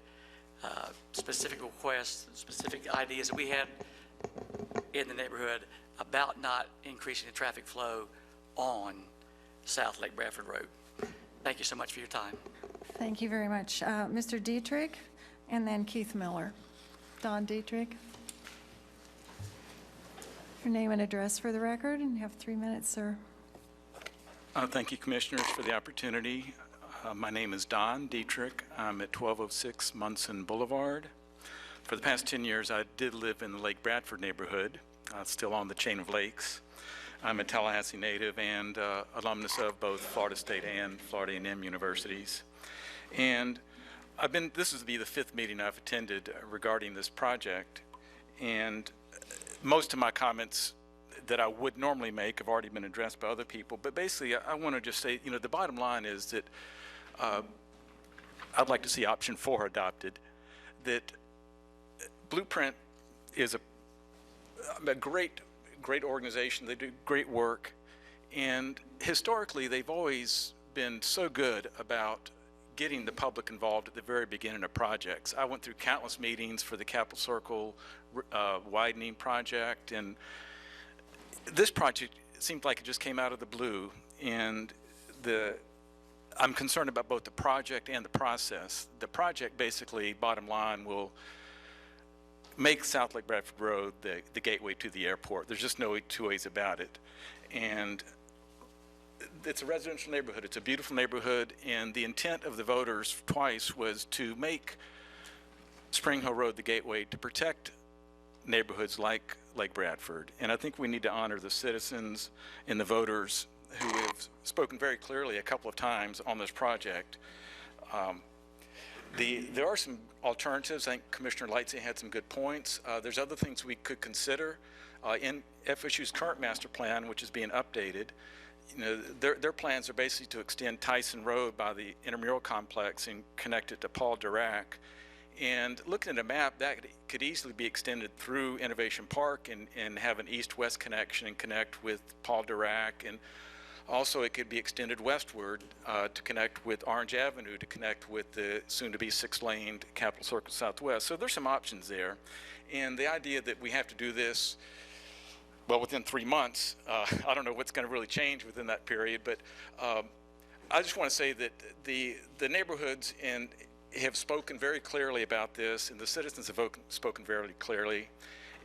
specific requests, specific ideas that we had in the neighborhood about not increasing the traffic flow on South Lake Bradford Road. Thank you so much for your time. Thank you very much. Mr. Dietrich, and then Keith Miller. Don Dietrich. Your name and address for the record, and you have 3 minutes, sir. Thank you, Commissioners, for the opportunity. My name is Don Dietrich. I'm at 1206 Munson Boulevard. For the past 10 years, I did live in the Lake Bradford neighborhood, still on the chain of lakes. I'm a Tallahassee native and alumnus of both Florida State and Florida A&M universities. And this will be the 5th meeting I've attended regarding this project. And most of my comments that I would normally make have already been addressed by other people. But basically, I want to just say, the bottom line is that I'd like to see option 4 adopted, that Blueprint is a great organization. They do great work. And historically, they've always been so good about getting the public involved at the very beginning of projects. I went through countless meetings for the Capitol Circle widening project, and this project seemed like it just came out of the blue. And I'm concerned about both the project and the process. The project, basically, bottom line, will make South Lake Bradford Road the gateway to the airport. There's just no 2 ways about it. And it's a residential neighborhood. It's a beautiful neighborhood, and the intent of the voters twice was to make Spring Hill Road the gateway to protect neighborhoods like Lake Bradford. And I think we need to honor the citizens and the voters who have spoken very clearly a couple of times on this project. There are some alternatives. I think Commissioner Lightsey had some good points. There's other things we could consider. In FSU's current master plan, which is being updated, their plans are basically to extend Tyson Road by the intramural complex and connect it to Paul Dirac. And looking at a map, that could easily be extended through Innovation Park and have an east-west connection and connect with Paul Dirac. And also it could be extended westward to connect with Orange Avenue, to connect with the soon-to-be 6-laned Capitol Circle Southwest. So there's some options there. And the idea that we have to do this, well, within 3 months, I don't know what's going to really change within that period, but I just want to say that the neighborhoods have spoken very clearly about this, and the citizens have spoken very clearly.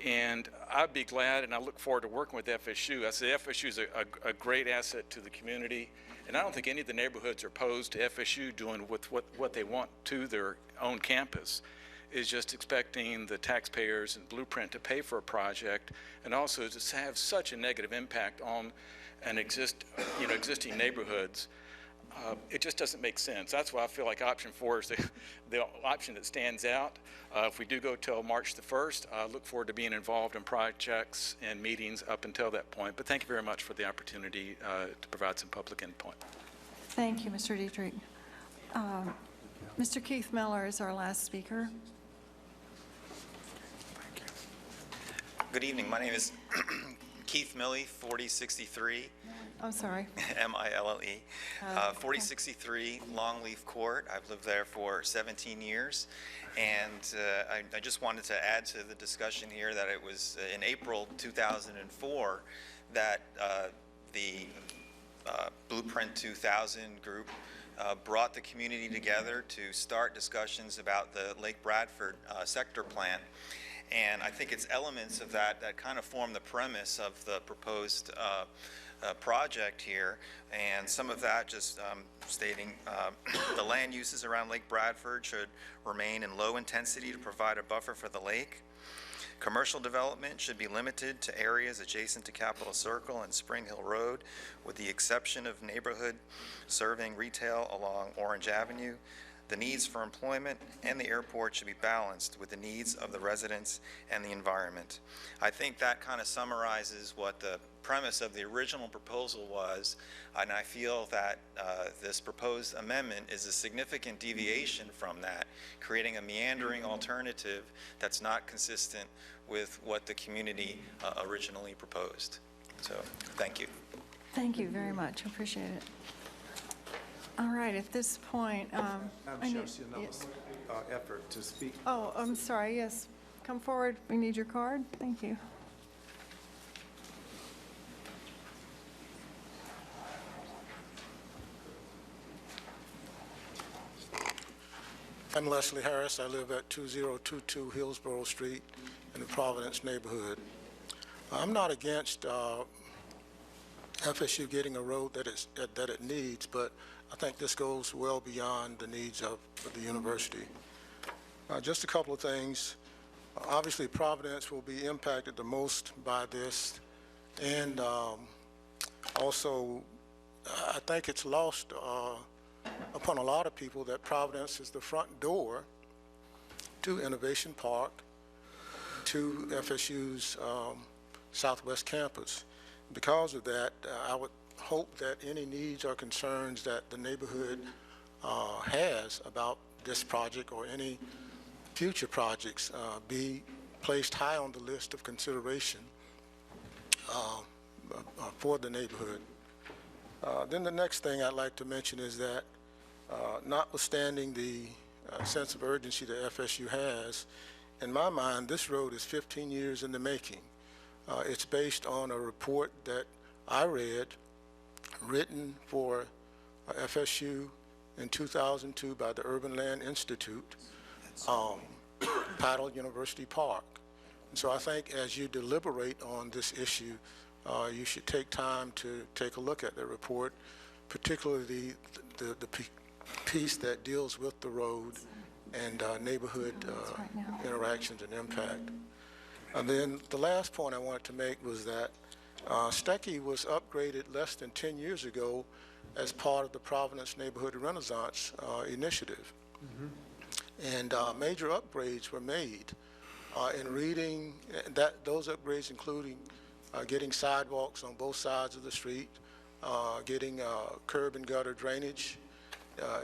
And I'd be glad, and I look forward to working with FSU. I say FSU is a great asset to the community, and I don't think any of the neighborhoods are opposed to FSU doing with what they want to their own campus. is just expecting the taxpayers and Blueprint to pay for a project, and also to have such a negative impact on existing neighborhoods. It just doesn't make sense. That's why I feel like option 4 is the option that stands out. If we do go till March the 1st, I look forward to being involved in projects and meetings up until that point. But thank you very much for the opportunity to provide some public input. Thank you, Mr. Dietrich. Mr. Keith Miller is our last speaker. Good evening. My name is Keith Milley, 4063. I'm sorry. M-I-L-L-E. 4063 Longleaf Court. I've lived there for 17 years. And I just wanted to add to the discussion here that it was in April 2004 that the Blueprint 2000 group brought the community together to start discussions about the Lake Bradford sector plan. And I think it's elements of that that kind of form the premise of the proposed project here, and some of that just stating the land uses around Lake Bradford should remain in low intensity to provide a buffer for the lake. Commercial development should be limited to areas adjacent to Capitol Circle and Spring Hill Road, with the exception of neighborhood serving retail along Orange Avenue. The needs for employment and the airport should be balanced with the needs of the residents and the environment. I think that kind of summarizes what the premise of the original proposal was, and I feel that this proposed amendment is a significant deviation from that, creating a meandering alternative that's not consistent with what the community originally proposed. So, thank you. Thank you very much. I appreciate it. All right, at this point, effort to speak. Oh, I'm sorry, yes. Come forward. We need your card. Thank you. I'm Leslie Harris. I live at 2022 Hillsborough Street in the Providence neighborhood. I'm not against FSU getting a road that it needs, but I think this goes well beyond the needs of the university. Just a couple of things. Obviously, Providence will be impacted the most by this, and also, I think it's lost upon a lot of people that Providence is the front door to Innovation Park, to FSU's Southwest Campus. Because of that, I would hope that any needs or concerns that the neighborhood has about this project or any future projects be placed high on the list of consideration for the neighborhood. Then the next thing I'd like to mention is that notwithstanding the sense of urgency that FSU has, in my mind, this road is 15 years in the making. It's based on a report that I read, written for FSU in 2002 by the Urban Land Institute, titled University Park. And so I think as you deliberate on this issue, you should take time to take a look at the report, particularly the piece that deals with the road and neighborhood interactions and impact. And then the last point I wanted to make was that Stecky was upgraded less than 10 years ago as part of the Providence Neighborhood Renaissance initiative. And major upgrades were made. In reading, those upgrades including getting sidewalks on both sides of the street, getting curb and gutter drainage,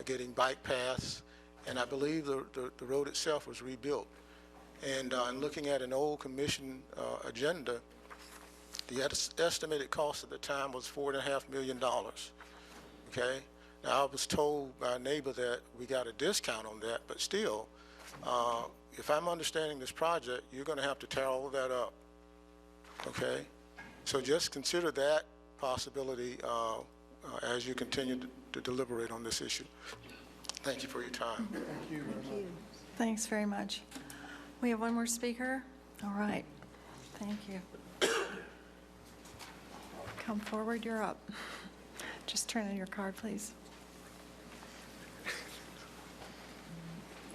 getting bike paths, and I believe the road itself was rebuilt. And looking at an old commission agenda, the estimated cost at the time was $4.5 million, okay? Now, I was told by a neighbor that we got a discount on that, but still, if I'm understanding this project, you're gonna have to tear all of that up, okay? So just consider that possibility as you continue to deliberate on this issue. Thank you for your time. Thank you. Thanks very much. We have one more speaker. All right. Thank you. Come forward. You're up. Just turn in your card, please.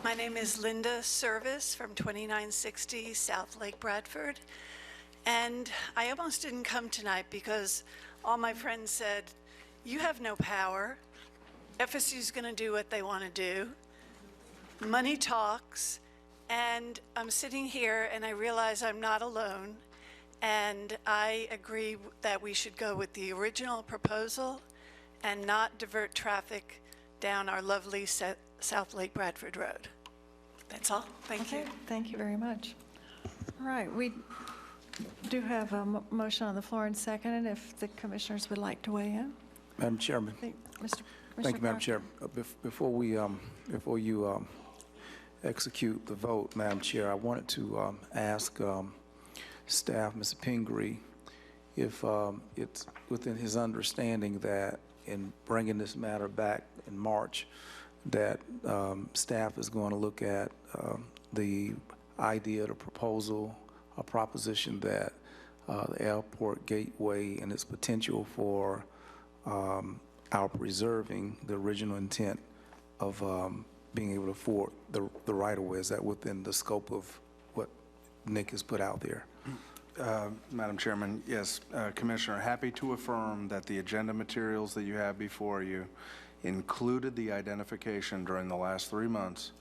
My My name is Linda Service from 2960 South Lake Bradford. And I almost didn't come tonight because all my friends said, you have no power. FSU's going to do what they want to do. Money talks. And I'm sitting here and I realize I'm not alone. And I agree that we should go with the original proposal and not divert traffic down our lovely South Lake Bradford Road. That's all. Thank you. Thank you very much. All right, we do have a motion on the floor and second, and if the commissioners would like to weigh in. Madam Chairman. Thank you, Madam Chair. Before you execute the vote, Madam Chair, I wanted to ask staff, Mr. Pingree, if it's within his understanding that in bringing this matter back in March, that staff is going to look at the idea, the proposal, a proposition that the airport gateway and its potential for our preserving the original intent of being able to afford the right-of-way. Is that within the scope of what Nick has put out there? Madam Chairman, yes, Commissioner, happy to affirm that the agenda materials that you have before you included the identification during the last 3 months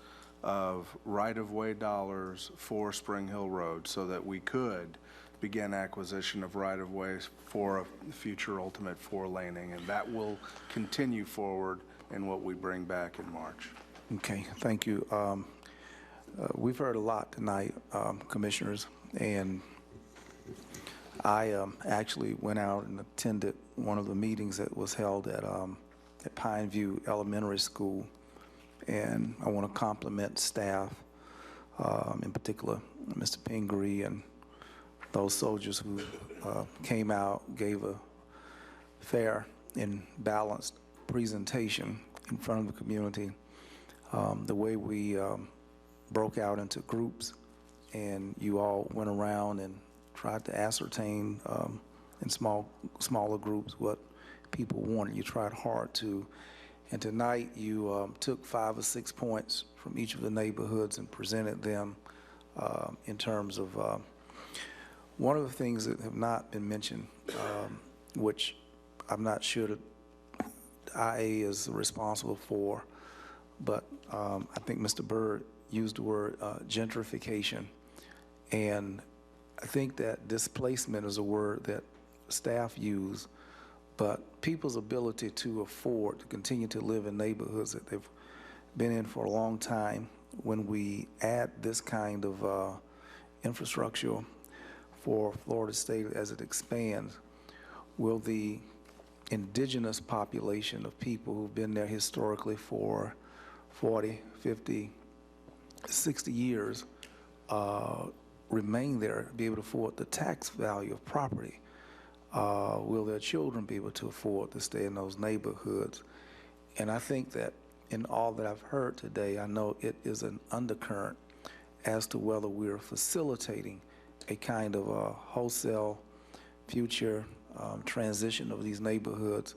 of right-of-way dollars for Spring Hill Road so that we could begin acquisition of right-of-ways for a future ultimate 4-laning, and that will continue forward in what we bring back in March. Okay, thank you. We've heard a lot tonight, Commissioners, and I actually went out and attended one of the meetings that was held at Pineview Elementary School, and I want to compliment staff, in particular Mr. Pingree and those soldiers who came out, gave a fair and balanced presentation in front of the community. The way we broke out into groups and you all went around and tried to ascertain in smaller groups what people wanted. You tried hard to. And tonight you took 5 or 6 points from each of the neighborhoods and presented them in terms of one of the things that have not been mentioned, which I'm not sure that IA is responsible for, but I think Mr. Byrd used the word gentrification. And I think that displacement is a word that staff use, but people's ability to afford to continue to live in neighborhoods that they've been in for a long time, when we add this kind of infrastructure for Florida State as it expands, will the indigenous population of people who've been there historically for 40, 50, 60 years remain there, be able to afford the tax value of property? Will their children be able to afford to stay in those neighborhoods? And I think that in all that I've heard today, I know it is an undercurrent as to whether we're facilitating a kind of a wholesale future transition of these neighborhoods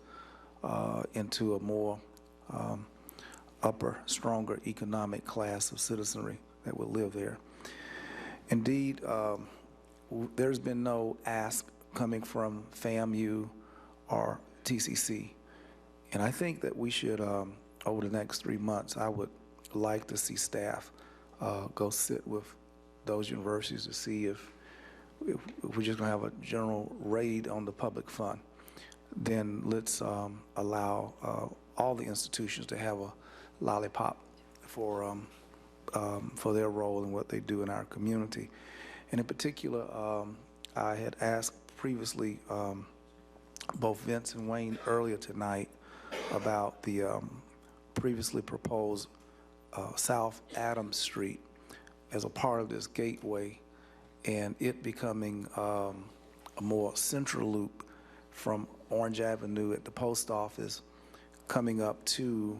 into a more upper, stronger economic class of citizenry that will live there. Indeed, there's been no ask coming from FAMU or TCC. And I think that we should, over the next 3 months, I would like to see staff go sit with those universities to see if we're just going to have a general raid on the public fund. Then let's allow all the institutions to have a lollipop for their role in what they do in our community. And in particular, I had asked previously both Vince and Wayne earlier tonight about the previously proposed South Adams Street as a part of this gateway, and it becoming a more central loop from Orange Avenue at the post office coming up to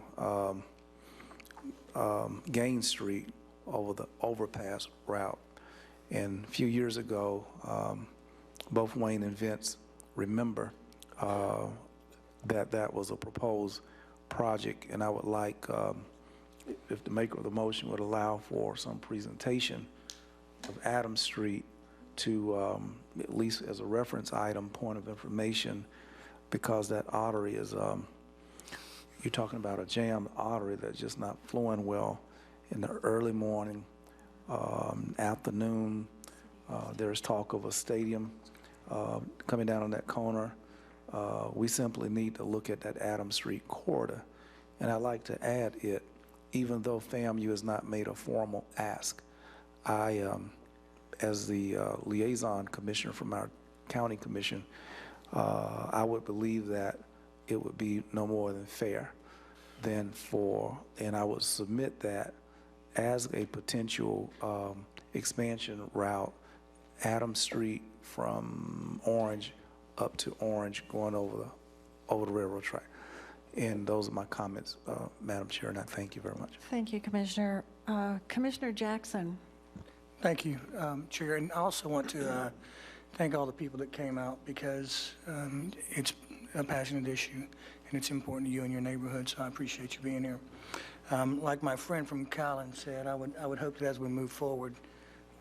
Gaines Street over the overpass route. And a few years ago, both Wayne and Vince remember that that was a proposed project, and I would like if the maker of the motion would allow for some presentation of Adams Street to, at least as a reference item, point of information, because that artery is, you're talking about a jammed artery that's just not flowing well in the early morning, afternoon. There's talk of a stadium coming down on that corner. We simply need to look at that Adams Street corridor. And I'd like to add it, even though FAMU has not made a formal ask, I, as the liaison commissioner from our county commission, I would believe that it would be no more than fair than for, and I would submit that as a potential expansion route, Adams Street from Orange up to Orange, going over the railroad track. And those are my comments, Madam Chair, and I thank you very much. Thank you, Commissioner. Commissioner Jackson. Thank you, Chair. And I also want to thank all the people that came out, because it's a passionate issue and it's important to you and your neighborhood, so I appreciate you being here. Like my friend from Collins said, I would hope that as we move forward,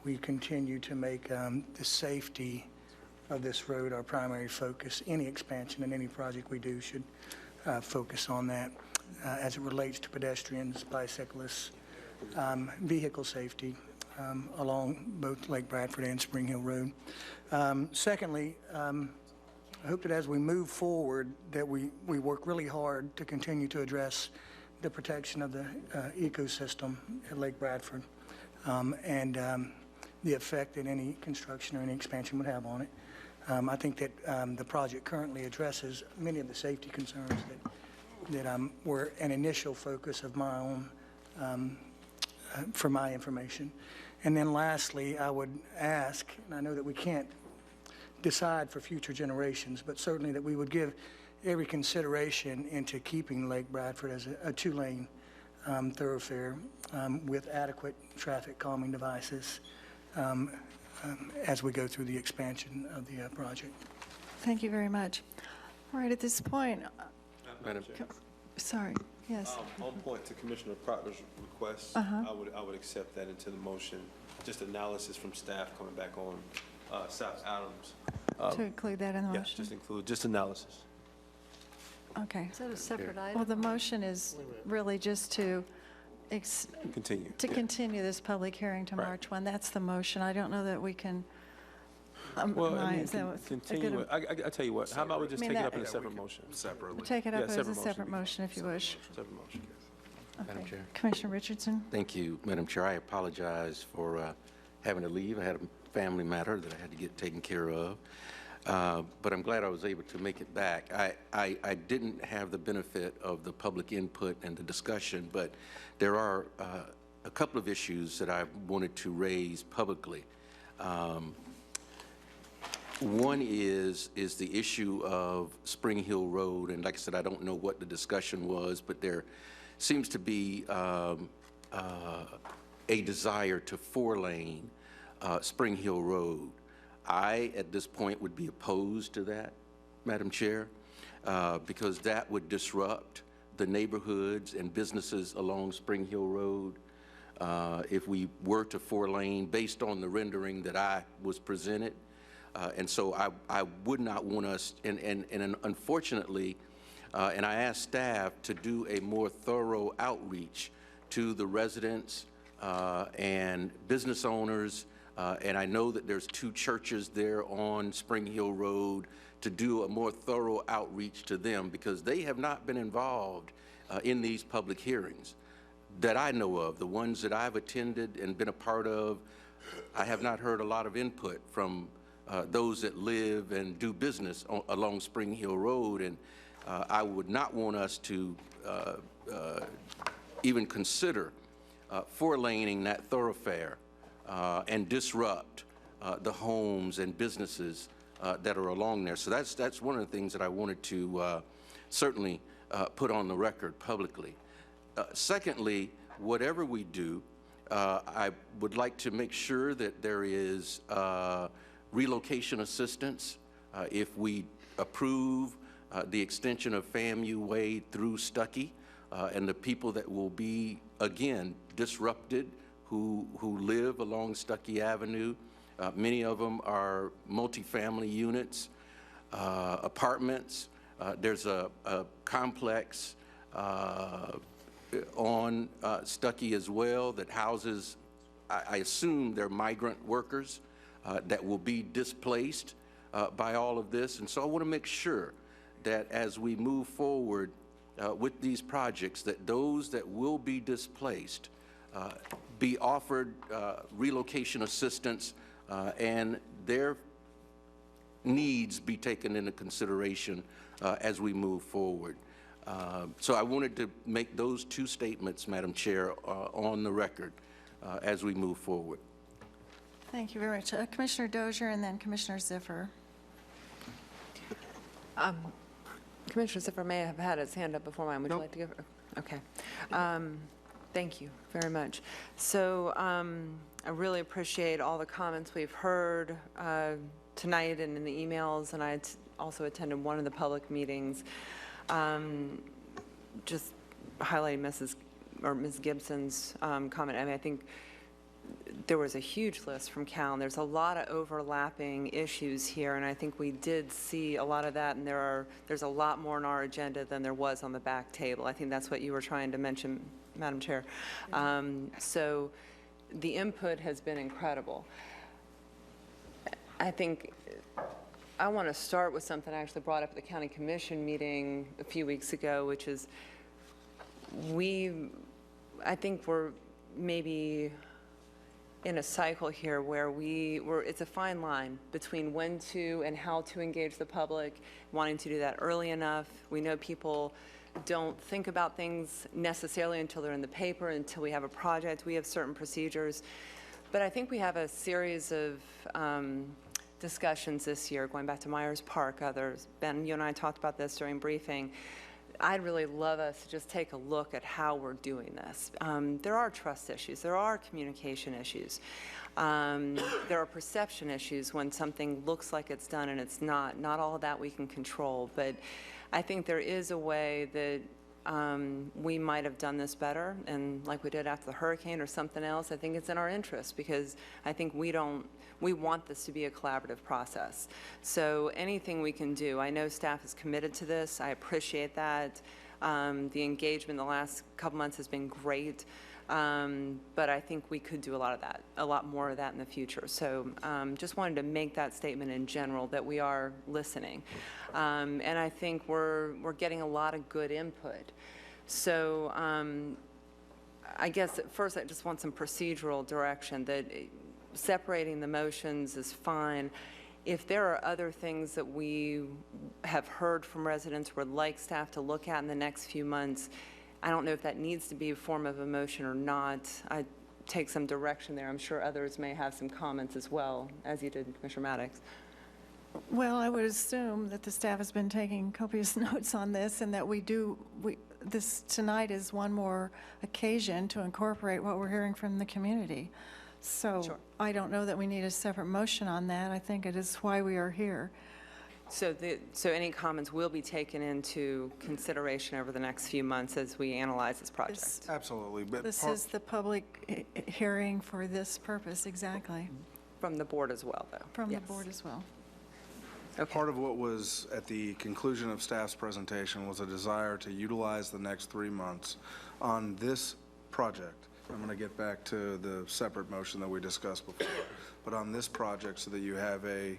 we continue to make the safety of this road our primary focus. Any expansion and any project we do should focus on that as it relates to pedestrians, bicyclists, vehicle safety along both Lake Bradford and Spring Hill Road. Secondly, I hope that as we move forward that we work really hard to continue to address the protection of the ecosystem at Lake Bradford and the effect that any construction or any expansion would have on it. I think that the project currently addresses many of the safety concerns that were an initial focus of my own, for my information. And then lastly, I would ask, and I know that we can't decide for future generations, but certainly that we would give every consideration into keeping Lake Bradford as a two-lane thoroughfare with adequate traffic calming devices as we go through the expansion of the project. Thank you very much. All right, at this point, Madam Chair. sorry, yes. On point to Commissioner Proctor's request, Uh-huh. I would accept that into the motion. Just analysis from staff coming back on South Adams. To include that in the Yes, motion? just include, just analysis. Okay. Is that a separate item? Well, the motion is really just to Continue. to continue this public hearing to Right. March 1. That's the motion. I don't know that we can. Well, I mean, is that a continue good- it. I tell you what, how about we just I mean, take it that- up in a separate motion? Separately. Take it up Yeah, as a separate would be motion if you wish. Separate motion. Madam Chair. Commissioner Richardson? Thank you, Madam Chair. I apologize for having to leave. I had a family matter that I had to get taken care of. But I'm glad I was able to make it back. I didn't have the benefit of the public input and the discussion, but there are a couple of issues that I wanted to raise publicly. One is the issue of Spring Hill Road, and like I said, I don't know what the discussion was, but there seems to be a desire to four-lane Spring Hill Road. I, at this point, would be opposed to that, Madam Chair, because that would disrupt the neighborhoods and businesses along Spring Hill Road. If we were to four-lane, based on the rendering that I was presented. And so I would not want us, and unfortunately, and I asked staff to do a more thorough outreach to the residents and business owners, and I know that there's 2 churches there on Spring Hill Road, to do a more thorough outreach to them, because they have not been involved in these public hearings that I know of. The ones that I've attended and been a part of, I have not heard a lot of input from those that live and do business along Spring Hill Road, and I would not want us to even consider four-laning that thoroughfare and disrupt the homes and businesses that are along there. So that's one of the things that I wanted to certainly put on the record publicly. Secondly, whatever we do, I would like to make sure that there is relocation assistance. If we approve the extension of FAMU Way through Stuckey, and the people that will be, again, disrupted who live along Stuckey Avenue. Many of them are multifamily units, apartments. There's a complex on Stuckey as well that houses, I assume they're migrant workers that will be displaced by all of this. And so I want to make sure that as we move forward with these projects, that those that will be displaced be offered relocation assistance and their needs be taken into consideration as we move forward. So I wanted to make those two statements, Madam Chair, on the record as we move forward. Thank you very much. Commissioner Dozier and then Commissioner Ziffer. Commissioner Ziffer may have had his hand up before mine. Would you like to give? Okay. Thank you very much. So I really appreciate all the comments we've heard tonight and in the emails, and I also attended one of the public meetings. Just highlighting Ms. Gibson's comment. I mean, I think there was a huge list from Cal, and there's a lot of overlapping issues here, and I think we did see a lot of that, and there's a lot more on our agenda than there was on the back table. I think that's what you were trying to mention, Madam Chair. So the input has been incredible. I think I want to start with something I actually brought up at the County Commission meeting a few weeks ago, which is I think we're maybe in a cycle here where it's a fine line between when to and how to engage the public, wanting to do that early enough. We know people don't think about things necessarily until they're in the paper, until we have a project. We have certain procedures. But I think we have a series of discussions this year, going back to Myers Park, others. Ben, you and I talked about this during briefing. I'd really love us to just take a look at how we're doing this. There are trust issues. There are communication issues. There are perception issues when something looks like it's done and it's not. Not all of that we can control, but I think there is a way that we might have done this better, and like we did after the hurricane or something else, I think it's in our interest, because I think we want this to be a collaborative process. So anything we can do, I know staff is committed to this. I appreciate that. The engagement the last couple months has been great, but I think we could do a lot more of that in the future. So just wanted to make that statement in general, that we are listening. And I think we're getting a lot of good input. So I guess at first I just want some procedural direction, that separating the motions is fine. If there are other things that we have heard from residents would like staff to look at in the next few months, I don't know if that needs to be a form of a motion or not. I take some direction there. I'm sure others may have some comments as well, as you did, Commissioner Maddox. Well, I would assume that the staff has been taking copious notes on this, and that this tonight is one more occasion to incorporate what we're hearing from the community. So sure. I don't know that we need a separate motion on that. I think it is why we are here. So any comments will be taken into consideration over the next few months as we analyze this project? Absolutely. But this is the public hearing for this purpose, exactly. From the board as well, though? From the board as well. Okay. Part of what was at the conclusion of staff's presentation was a desire to utilize the next 3 months on this project. I'm going to get back to the separate motion that we discussed before, but on this project, so that you have a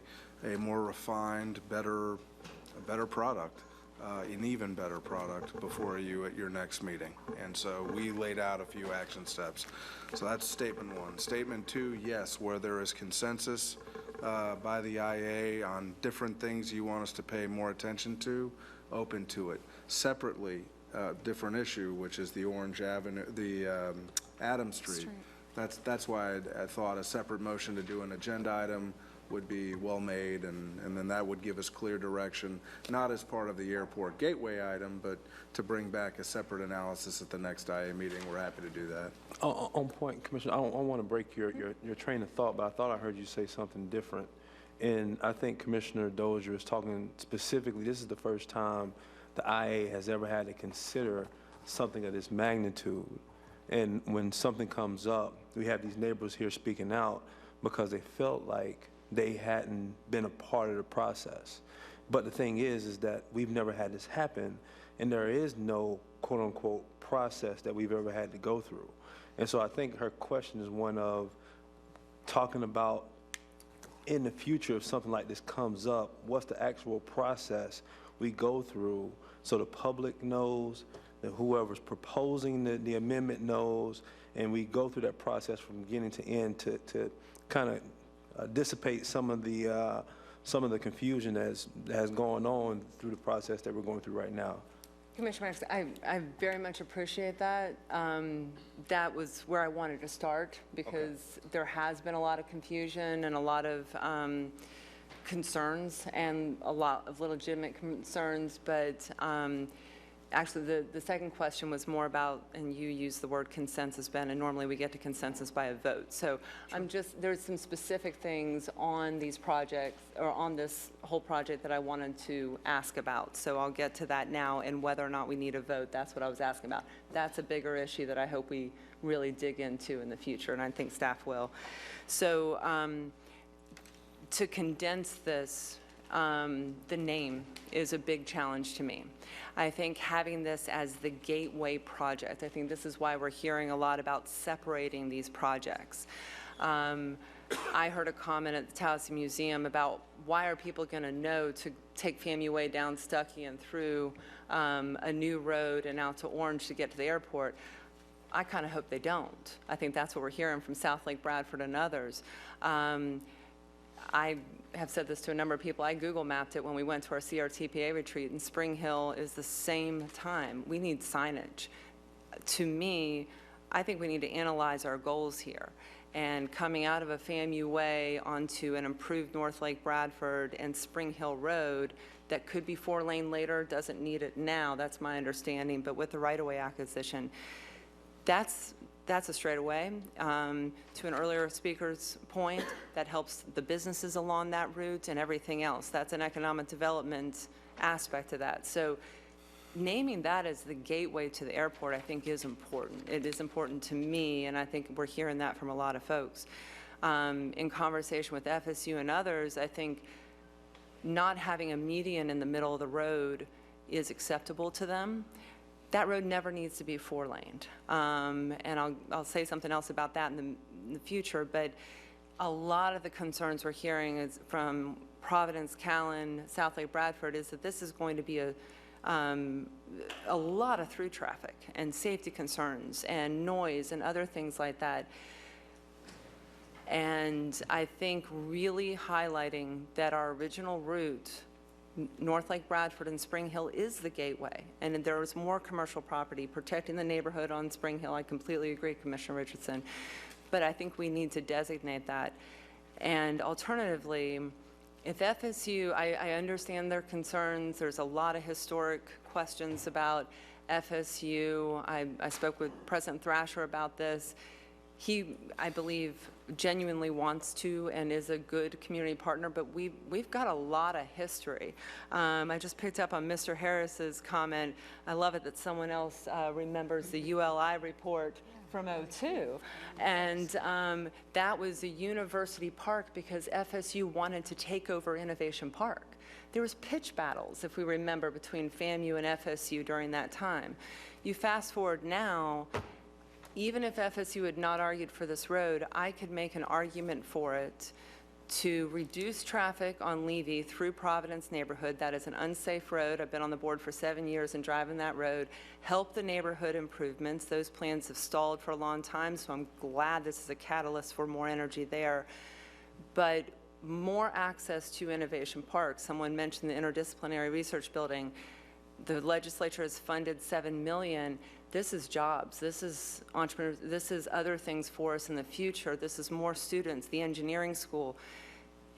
more refined, a better product, an even better product before you at your next meeting. And so we laid out a few action steps. So that's statement one. Statement two, yes, where there is consensus by the IA on different things you want us to pay more attention to, open to it. Separately, different issue, which is the Orange Avenue, the Adams Street. That's why I thought a separate motion to do an agenda item would be well made, and then that would give us clear direction, not as part of the airport gateway item, but to bring back a separate analysis at the next IA meeting. We're happy to do that. On point, Commissioner, I don't want to break your train of thought, but I thought I heard you say something different. And I think Commissioner Dozier is talking specifically, this is the first time the IA has ever had to consider something of this magnitude. And when something comes up, we have these neighbors here speaking out because they felt like they hadn't been a part of the process. But the thing is that we've never had this happen, and there is no quote-unquote process that we've ever had to go through. And so I think her question is one of talking about in the future, if something like this comes up, what's the actual process we go through so the public knows, that whoever's proposing the amendment knows, and we go through that process from beginning to end to kind of dissipate some of the confusion that has gone on through the process that we're going through right now. Commissioner, I very much appreciate that. That was where I wanted to start because there has been a lot of confusion and a lot of concerns and a lot of legitimate concerns, but actually the second question was more about, and you used the word consensus, Ben, and normally we get to consensus by a vote. So there's some specific things on these projects, or on this whole project that I wanted to ask about. So I'll get to that now, and whether or not we need a vote, that's what I was asking about. That's a bigger issue that I hope we really dig into in the future, and I think staff will. So to condense this, the name is a big challenge to me. I think having this as the gateway project, I think this is why we're hearing a lot about separating these projects. I heard a comment at the Tallahassee Museum about why are people going to know to take FAMU Way down Stuckey and through a new road and out to Orange to get to the airport. I kind of hope they don't. I think that's what we're hearing from South Lake Bradford and others. I have said this to a number of people. I Google mapped it when we went to our CRTPA retreat, and Spring Hill is the same time. We need signage. To me, I think we need to analyze our goals here. And coming out of a FAMU Way onto an improved North Lake Bradford and Spring Hill Road that could be 4-lane later, doesn't need it now, that's my understanding, but with the right-of-way acquisition, that's a straightaway. To an earlier speaker's point, that helps the businesses along that route and everything else. That's an economic development aspect of that. So naming that as the gateway to the airport, I think, is important. It is important to me, and I think we're hearing that from a lot of folks. In conversation with FSU and others, I think not having a median in the middle of the road is acceptable to them. That road never needs to be 4-laned. And I'll say something else about that in the future, but a lot of the concerns we're hearing is from Providence, Callan, South Lake Bradford, is that this is going to be a lot of through traffic and safety concerns and noise and other things like that. And I think really highlighting that our original route, North Lake Bradford and Spring Hill, is the gateway, and there is more commercial property protecting the neighborhood on Spring Hill. I completely agree, Commissioner Richardson, but I think we need to designate that. And alternatively, if FSU, I understand their concerns. There's a lot of historic questions about FSU. I spoke with President Thrasher about this. He, I believe, genuinely wants to and is a good community partner, but we've got a lot of history. I just picked up on Mr. Harris's comment. I love it that someone else remembers the ULI report from '02, and that was a university park because FSU wanted to take over Innovation Park. There was pitch battles, if we remember, between FAMU and FSU during that time. You fast forward now, even if FSU had not argued for this road, I could make an argument for it to reduce traffic on Levy through Providence neighborhood. That is an unsafe road. I've been on the board for 7 years and driving that road. Help the neighborhood improvements. Those plans have stalled for a long time, so I'm glad this is a catalyst for more energy there. But more access to Innovation Park. Someone mentioned the interdisciplinary research building. The legislature has funded $7 million. This is jobs, this is entrepreneurs, this is other things for us in the future. This is more students, the engineering school.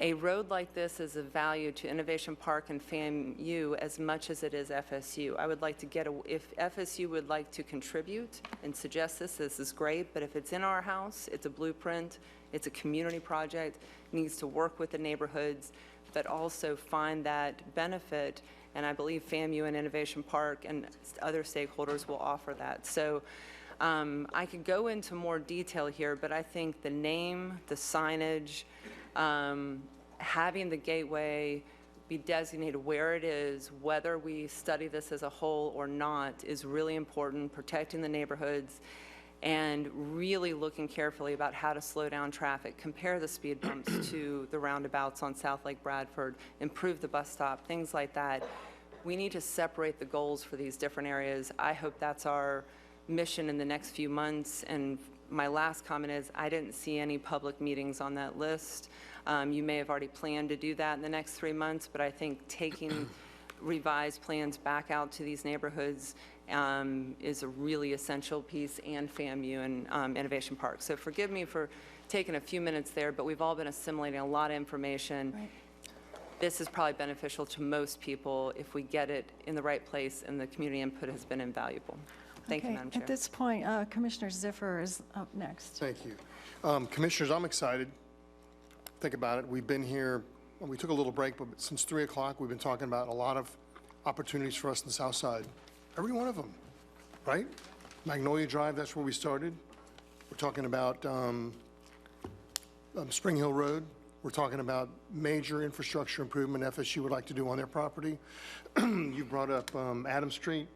A road like this is of value to Innovation Park and FAMU as much as it is FSU. I would like to get, if FSU would like to contribute and suggest this is great, but if it's in our house, it's a blueprint, it's a community project, it needs to work with the neighborhoods. that also find that benefit, and I believe FAMU and Innovation Park and other stakeholders will offer that. So I could go into more detail here, but I think the name, the signage, having the gateway be designated where it is, whether we study this as a whole or not, is really important, protecting the neighborhoods and really looking carefully about how to slow down traffic, compare the speed bumps to the roundabouts on South Lake Bradford, improve the bus stop, things like that. We need to separate the goals for these different areas. I hope that's our mission in the next few months. And my last comment is I didn't see any public meetings on that list. You may have already planned to do that in the next 3 months, but I think taking revised plans back out to these neighborhoods is a really essential piece, and FAMU and Innovation Park. So forgive me for taking a few minutes there, but we've all been assimilating a lot of information. Right. This is probably beneficial to most people if we get it in the right place, and the community input has been invaluable. Thank you, Madam Chair. At this point, Commissioner Ziffer is up next. Thank you. Commissioners, I'm excited. Think about it. We've been here, we took a little break, but since 3 o'clock, we've been talking about a lot of opportunities for us in the South Side. Every one of them, right? Magnolia Drive, that's where we started. We're talking about Spring Hill Road. We're talking about major infrastructure improvement FSU would like to do on their property. You brought up Adams Street.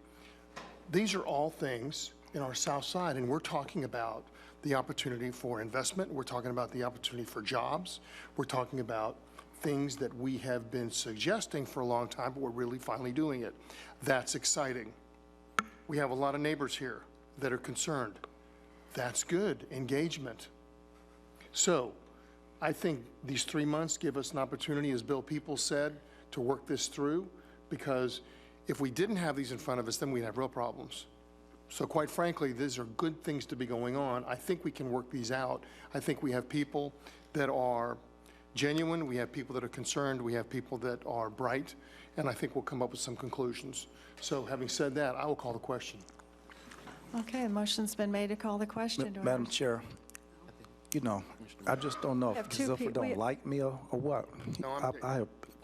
These are all things in our South Side, and we're talking about the opportunity for investment. We're talking about the opportunity for jobs. We're talking about things that we have been suggesting for a long time, but we're really finally doing it. That's exciting. We have a lot of neighbors here that are concerned. That's good, engagement. So I think these 3 months give us an opportunity, as Bill Peoples said, to work this through, because if we didn't have these in front of us, then we'd have real problems. So quite frankly, these are good things to be going on. I think we can work these out. I think we have people that are genuine, we have people that are concerned, we have people that are bright, and I think we'll come up with some conclusions. So having said that, I will call the question. Okay, a motion's been made to call the question. Do I Madam Chair, you know, I just don't know We have if two Ziffer people. don't like me or what. No,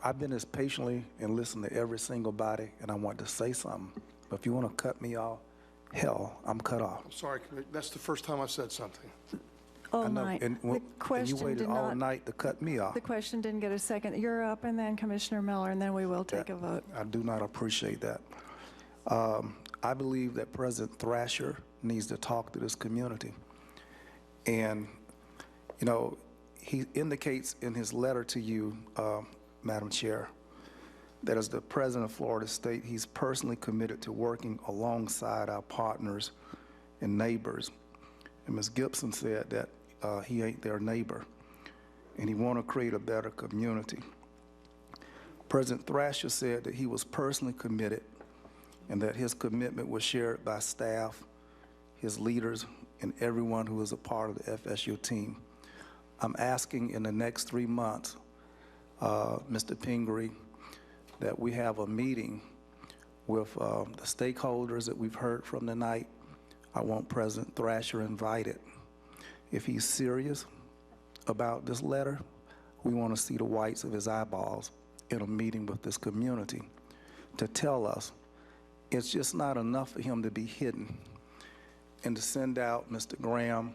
I've been as patiently and listened to every single body, and I want to say something. But if you want to cut me off, hell, I'm cut off. I'm sorry, that's the first time I've said something. all I know, night. and The you question waited did all not, night to cut me off. the question didn't get a second. You're up, and then Commissioner Miller, and then we will take a vote. I do not appreciate that. I believe that President Thrasher needs to talk to this community. And, you know, he indicates in his letter to you, Madam Chair, that as the President of Florida State, he's personally committed to working alongside our partners and neighbors. And Ms. Gibson said that he ain't their neighbor, and he want to create a better community. President Thrasher said that he was personally committed and that his commitment was shared by staff, his leaders, and everyone who is a part of the FSU team. I'm asking in the next 3 months, Mr. Pingree, that we have a meeting with the stakeholders that we've heard from tonight. I want President Thrasher invited. If he's serious about this letter, we want to see the whites of his eyeballs in a meeting with this community to tell us it's just not enough for him to be hidden and to send out Mr. Graham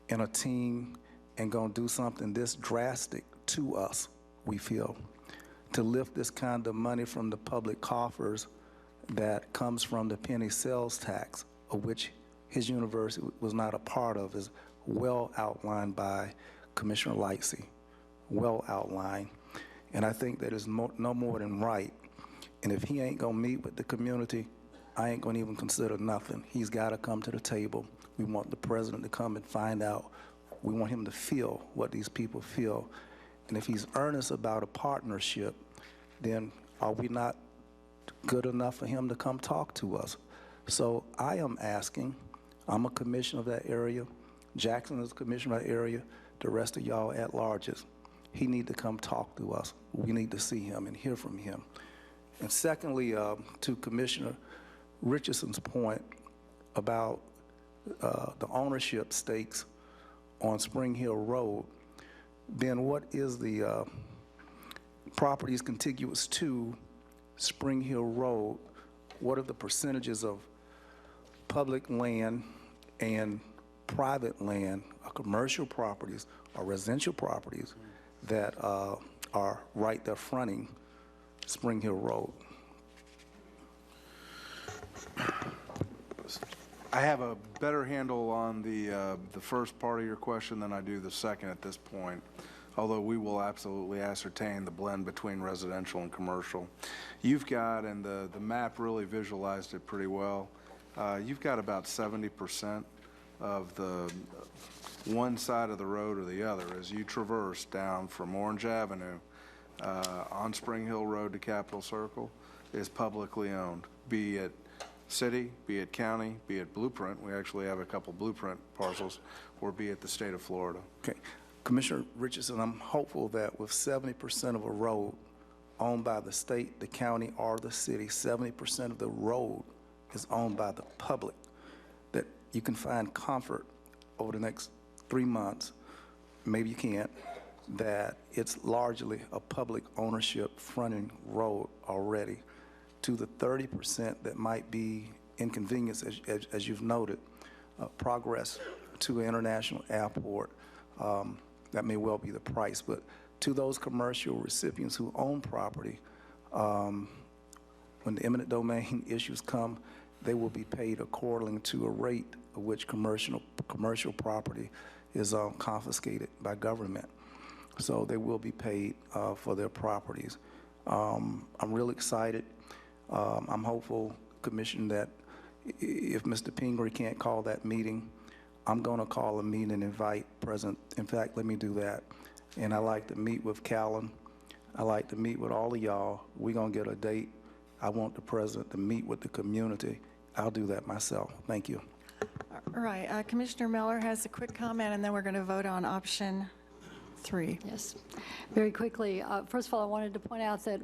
and a team and gonna do something this drastic to us, we feel, to lift this kind of money from the public coffers that comes from the penny sales tax, of which his university was not a part of, is well outlined by Commissioner Lightsey, well outlined. And I think that is no more than right. And if he ain't gonna meet with the community, I ain't gonna even consider nothing. He's gotta come to the table. We want the president to come and find out. We want him to feel what these people feel. And if he's earnest about a partnership, then are we not good enough for him to come talk to us? So I am asking, I'm a commissioner of that area, Jackson is a commissioner of that area, the rest of y'all at larges. He need to come talk to us. We need to see him and hear from him. And secondly, to Commissioner Richardson's point about the ownership stakes on Spring Hill Road, then what is the properties contiguous to Spring Hill Road, what are the percentages of public land and private land, or commercial properties, or residential properties that are right there fronting Spring Hill Road? I have a better handle on the first part of your question than I do the second at this point, although we will absolutely ascertain the blend between residential and commercial. You've got, and the map really visualized it pretty well, you've got about 70% of the one side of the road or the other as you traverse down from Orange Avenue on Spring Hill Road to Capitol Circle is publicly owned, be it city, be it county, be it Blueprint. We actually have a couple Blueprint parcels, or be it the state of Florida. Okay. Commissioner Richardson, I'm hopeful that with 70% of a road owned by the state, the county, or the city, 70% of the road is owned by the public, that you can find comfort over the next 3 months, maybe you can't, that it's largely a public ownership fronting road already. To the 30% that might be inconvenience, as you've noted, progress to an international airport, that may well be the price. But to those commercial recipients who own property, when the eminent domain issues come, they will be paid according to a rate of which commercial property is confiscated by government. So they will be paid for their properties. I'm really excited. I'm hopeful, Commissioner, that if Mr. Pingree can't call that meeting, I'm going to call a meeting and invite President. In fact, let me do that. And I like to meet with Callan. I like to meet with all of y'all. We're going to get a date. I want the President to meet with the community. I'll do that myself. Thank you. All right. Commissioner Miller has a quick comment, and then we're going to vote on option 3. Yes. Very quickly, first of all, I wanted to point out that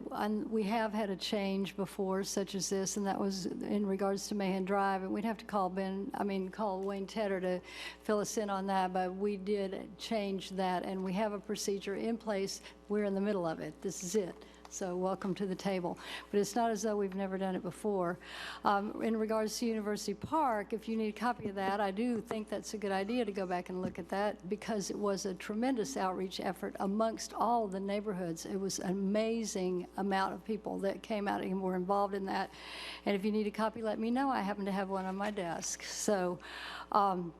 we have had a change before, such as this, and that was in regards to Mahan Drive, and we'd have to call Wayne Tedder to fill us in on that, but we did change that, and we have a procedure in place. We're in the middle of it. This is it. So welcome to the table. But it's not as though we've never done it before. In regards to University Park, if you need a copy of that, I do think that's a good idea to go back and look at that, because it was a tremendous outreach effort amongst all the neighborhoods. It was an amazing amount of people that came out and were involved in that. And if you need a copy, let me know. I happen to have one on my desk. So the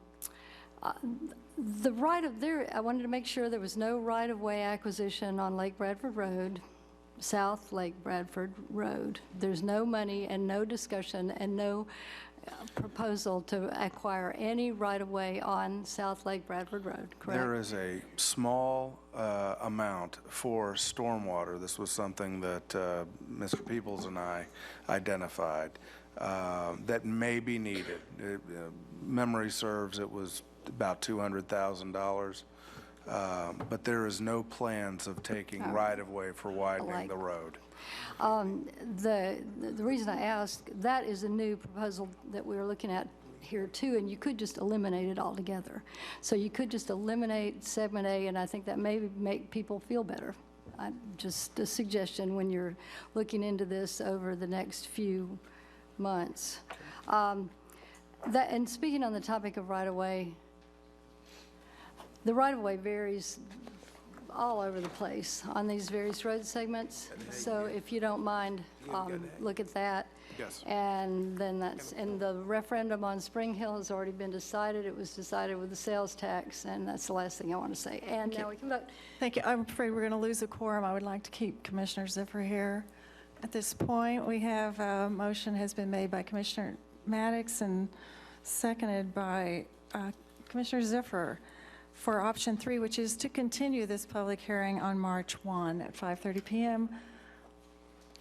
right of there, I wanted to make sure there was no right-of-way acquisition on Lake Bradford Road, South Lake Bradford Road. There's no money and no discussion and no proposal to acquire any right-of-way on South Lake Bradford Road, correct? There is a small amount for stormwater. This was something that Mr. Peoples and I identified that may be needed. Memory serves, it was about $200,000. But there is no plans of taking right-of-way for widening the road. The reason I ask, that is a new proposal that we're looking at here too, and you could just eliminate it altogether. So you could just eliminate segment A, and I think that may make people feel better. Just a suggestion when you're looking into this over the next few months. And speaking on the topic of right-of-way, the right-of-way varies all over the place on these various road segments. So if you don't mind, look at that. Yes. And then and the referendum on Spring Hill has already been decided. It was decided with the sales tax, and that's the last thing I want to say. And now we can vote. Thank you. I'm afraid we're going to lose a quorum. I would like to keep Commissioner Ziffer here. At this point, we have a motion has been made by Commissioner Maddox and seconded by Commissioner Ziffer for option 3, which is to continue this public hearing on March 1 at 5:30 p.m.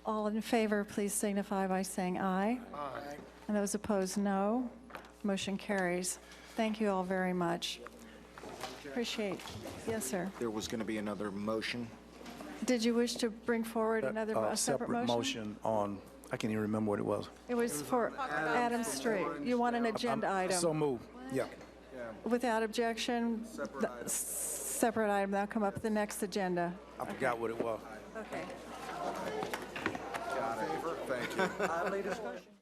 All in favor, please signify by saying aye. Aye. And those opposed, no. Motion carries. Thank you all very much. Appreciate. Yes, sir. There was going to be another motion. Did you wish to bring forward another separate motion? On, I can't even remember what it was. It was for Adams Street. You want an agenda item? So moved. Yeah. Without objection, separate item. That'll come up at the next agenda. I forgot what it was. Okay. Got it. Thank you. Lively discussion.